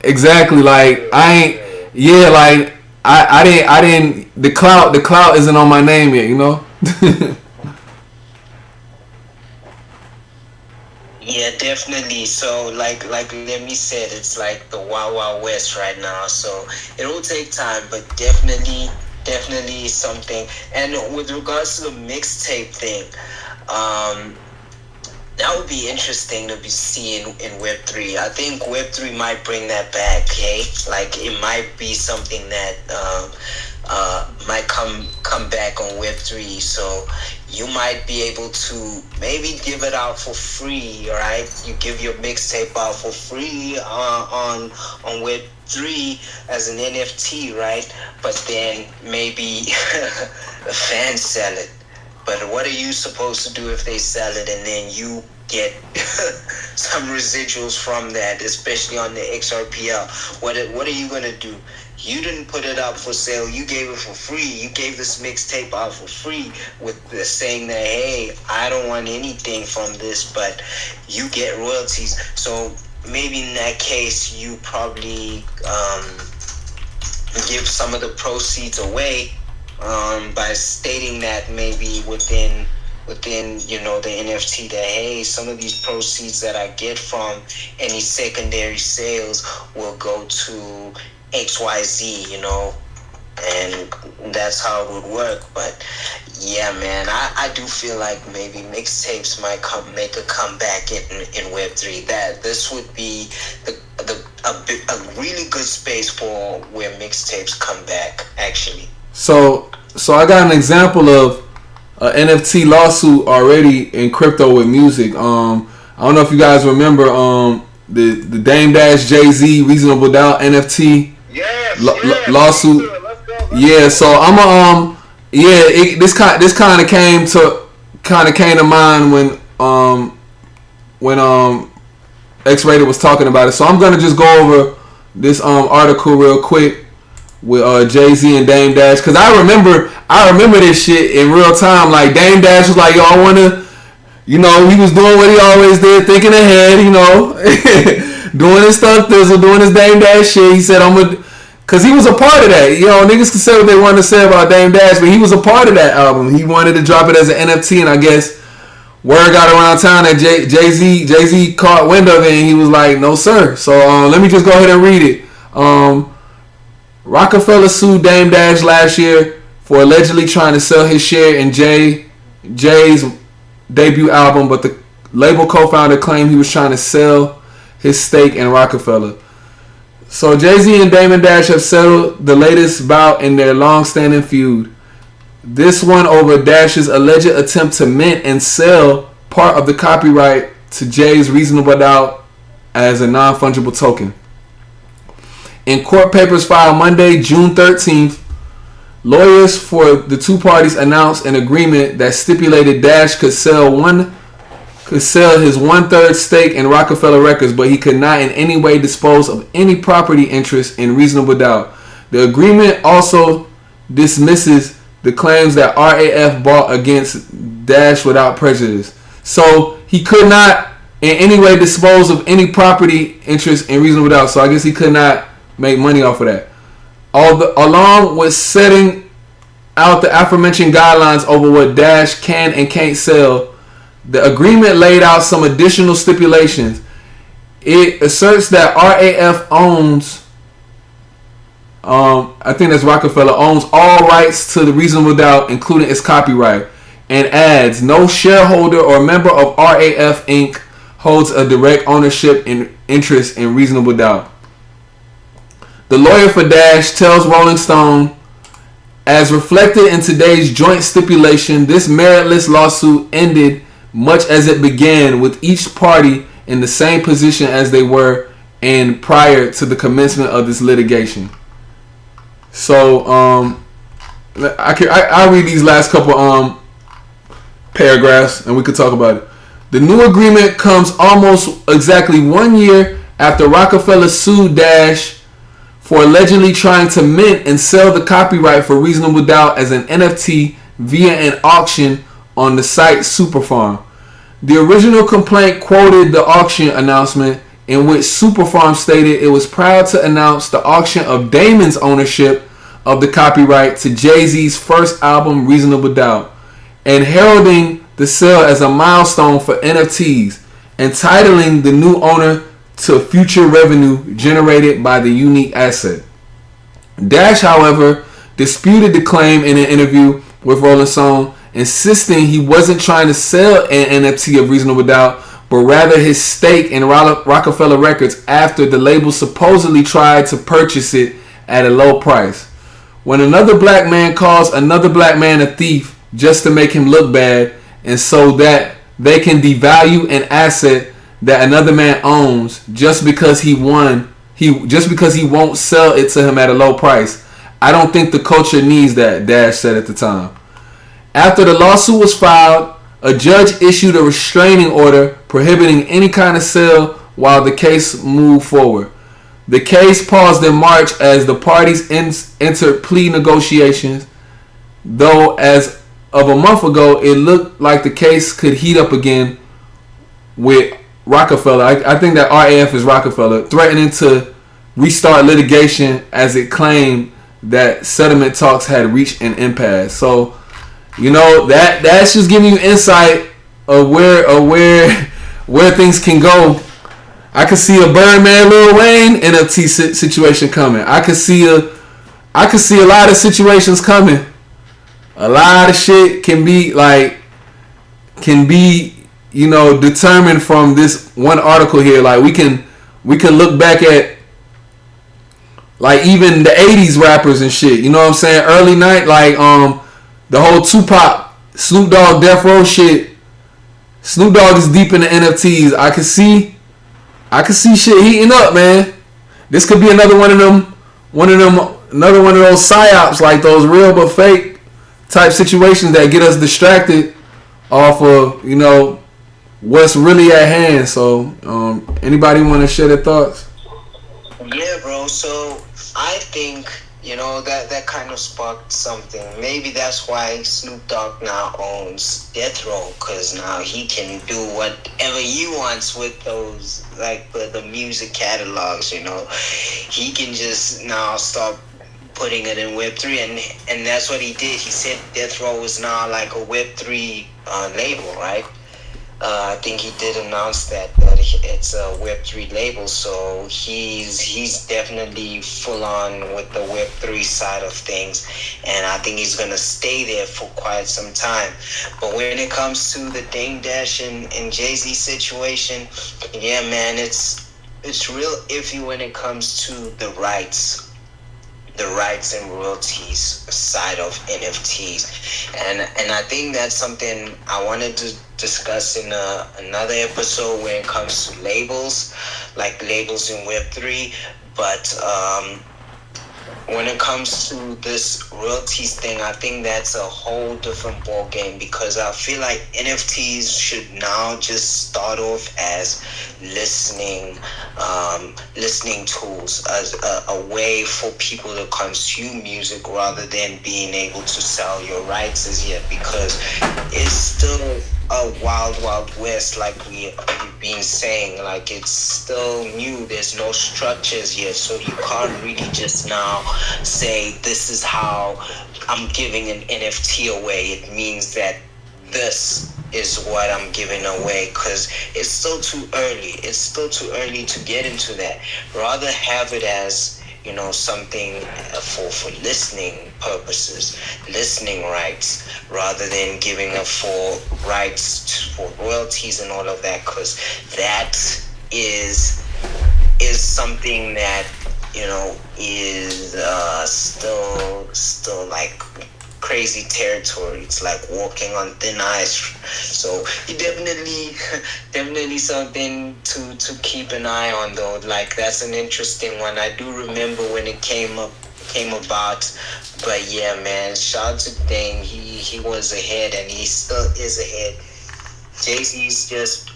Exactly. Like, I ain't. Yeah. Like, I didn't. The clout isn't on my name yet. You know. Yeah, definitely. So like Lemmy said, it's like the Wild Wild West right now. So it'll take time, but definitely something. And with regards to the mixtape thing, that would be interesting to be seen in Web3. I think Web3 might bring that back, okay? Like, it might be something that might come back on Web3. So you might be able to maybe give it out for free, right? You give your mixtape out for free on Web3 as an NFT, right? But then maybe the fans sell it. But what are you supposed to do if they sell it and then you get some residuals from that, especially on the XRPL? What are you gonna do? You didn't put it up for sale. You gave it for free. You gave this mixtape out for free with the saying that, hey, I don't want anything from this, but you get royalties. So maybe in that case, you probably give some of the proceeds away by stating that maybe within the NFT that, hey, some of these proceeds that I get from any secondary sales will go to XYZ, and that's how it would work. But yeah, man, I do feel like maybe mixtapes might make a comeback in Web3. That this would be a really good space for where mixtapes come back, actually. So I got an example of an NFT lawsuit already in crypto with music. I don't know if you guys remember the Dame Dash Jay-Z Reasonable Doubt NFT lawsuit. Yeah, so I'm this kind of came to mind when X-Rated was talking about it. So I'm gonna just go over this article real quick with Jay-Z and Dame Dash, because I remember this shit in real time. Like, Dame Dash was like, yo, I wanna, he was doing what he always did, thinking ahead, doing his stuff, doing his Dame Dash shit. He said, because he was a part of that. Niggas can say what they want to say about Dame Dash, but he was a part of that album. He wanted to drop it as an NFT, and I guess word got around town that Jay-Z caught wind of it, and he was like, no sir. So let me just go ahead and read it. Rockefeller sued Dame Dash last year for allegedly trying to sell his share in Jay's debut album, but the label co-founder claimed he was trying to sell his stake in Rockefeller. So Jay-Z and Damon Dash have settled the latest bout in their long-standing feud. This one over Dash's alleged attempt to mint and sell part of the copyright to Jay's Reasonable Doubt as a non-fungible token. In court papers filed Monday, June 13th, lawyers for the two parties announced an agreement that stipulated Dash could sell his 1/3 stake in Rockefeller Records, but he could not in any way dispose of any property interest in Reasonable Doubt. The agreement also dismisses the claims that RAF brought against Dash without prejudice. So he could not in any way dispose of any property interest in Reasonable Doubt. So I guess he could not make money off of that. Along with setting out the aforementioned guidelines over what Dash can and can't sell, the agreement laid out some additional stipulations. It asserts that RAF owns, I think that's Rockefeller, owns all rights to the Reasonable Doubt, including its copyright, and adds, no shareholder or member of RAF Inc. holds a direct ownership and interest in Reasonable Doubt. The lawyer for Dash tells Rolling Stone, as reflected in today's joint stipulation, this meritless lawsuit ended much as it began, with each party in the same position as they were and prior to the commencement of this litigation. So I'll read these last couple paragraphs and we could talk about it. The new agreement comes almost exactly 1 year after Rockefeller sued Dash for allegedly trying to mint and sell the copyright for Reasonable Doubt as an NFT via an auction on the site Superfarm. The original complaint quoted the auction announcement in which Superfarm stated it was proud to announce the auction of Damon's ownership of the copyright to Jay-Z's first album, Reasonable Doubt, and heralding the sale as a milestone for NFTs, entitling the new owner to future revenue generated by the unique asset. Dash, however, disputed the claim in an interview with Rolling Stone, insisting he wasn't trying to sell an NFT of Reasonable Doubt, but rather his stake in Rockefeller Records after the label supposedly tried to purchase it at a low price. When another black man calls another black man a thief, just to make him look bad, and so that they can devalue an asset that another man owns just because he won't sell it to him at a low price. I don't think the culture needs that, Dash said at the time. After the lawsuit was filed, a judge issued a restraining order prohibiting any kind of sale while the case moved forward. The case paused in March as the parties entered plea negotiations, though as of a month ago, it looked like the case could heat up again with Rockefeller. I think that RAF is Rockefeller, threatening to restart litigation as it claimed that settlement talks had reached an impasse. So, you know, that's just giving you insight of where things can go. I could see a Birdman, Lil Wayne NFT situation coming. I could see a lot of situations coming. A lot of shit can be, you know, determined from this one article here. Like we can look back at like even the 80s rappers and shit. You know what I'm saying? Early night, like the whole Tupac, Snoop Dogg, Death Row shit. Snoop Dogg is deep in the NFTs. I can see shit heating up, man. This could be another one of those psyops, like those real but fake type situations that get us distracted off of, you know, what's really at hand. So, anybody want to share their thoughts? Yeah, bro. So I think, you know, that kind of sparked something. Maybe that's why Snoop Dogg now owns Death Row, because now he can do whatever he wants with those, like the music catalogs. You know, he can just now start putting it in Web3, and that's what he did. He said Death Row is now like a Web3 label, right? I think he did announce that it's a Web3 label, so he's definitely full on with the Web3 side of things, and I think he's gonna stay there for quite some time. But when it comes to the Dame Dash and Jay-Z situation, yeah, man, it's real iffy when it comes to the rights and royalties side of NFTs, and I think that's something I wanted to discuss in another episode when it comes to labels, like labels in Web3. But when it comes to this royalties thing, I think that's a whole different ball game, because I feel like NFTs should now just start off as listening tools, as a way for people to consume music rather than being able to sell your rights as yet, because it's still a wild west, like we've been saying. Like, it's still new, there's no structures yet, so you can't really just now say this is how I'm giving an NFT away. It means that this is what I'm giving away, because it's still too early. It's still too early to get into that. Rather have it as, you know, something for listening purposes, listening rights, rather than giving it for rights for royalties and all of that, because that is something that, you know, is still like crazy territory. It's like walking on thin ice. So you definitely something to keep an eye on, though. Like, that's an interesting one. I do remember when it came about. But yeah, man, shout out to Dame. He was ahead, and he still is ahead.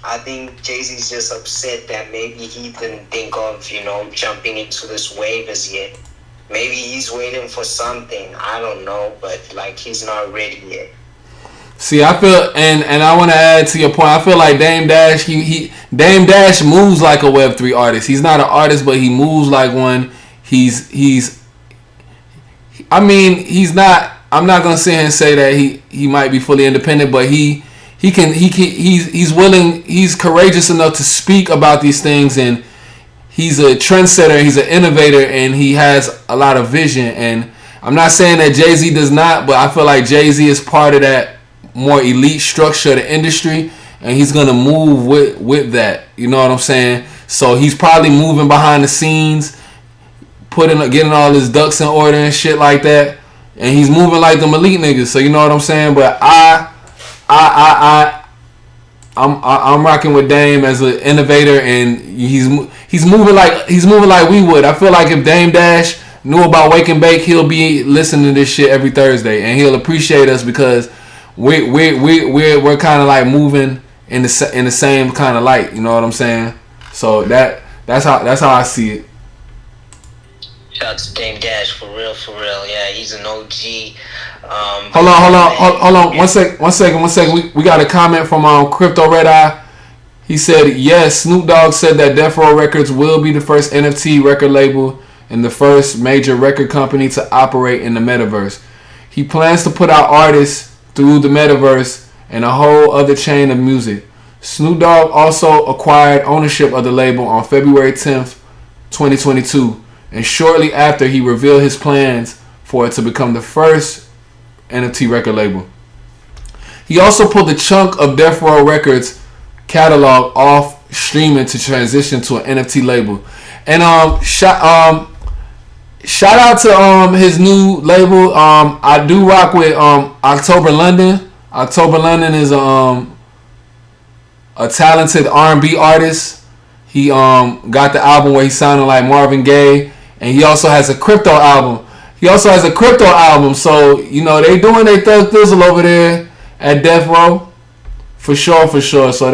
I think Jay-Z's just upset that maybe he didn't think of, you know, jumping into this wave as yet. Maybe he's waiting for something. I don't know, but like, he's not ready yet. See, I feel, and I want to add to your point. I feel like Dame Dash, Dame Dash moves like a Web3 artist. He's not an artist, but he moves like one. I mean, he's not. I'm not gonna sit here and say that he might be fully independent, but he's willing. He's courageous enough to speak about these things, and he's a trendsetter. He's an innovator, and he has a lot of vision. And I'm not saying that Jay-Z does not, but I feel like Jay-Z is part of that more elite structure of the industry, and he's gonna move with that. You know what I'm saying? So he's probably moving behind the scenes, getting all his ducks in order and shit like that. and he's moving like them elite niggas. So you know what I'm saying. But I'm rocking with Dame as an innovator, and he's moving like we would. I feel like if Dame Dash knew about Wake and Bake, he'll be listening to this shit every Thursday, and he'll appreciate us because we're kind of like moving in the same kind of light. You know what I'm saying? So that's how I see it. Shout out to Dame Dash for real. Yeah, he's an OG. Hold on. One second. We got a comment from Crypto Red Eye. He said, yes, Snoop Dogg said that Death Row Records will be the first NFT record label and the first major record company to operate in the metaverse. He plans to put out artists through the metaverse and a whole other chain of music. Snoop Dogg also acquired ownership of the label on February 10th, 2022, and shortly after he revealed his plans for it to become the first NFT record label. He also pulled a chunk of Death Row Records catalog off streaming to transition to an NFT label. And shout out to his new label. I do rock with October London. October London is a talented R&B artist. He got the album where he sounded like Marvin Gaye, and he also has a crypto album. So you know they doing their thug thizzle over there at Death Row, for sure. So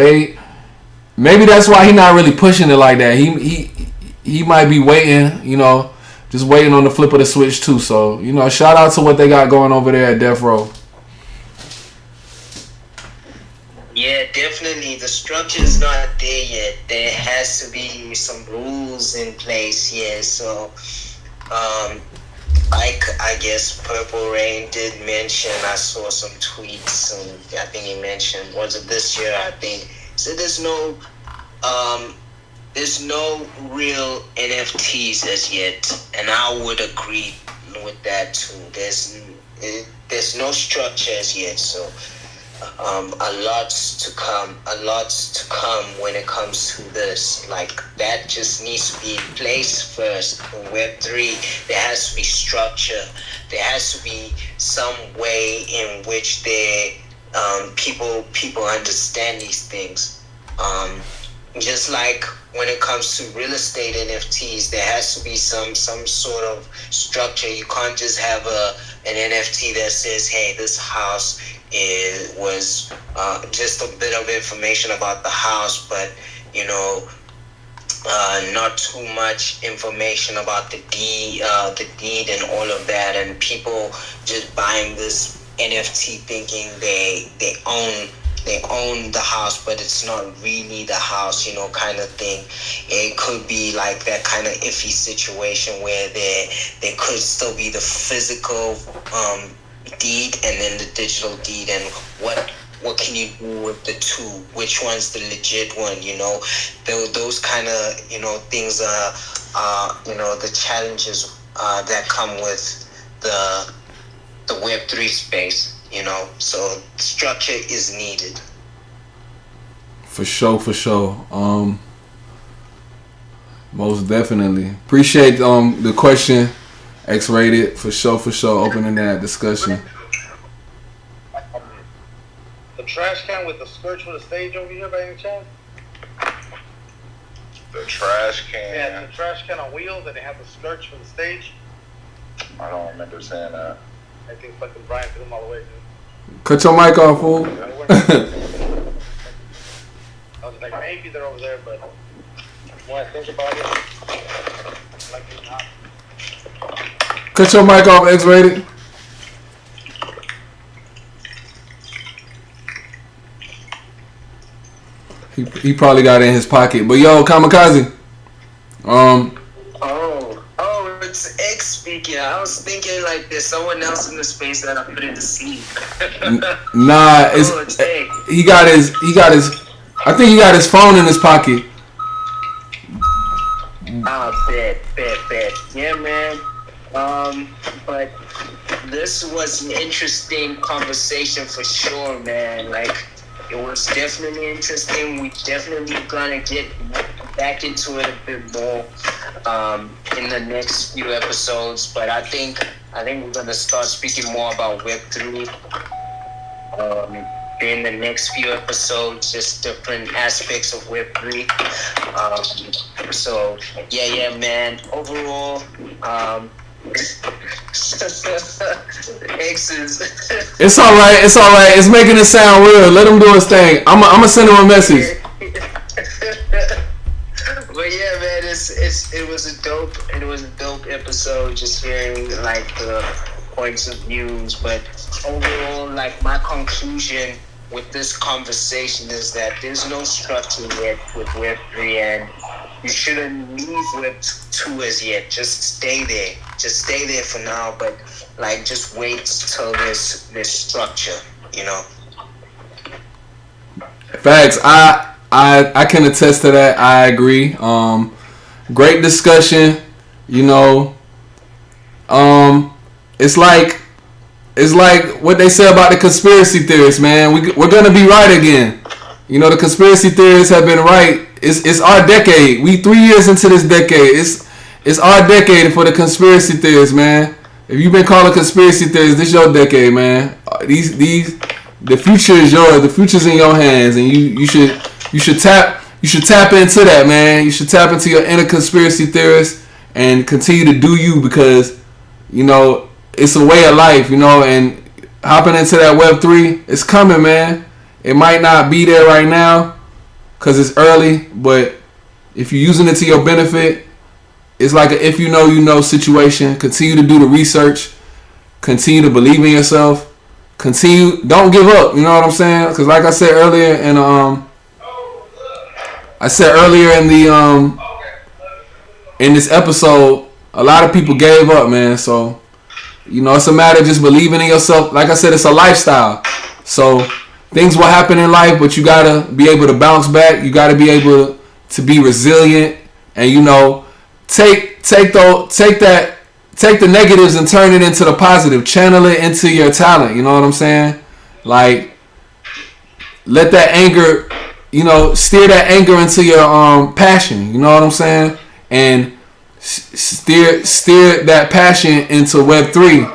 maybe that's why he not really pushing it like that. He might be waiting, you know, just waiting on the flip of the switch too. So you know, shout out to what they got going over there at Death Row. Yeah, definitely. The structure is not there yet. There has to be some rules in place. Yeah, so I guess Purple Rain did mention. I saw some tweets, and I think he mentioned, was it this year? I think so. There's no real NFTs as yet, and I would agree with that too. There's no structure as yet, so. A lot's to come when it comes to this. Like, that just needs to be in place first. In Web3, there has to be structure. There has to be some way in which people understand these things. Just like when it comes to real estate NFTs, there has to be some sort of structure. You can't just have an NFT that says, hey, this house was just a bit of information about the house, but you know, not too much information about the deed and all of that, and people just buying this NFT thinking they own the house, but it's not really the house, you know, kind of thing. It could be like that kind of iffy situation where there could still be the physical deed and then the digital deed, and what can you do with the two? Which one's the legit one? You know, those kind of, you know, things are you know, the challenges that come with the Web3 space. You know, so structure is needed. For sure. Most definitely. Appreciate the question, X-Rated, for sure, opening that discussion. The trash can with the skirt for the stage over here by any chance? The trash can? Yeah, the trash can on wheels and they have the skirts for the stage. I don't remember saying that. I think fucking Brian threw them all away, dude. Cut your mic off, fool. I was like, maybe they're over there, but when I think about it, like it's not. Cut your mic off, X-Rated. He probably got it in his pocket. But yo, Kamikaze. Oh, it's X speaking. I was thinking like there's someone else in the space that I put in the scene. Nah, it's he got his. I think he got his phone in his pocket. Oh, bet. Yeah, man. But this was an interesting conversation for sure, man. Like, it was definitely interesting. We definitely gonna get back back into it a bit more in the next few episodes. But I think we're gonna start speaking more about Web3 in the next few episodes, just different aspects of Web3. So yeah, man. Overall, X's. It's all right. It's making it sound real. Let him do his thing. I'm gonna send him a message. But yeah, man, it was a dope episode. Just hearing like the points of views, but overall, like my conclusion with this conversation is that there's no structure yet with Web3, and you shouldn't leave Web2 as yet. Just stay there. Just stay there for now, but like just wait till there's structure, you know. Facts. I can attest to that. I agree. Great discussion. You know, it's like what they say about the conspiracy theorists, man. We're gonna be right again. You know, the conspiracy theorists have been right. It's our decade. We 3 years into this decade. It's our decade for the conspiracy theorists, man. If you've been calling conspiracy theorists, this your decade, man. The future is yours. The future's in your hands, and you should tap into that, man. You should tap into your inner conspiracy theorist and continue to do you, because you know it's a way of life, you know. And hopping into that Web3, it's coming, man. It might not be there right now because it's early, but if you're using it to your benefit, it's like a if you know situation. Continue to do the research. Continue to believe in yourself. Don't give up. You know what I'm saying? Because like I said earlier in in this episode, a lot of people gave up, man. So you know, it's a matter of just believing in yourself. Like I said, it's a lifestyle. So things will happen in life, but you gotta be able to bounce back. You gotta be able to be resilient, and you know, take the negatives and turn it into the positive. Channel it into your talent. You know what I'm saying? Like, let that anger, you know, steer that anger into your passion. You know what I'm saying? And steer that passion into Web3,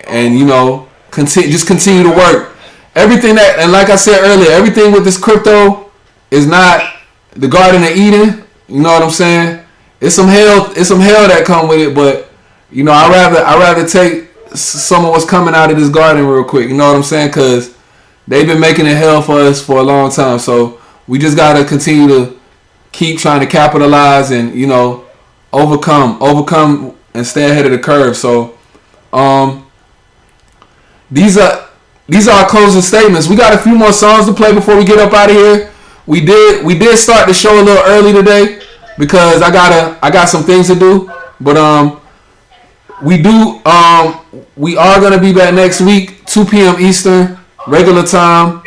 and you know, continue to work. Everything that, and like I said earlier, everything with this crypto is not the Garden of Eden. You know what I'm saying? It's some hell that come with it, but you know, I rather take some of what's coming out of this garden real quick. You know what I'm saying? Because they've been making it hell for us for a long time. So we just gotta continue to keep trying to capitalize and, you know, overcome and stay ahead of the curve. So these are our closing statements. We got a few more songs to play before we get up out of here. We did start the show a little early today because I got some things to do. But we are gonna be back next week, 2 p.m. Eastern, regular time.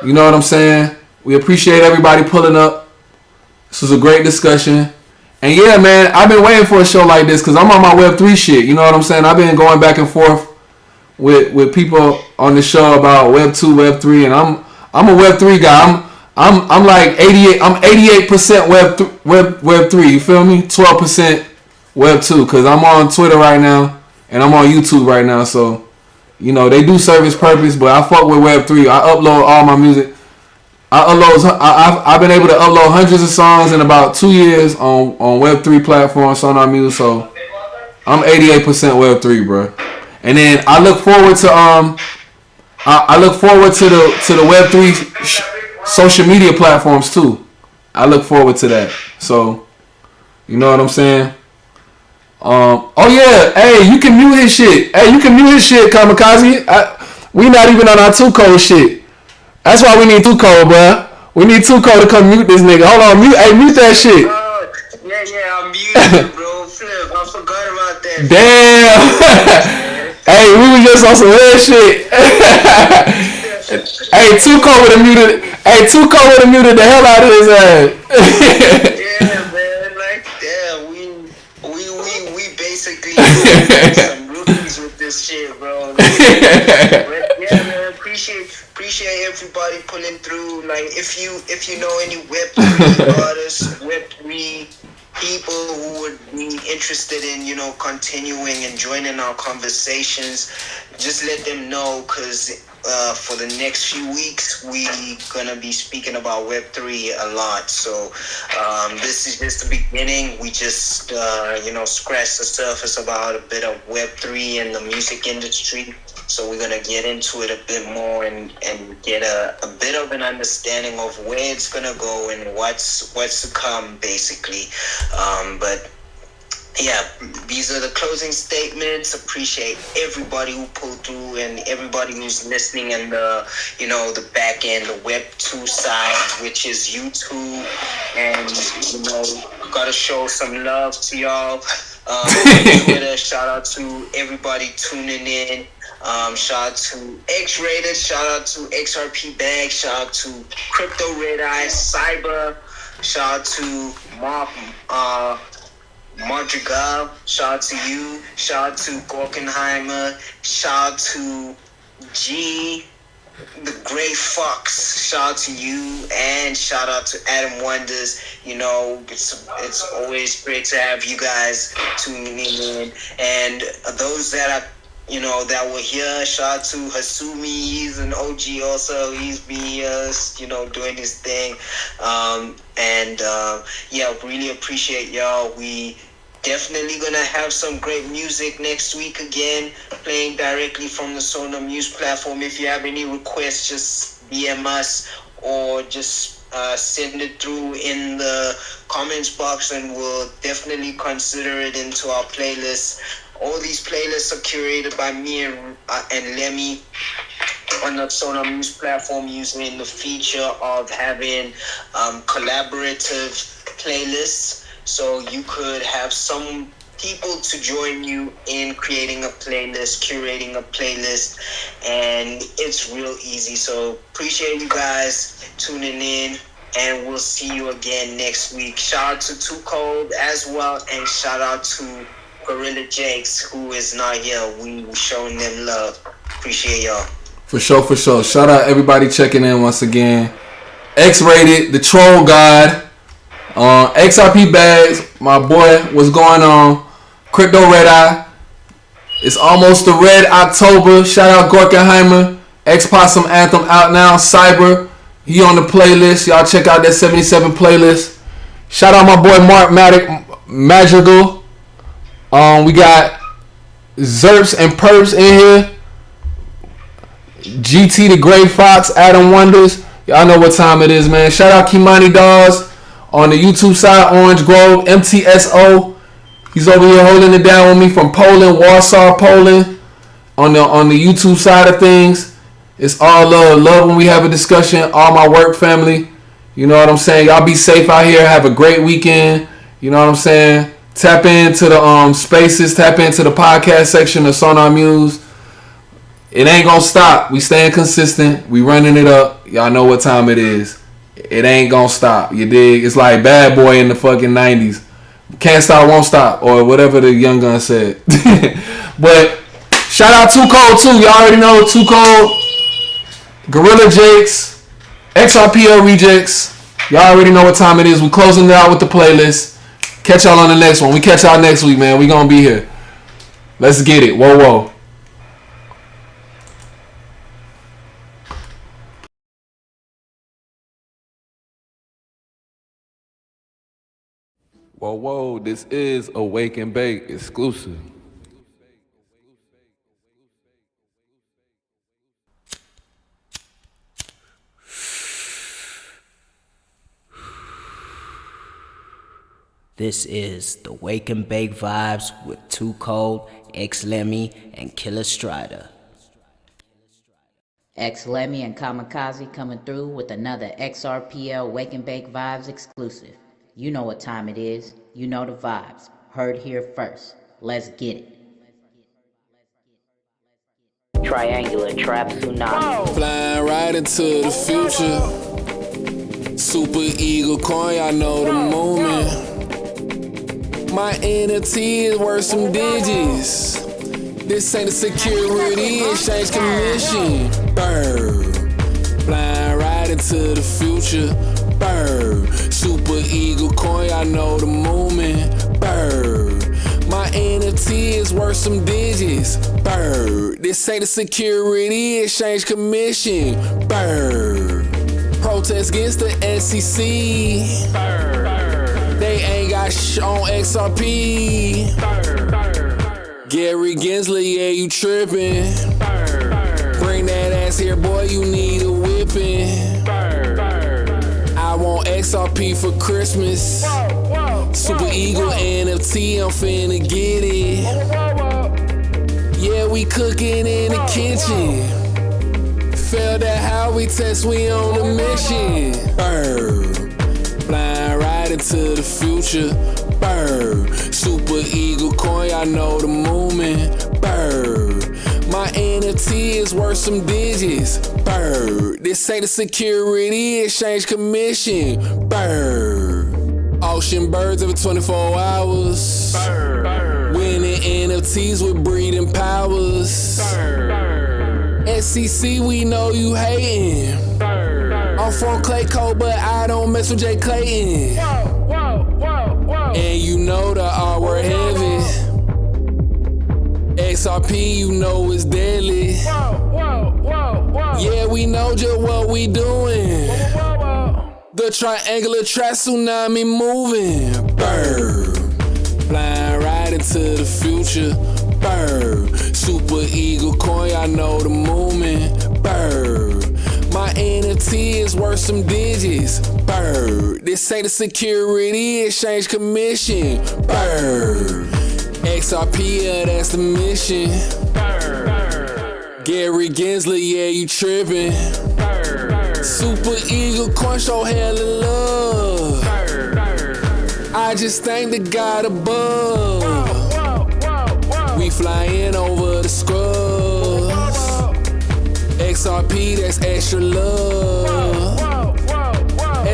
You know what I'm saying? We appreciate everybody pulling up. This was a great discussion. And yeah, man, I've been waiting for a show like this because I'm on my Web3 shit. You know what I'm saying? I've been going back and forth with people on the show about Web2, Web3, and I'm a Web3 guy. I'm like 88. I'm 88% Web3. You feel me? 12% Web2 because I'm on Twitter right now and I'm on YouTube right now. So you know they do serve its purpose, but I fuck with Web3. I upload all my music. I've been able to upload hundreds of songs in about 2 years on Web3 platforms, on our music. So I'm 88% Web3, bro. And then I look forward to the Web3 social media platforms too. I look forward to that. So you know what I'm saying? Oh yeah, hey, you can mute his shit. Kamikaze. We not even on our 2 code shit. That's why we need 2 code, bro. We need 2 code to come mute this nigga. Hold on, mute that shit. Yeah, I'm muted, bro. Flip, I forgot about that. Damn. Hey, we was just on some real shit. Hey, 2 code would have muted. Hey, 2 code would have muted the hell out of his ass. Yeah, man. Like, damn, we basically some rookies with this shit, bro. But yeah, man. Appreciate everybody pulling through. Like, if you know any Web3 artists, Web3 people who would be interested in, you know, continuing and joining our conversations, just let them know, because for the next few weeks we gonna be speaking about Web3 a lot. So this is just the beginning. We just you know, scratched the surface about a bit of Web3 and the music industry. So we're gonna get into it a bit more and get a bit of an understanding of where it's gonna go and what's to come, basically. But yeah, these are the closing statements. Appreciate everybody who pulled through and everybody who's listening, and the, you know, the back end, the Web2 side, which is YouTube, and, you know, gotta show some love to y'all. Twitter, shout out to everybody tuning in. Shout out to X-Rated, shout out to XRP Bag, shout out to Crypto Red Eye, Cyber, shout out to Madrigal, shout out to you, shout out to Gorkenheimer, shout out to G, the Gray Fox, shout out to you, and shout out to Adam Wonders. You know, it's always great to have you guys tuning in, and those that are, you know, that were here, shout out to Hasumi. He's an OG also. He's been, you know, doing his thing. Yeah, really appreciate y'all. We definitely gonna have some great music next week again, playing directly from the Sonar Muse platform. If you have any requests, just DM us or just send it through in the comments box, and we'll definitely consider it into our playlist. All these playlists are curated by me and Lemmy on the Sonar Muse platform, using the feature of having collaborative playlists. So you could have some people to join you in creating a playlist, curating a playlist, and it's real easy. So appreciate you guys tuning in, and we'll see you again next week. Shout out to Too Cold as well, and shout out to Gorilla Jakes, who is not here. We showing them love. Appreciate y'all. For sure, for sure. Shout out everybody checking in once again. X-Rated, the Troll God. XRP Bags, my boy, what's going on? Crypto Red Eye. It's almost the Red October. Shout out Gorkenheimer. X-Possum Anthem out now. Cyber, he on the playlist. Y'all check out that 77 playlist. Shout out my boy Mark Madrigal. We got Zerps and Perps in here. GT the Gray Fox, Adam Wonders. Y'all know what time it is, man. Shout out Kimani Dawes on the YouTube side, Orange Grove, MTSO. He's over here holding it down with me from Poland, Warsaw, Poland. On the YouTube side of things, it's all love. Love when we have a discussion. All my work family. You know what I'm saying? Y'all be safe out here. Have a great weekend. You know what I'm saying? Tap into the spaces. Tap into the podcast section of Sonar Muse. It ain't gonna stop. We staying consistent. We running it up. Y'all know what time it is. It ain't gonna stop. You dig? It's like Bad Boy in the fucking 90s. Can't stop, won't stop, or whatever the Young Gun said. But shout out Too Cold too. Y'all already know Too Cold. Gorilla Jakes. XRPL Rejects. Y'all already know what time it is. We closing it out with the playlist. Catch y'all on the next one. We catch y'all next week, man. We gonna be here. Let's get it. Whoa, whoa. Whoa, whoa, this is a Wake and Bake exclusive. This is the Wake and Bake Vibes with Too Cold, X Lemmy, and Killer Strider. X Lemmy and Kamikaze coming through with another XRPL Wake and Bake Vibes exclusive. You know what time it is. You know the vibes. Heard here first. Let's get it. Triangular Trap Tsunami. Flying right into the future. Super Eagle coin, y'all know the movement. My NFT is worth some digits. This ain't a security exchange commission. Bird. Flying right into the future. Bird, super eagle coin, I know the movement. Bird, my NFT is worth some digits. Bird, this ain't the Security Exchange Commission. Bird, protest against the SEC. Bird, they ain't got on XRP. Bird, Gary Gensler, yeah, you trippin'. Bird, bring that ass here, boy, you need a whipping. Bird, I want XRP for Christmas. Super Eagle NFT, I'm finna get it. Yeah, we cooking in the kitchen. Failed at how we test, we on a mission. Bird, flying right into the future. Bird, Super Eagle coin, I know the movement. Bird, my NFT is worth some digits. Bird, this ain't the Security Exchange Commission. Bird, auction birds every 24 hours. Bird, winning NFTs with breeding powers. Bird, SEC, we know you hating. Bird, I'm from Clay Code, but I don't mess with Jay Clayton. And you know the R word heavy. XRP, you know it's deadly. Yeah, we know just what we doing. The triangular track tsunami moving. Bird, flying right into the future. Bird, Super Eagle coin, I know the movement. Bird, my NFT is worth some digits. Bird, this ain't the Security Exchange Commission. Bird, XRP, yeah, that's the mission. Gary Gensler, yeah, you trippin'. Super Eagle coin, show hella love. I just thank the God above. We flying over the scrubs. XRP, that's extra love.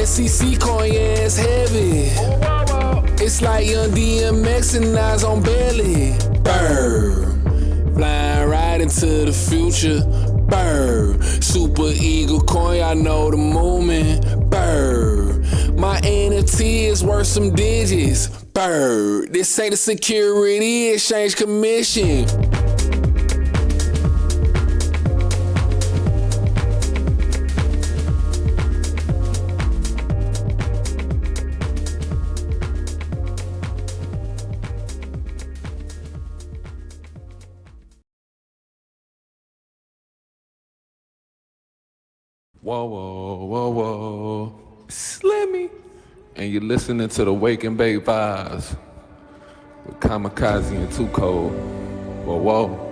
SEC coin, yeah, it's heavy. It's like young DMX and eyes on belly. Bird, flying right into the future. Bird, Super Eagle coin, I know the movement. Bird, my NFT is worth some digits. Bird, this ain't the Security Exchange Commission. Whoa, whoa, whoa, whoa. Slimmy. And you're listening to the Wake and Bake Vibes with Kamikaze and Too Cold. Whoa, whoa.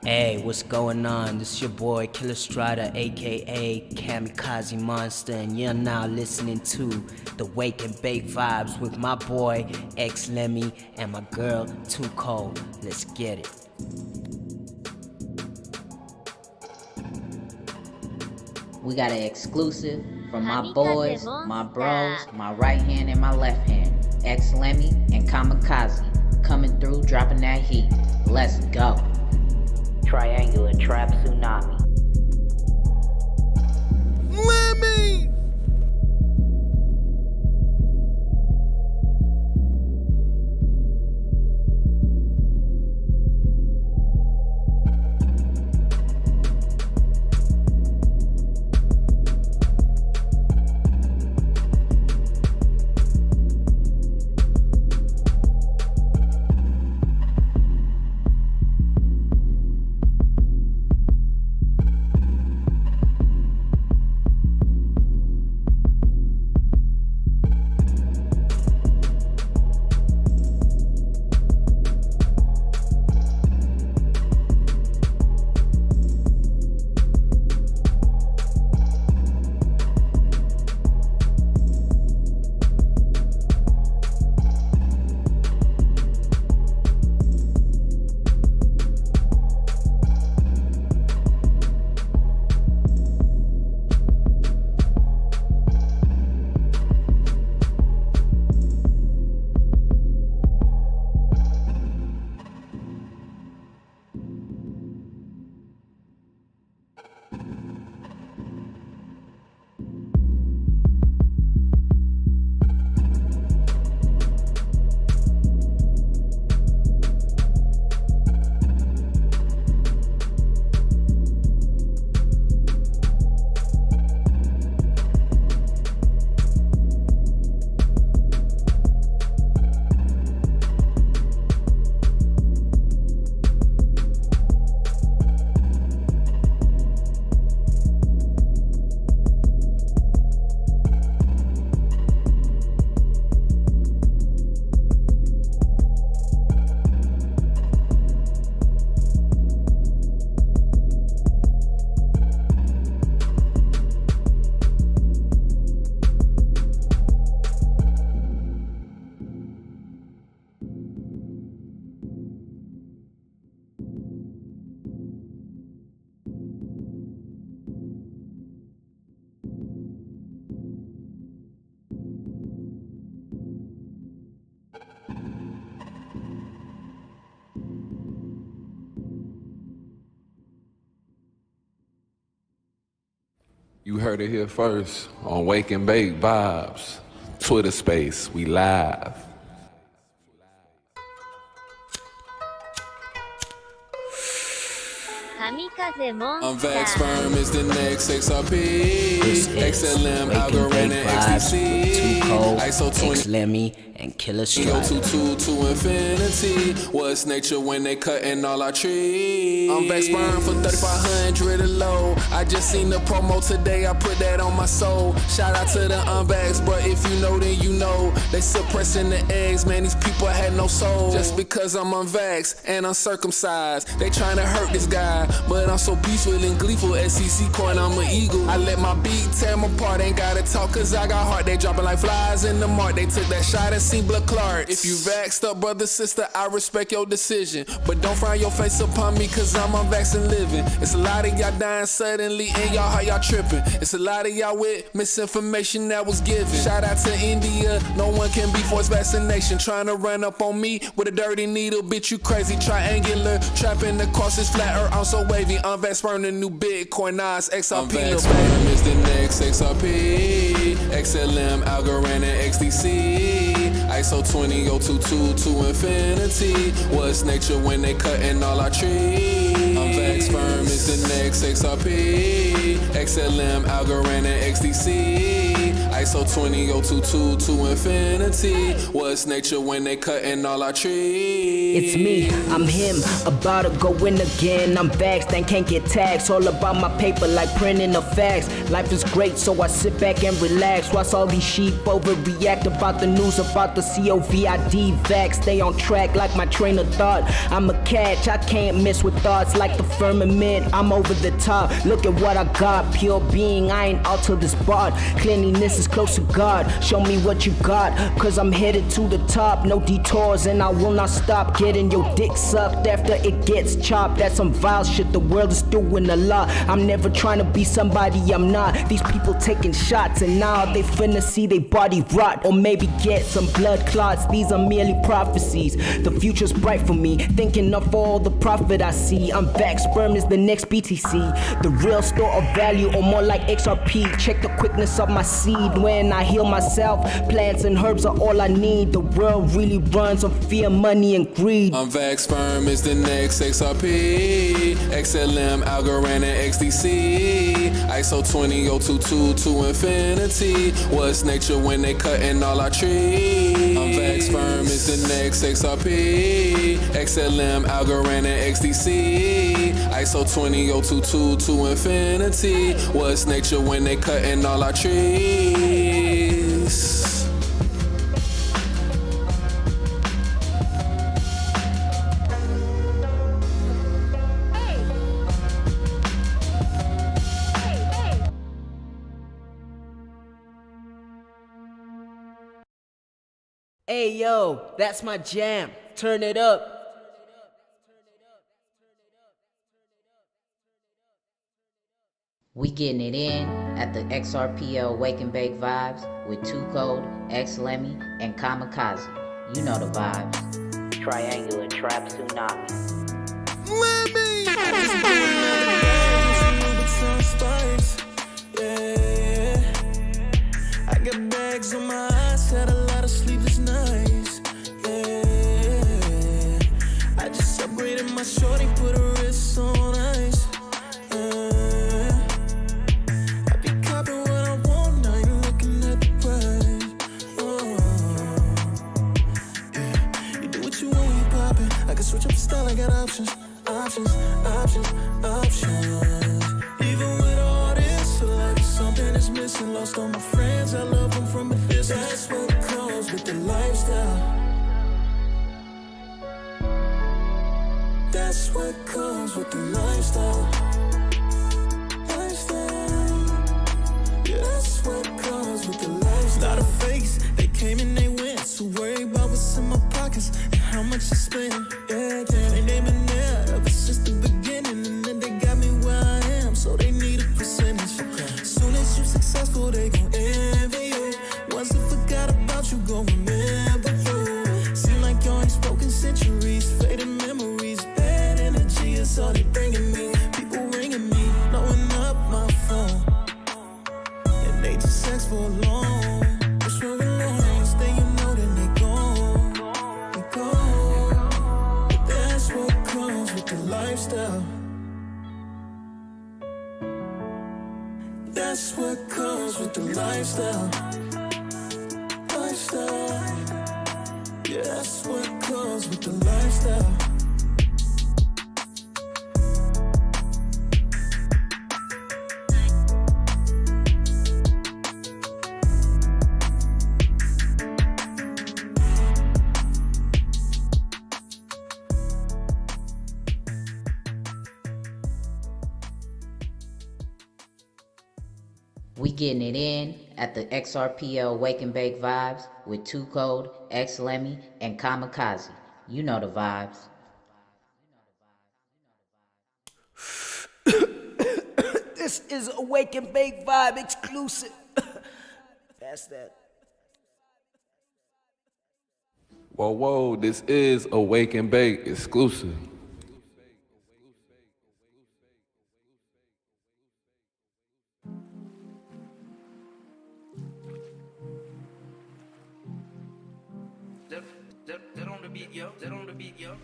Hey, what's going on? This is your boy Killer Strider, aka Kamikaze Monster, and you're now listening to the Wake and Bake Vibes with my boy X Lemmy and my girl Too Cold. Let's get it. We got an exclusive from my boys, my bros, my right hand and my left hand, X Lemmy and Kamikaze, coming through, dropping that heat. Let's go. Triangular Trap Tsunami. Lemmy! You heard it here first on Wake and Bake Vibes. Twitter space, we live. I'm Vax Firm is the next XRP. XLM, Wake and Bake Algorand, Vibes with XTC. Too Cold, ISO 20. X Lemmy, and Killer Go Strider. to infinity. What's nature when they cutting all our trees? I'm Vax Firm for 3,500 a low. I just seen the promo today, I put that on my soul. Shout out to the unvax, but if you know, then you know. They suppressing the eggs, man, these people had no soul. Just because I'm unvaxxed and uncircumcised, they trying to hurt this guy, but I'm so peaceful and gleeful. SEC coin, I'm an eagle. I let my beat tear them apart, ain't gotta talk cause I got heart. They dropping like flies in the mark, they took that shot and seen blood clots. If you vaxxed up, brother, sister, I respect your decision, but don't frown your face upon me cause I'm unvaxxed and living. It's a lot of y'all dying suddenly and y'all how y'all tripping. It's a lot of y'all with misinformation that was given. Shout out to India, no one can be forced vaccination. Trying to run up on me with a dirty needle, bitch you crazy. Triangular, trapping across this flat earth, I'm so wavy. Unvaxxed burn the new Bitcoin, Nas, XRP. Unvaxxed burn is the next XRP. XLM, Algorand, and XDC. ISO 20 to infinity. What's nature when they cutting all our trees? Unvaxxed firm is the next XRP. XLM, Algorand, and XDC. ISO 20022 to infinity. What's nature when they cutting all our trees? It's me, I'm him, about to go in again. I'm vexed and can't get taxed. All about my paper like printing the facts. Life is great, so I sit back and relax. Watch all these sheep overreact about the news about the COVID vax. Stay on track like my train of thought. I'm a catch, I can't miss with thoughts like the firmament. I'm over the top, look at what I got. Pure being, I ain't out to this bar. Cleanliness is close to God. Show me what you got, cause I'm headed to the top. No detours and I will not stop. Getting your dick sucked after it gets chopped. That's some vile shit, the world is doing a lot. I'm never trying to be somebody I'm not. These people taking shots and now they finna see they body rot. Or maybe get some blood clots. These are merely prophecies. The future's bright for me, thinking of all the profit I see. I'm back, sperm is the next BTC. The real store of value, or more like XRP. Check the quickness of my seed when I heal myself. Plants and herbs are all I need. The world really runs on fear, money, and greed. I'm Vax Sperm is the next XRP. XLM, Algorand, and XDC. ISO 20022 to infinity. What's nature when they cutting all our trees? I'm Vax Sperm is the next XRP. XLM, Algorand, and XDC. ISO 20022 to infinity. What's nature when they cutting all our trees? Hey yo, that's my jam. Turn it up. We getting it in at the XRPL Wake and Bake Vibes with Too Cold, X Lemmy, and Kamikaze. You know the vibes. Triangular Trap Tsunami. I got bags on my eyes, had a lot of sleepless nights. Yeah, I just upgraded my shorty, put her wrists on ice. I be copping what I want, I ain't looking at the price. Yeah, you do what you want, you poppin'. I can switch up the style, I got options. Even with all this, feel like something is missing. Lost all my friends, I love them from a distance. That's what comes with the lifestyle. That's what comes with the lifestyle. Yeah, that's what comes with the lifestyle. Lot of fakes, they came and they went. So worry about what's in my pockets and how much I spend. Yeah, they name it there ever since the beginning, and then they got me where I am, so they need a percentage. Soon as you successful, they gon' envy you. Once they forgot about you, gon' remember you. Seem like you ain't spoken centuries, faded memories, bad energy is all they bringing me. People ringing me, blowing up my phone, and they just ask for a loan. What's wrong with loans? Then you know that they gone. But that's what comes with the lifestyle. That's what comes with the lifestyle. Yeah, that's what comes with the lifestyle. We getting it in at the XRPL Wake and Bake Vibes with Too Cold, X Lemmy, and Kamikaze. You know the vibes. This is a Wake and Bake Vibe exclusive. That's that. Whoa, this is a Wake and Bake exclusive. That on the beat, yo. That on the beat, yo.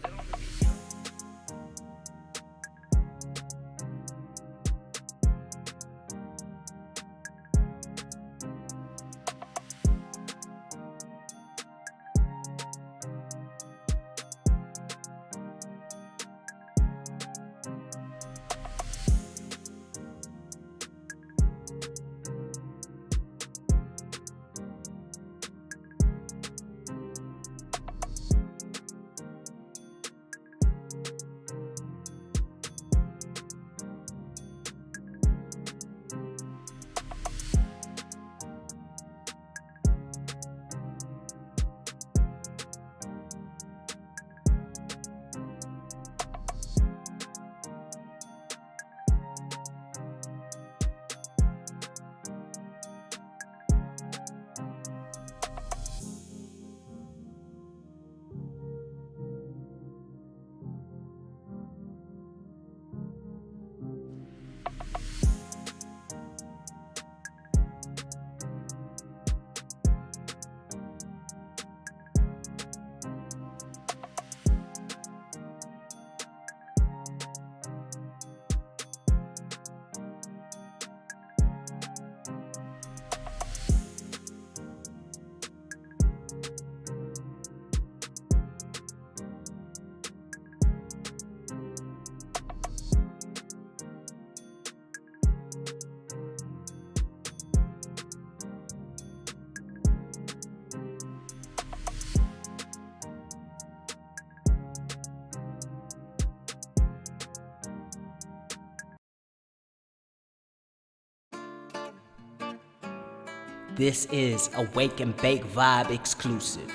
This is a Wake and Bake Vibe exclusive.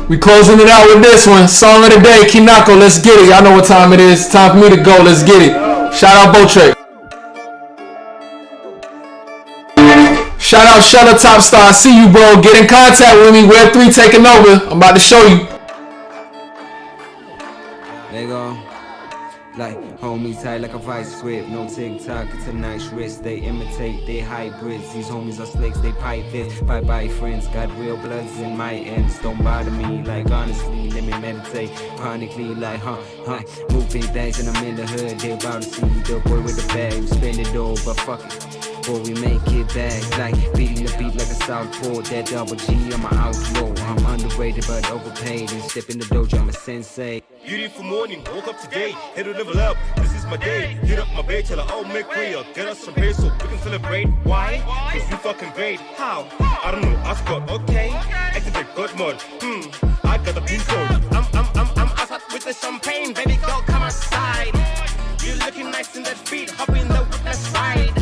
We closing it out with this one. Song of the day, Kinako, let's get it. Y'all know what time it is. Time for me to go. Let's get it. Shout out Botrek. Shout out Top Star. I see you, bro. Get in contact with me. Web3 taking over. I'm about to show you. There you go. Like, hold me tight like a vice grip. No TikTok, it's a nice wrist. They imitate, they hybrids. These homies are slicks, they pipe this. Bye-bye friends, got real bloods in my ends. Don't bother me, like honestly, let me meditate. Chronically, like, move big bags and I'm in the hood. They about to see the boy with the bag. Spend it all, but fuck it. Boy, we make it back, like beating the beat like a southpaw. That double G, I'm an outlaw. I'm underrated but overpaid. And step in the dojo, I'm a sensei. Beautiful morning, woke up today, here to level up, this is my day. Hit up my bed till I all make real. Get us some beer so we can celebrate. Why? Cause we fucking great. How? I don't know, ask God, okay? Activate God mode, I got the pin code. I'm outside with the champagne, baby girl, come outside. You looking nice in that beat, hop in the whip, let's ride.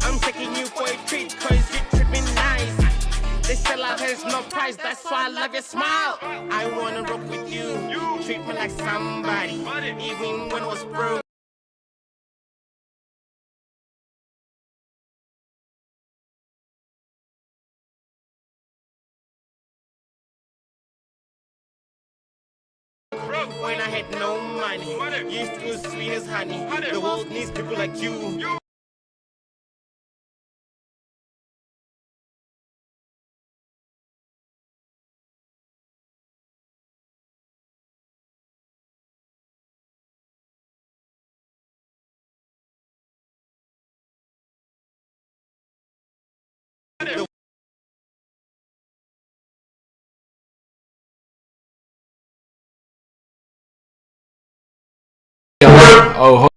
I'm taking you for a treat, cause you treat me nice. This sell out has no price, that's why I love your smile. I wanna rock with you, treat me like somebody, even when I was broke. When I had no money, used to be sweet as honey. The world needs people like you. Oh,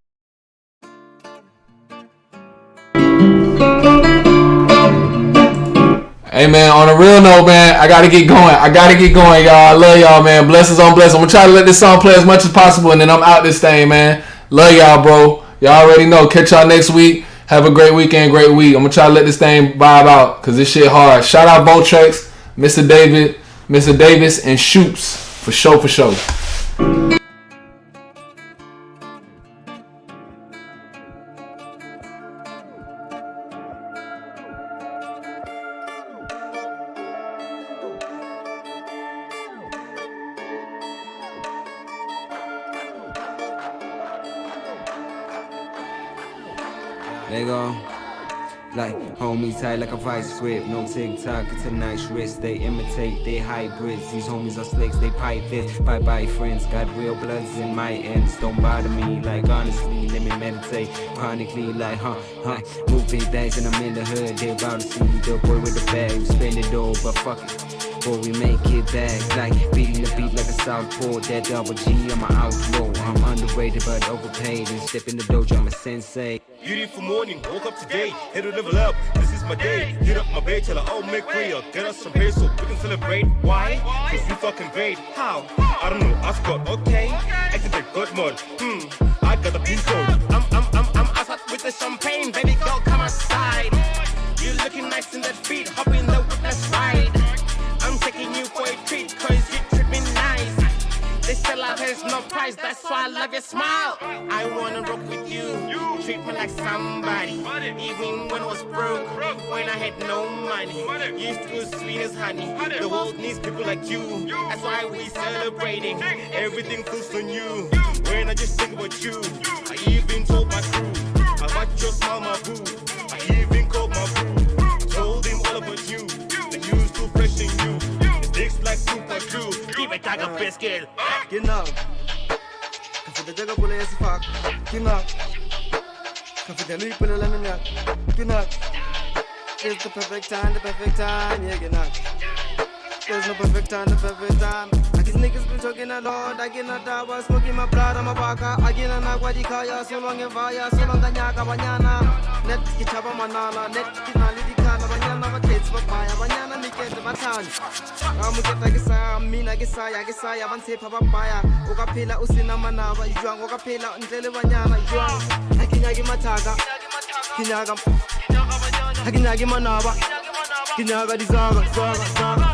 hey man, on a real note, man, I gotta get going, y'all. I love y'all, man. Blessings on blessings. I'm gonna try to let this song play as much as possible, and then I'm out this thing, man. Love y'all, bro. Y'all already know. Catch y'all next week. Have a great weekend, great week. I'm gonna try to let this thing vibe out, cause this shit hard. Shout out Botrex, Mr. Davis, and Shoops for show. There you go. Like, hold me tight like a vice grip. No TikTok, it's a nice wrist. They imitate, they hybrids. These homies are slicks, they pipe this. Bye-bye friends, got real bloods in my ends. Don't bother me, like honestly, let me meditate. Chronically, like, move big bags and I'm in the hood. They about to see the boy with the bag. Spend it all, but fuck it. Boy, we make it back, like beating the beat like a southpaw. That double G, I'm an outlaw. I'm underrated but overpaid. And step in the dojo, I'm a sensei. Beautiful morning, woke up today, here to level up, this is my day. Hit up my bed till I all make real. Get us some beer so we can celebrate. Why? Cause we fucking great. How? I don't know, ask God, okay? Activate God mode, I got the pin code. I'm outside with the champagne, baby girl, come outside. You looking nice in that beat, hop in the whip, let's ride. I'm taking you for a treat, cause you treat me nice. This sell out has no price, that's why I love your smile. I wanna rock with you, treat me like somebody, even when I was broke, when I had no money, used to be sweet as honey. The world needs people like you, that's why we celebrating. Everything feels so new, when I just think about you. I even told my crew, I watch your smile, my boo. I even called my boo, I told him all about you. The news too fresh in you, it sticks like super glue. Give it like a biscuit. Genau. Kafita jaga pula yesi fak. Genau. Kafita lui pula lamina. Genau. It's the perfect time, yeah, genau. There's no perfect time, I guess niggas been talking a lot. I get not dawa, smoking my blood, I'm a baka. I get an agua so long and vaya, so long danyaka banyana. Net kitaba manala, net kinali di kana banyana, but kids papaya, banyana niket the batan. Amuketa gisa, mina gisa, avance papaya. Okapela usina manava, yuang, okapela, and tele banyana, yuang. I can yagi mataga, kinagam. Hakinyagi manaba. Kinyaga di zaga, zaga, zaga.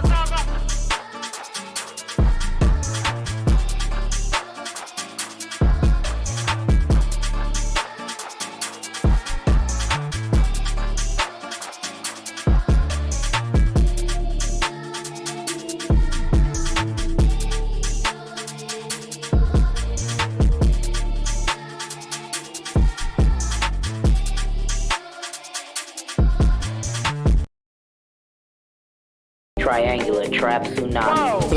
Triangular trap tsunami.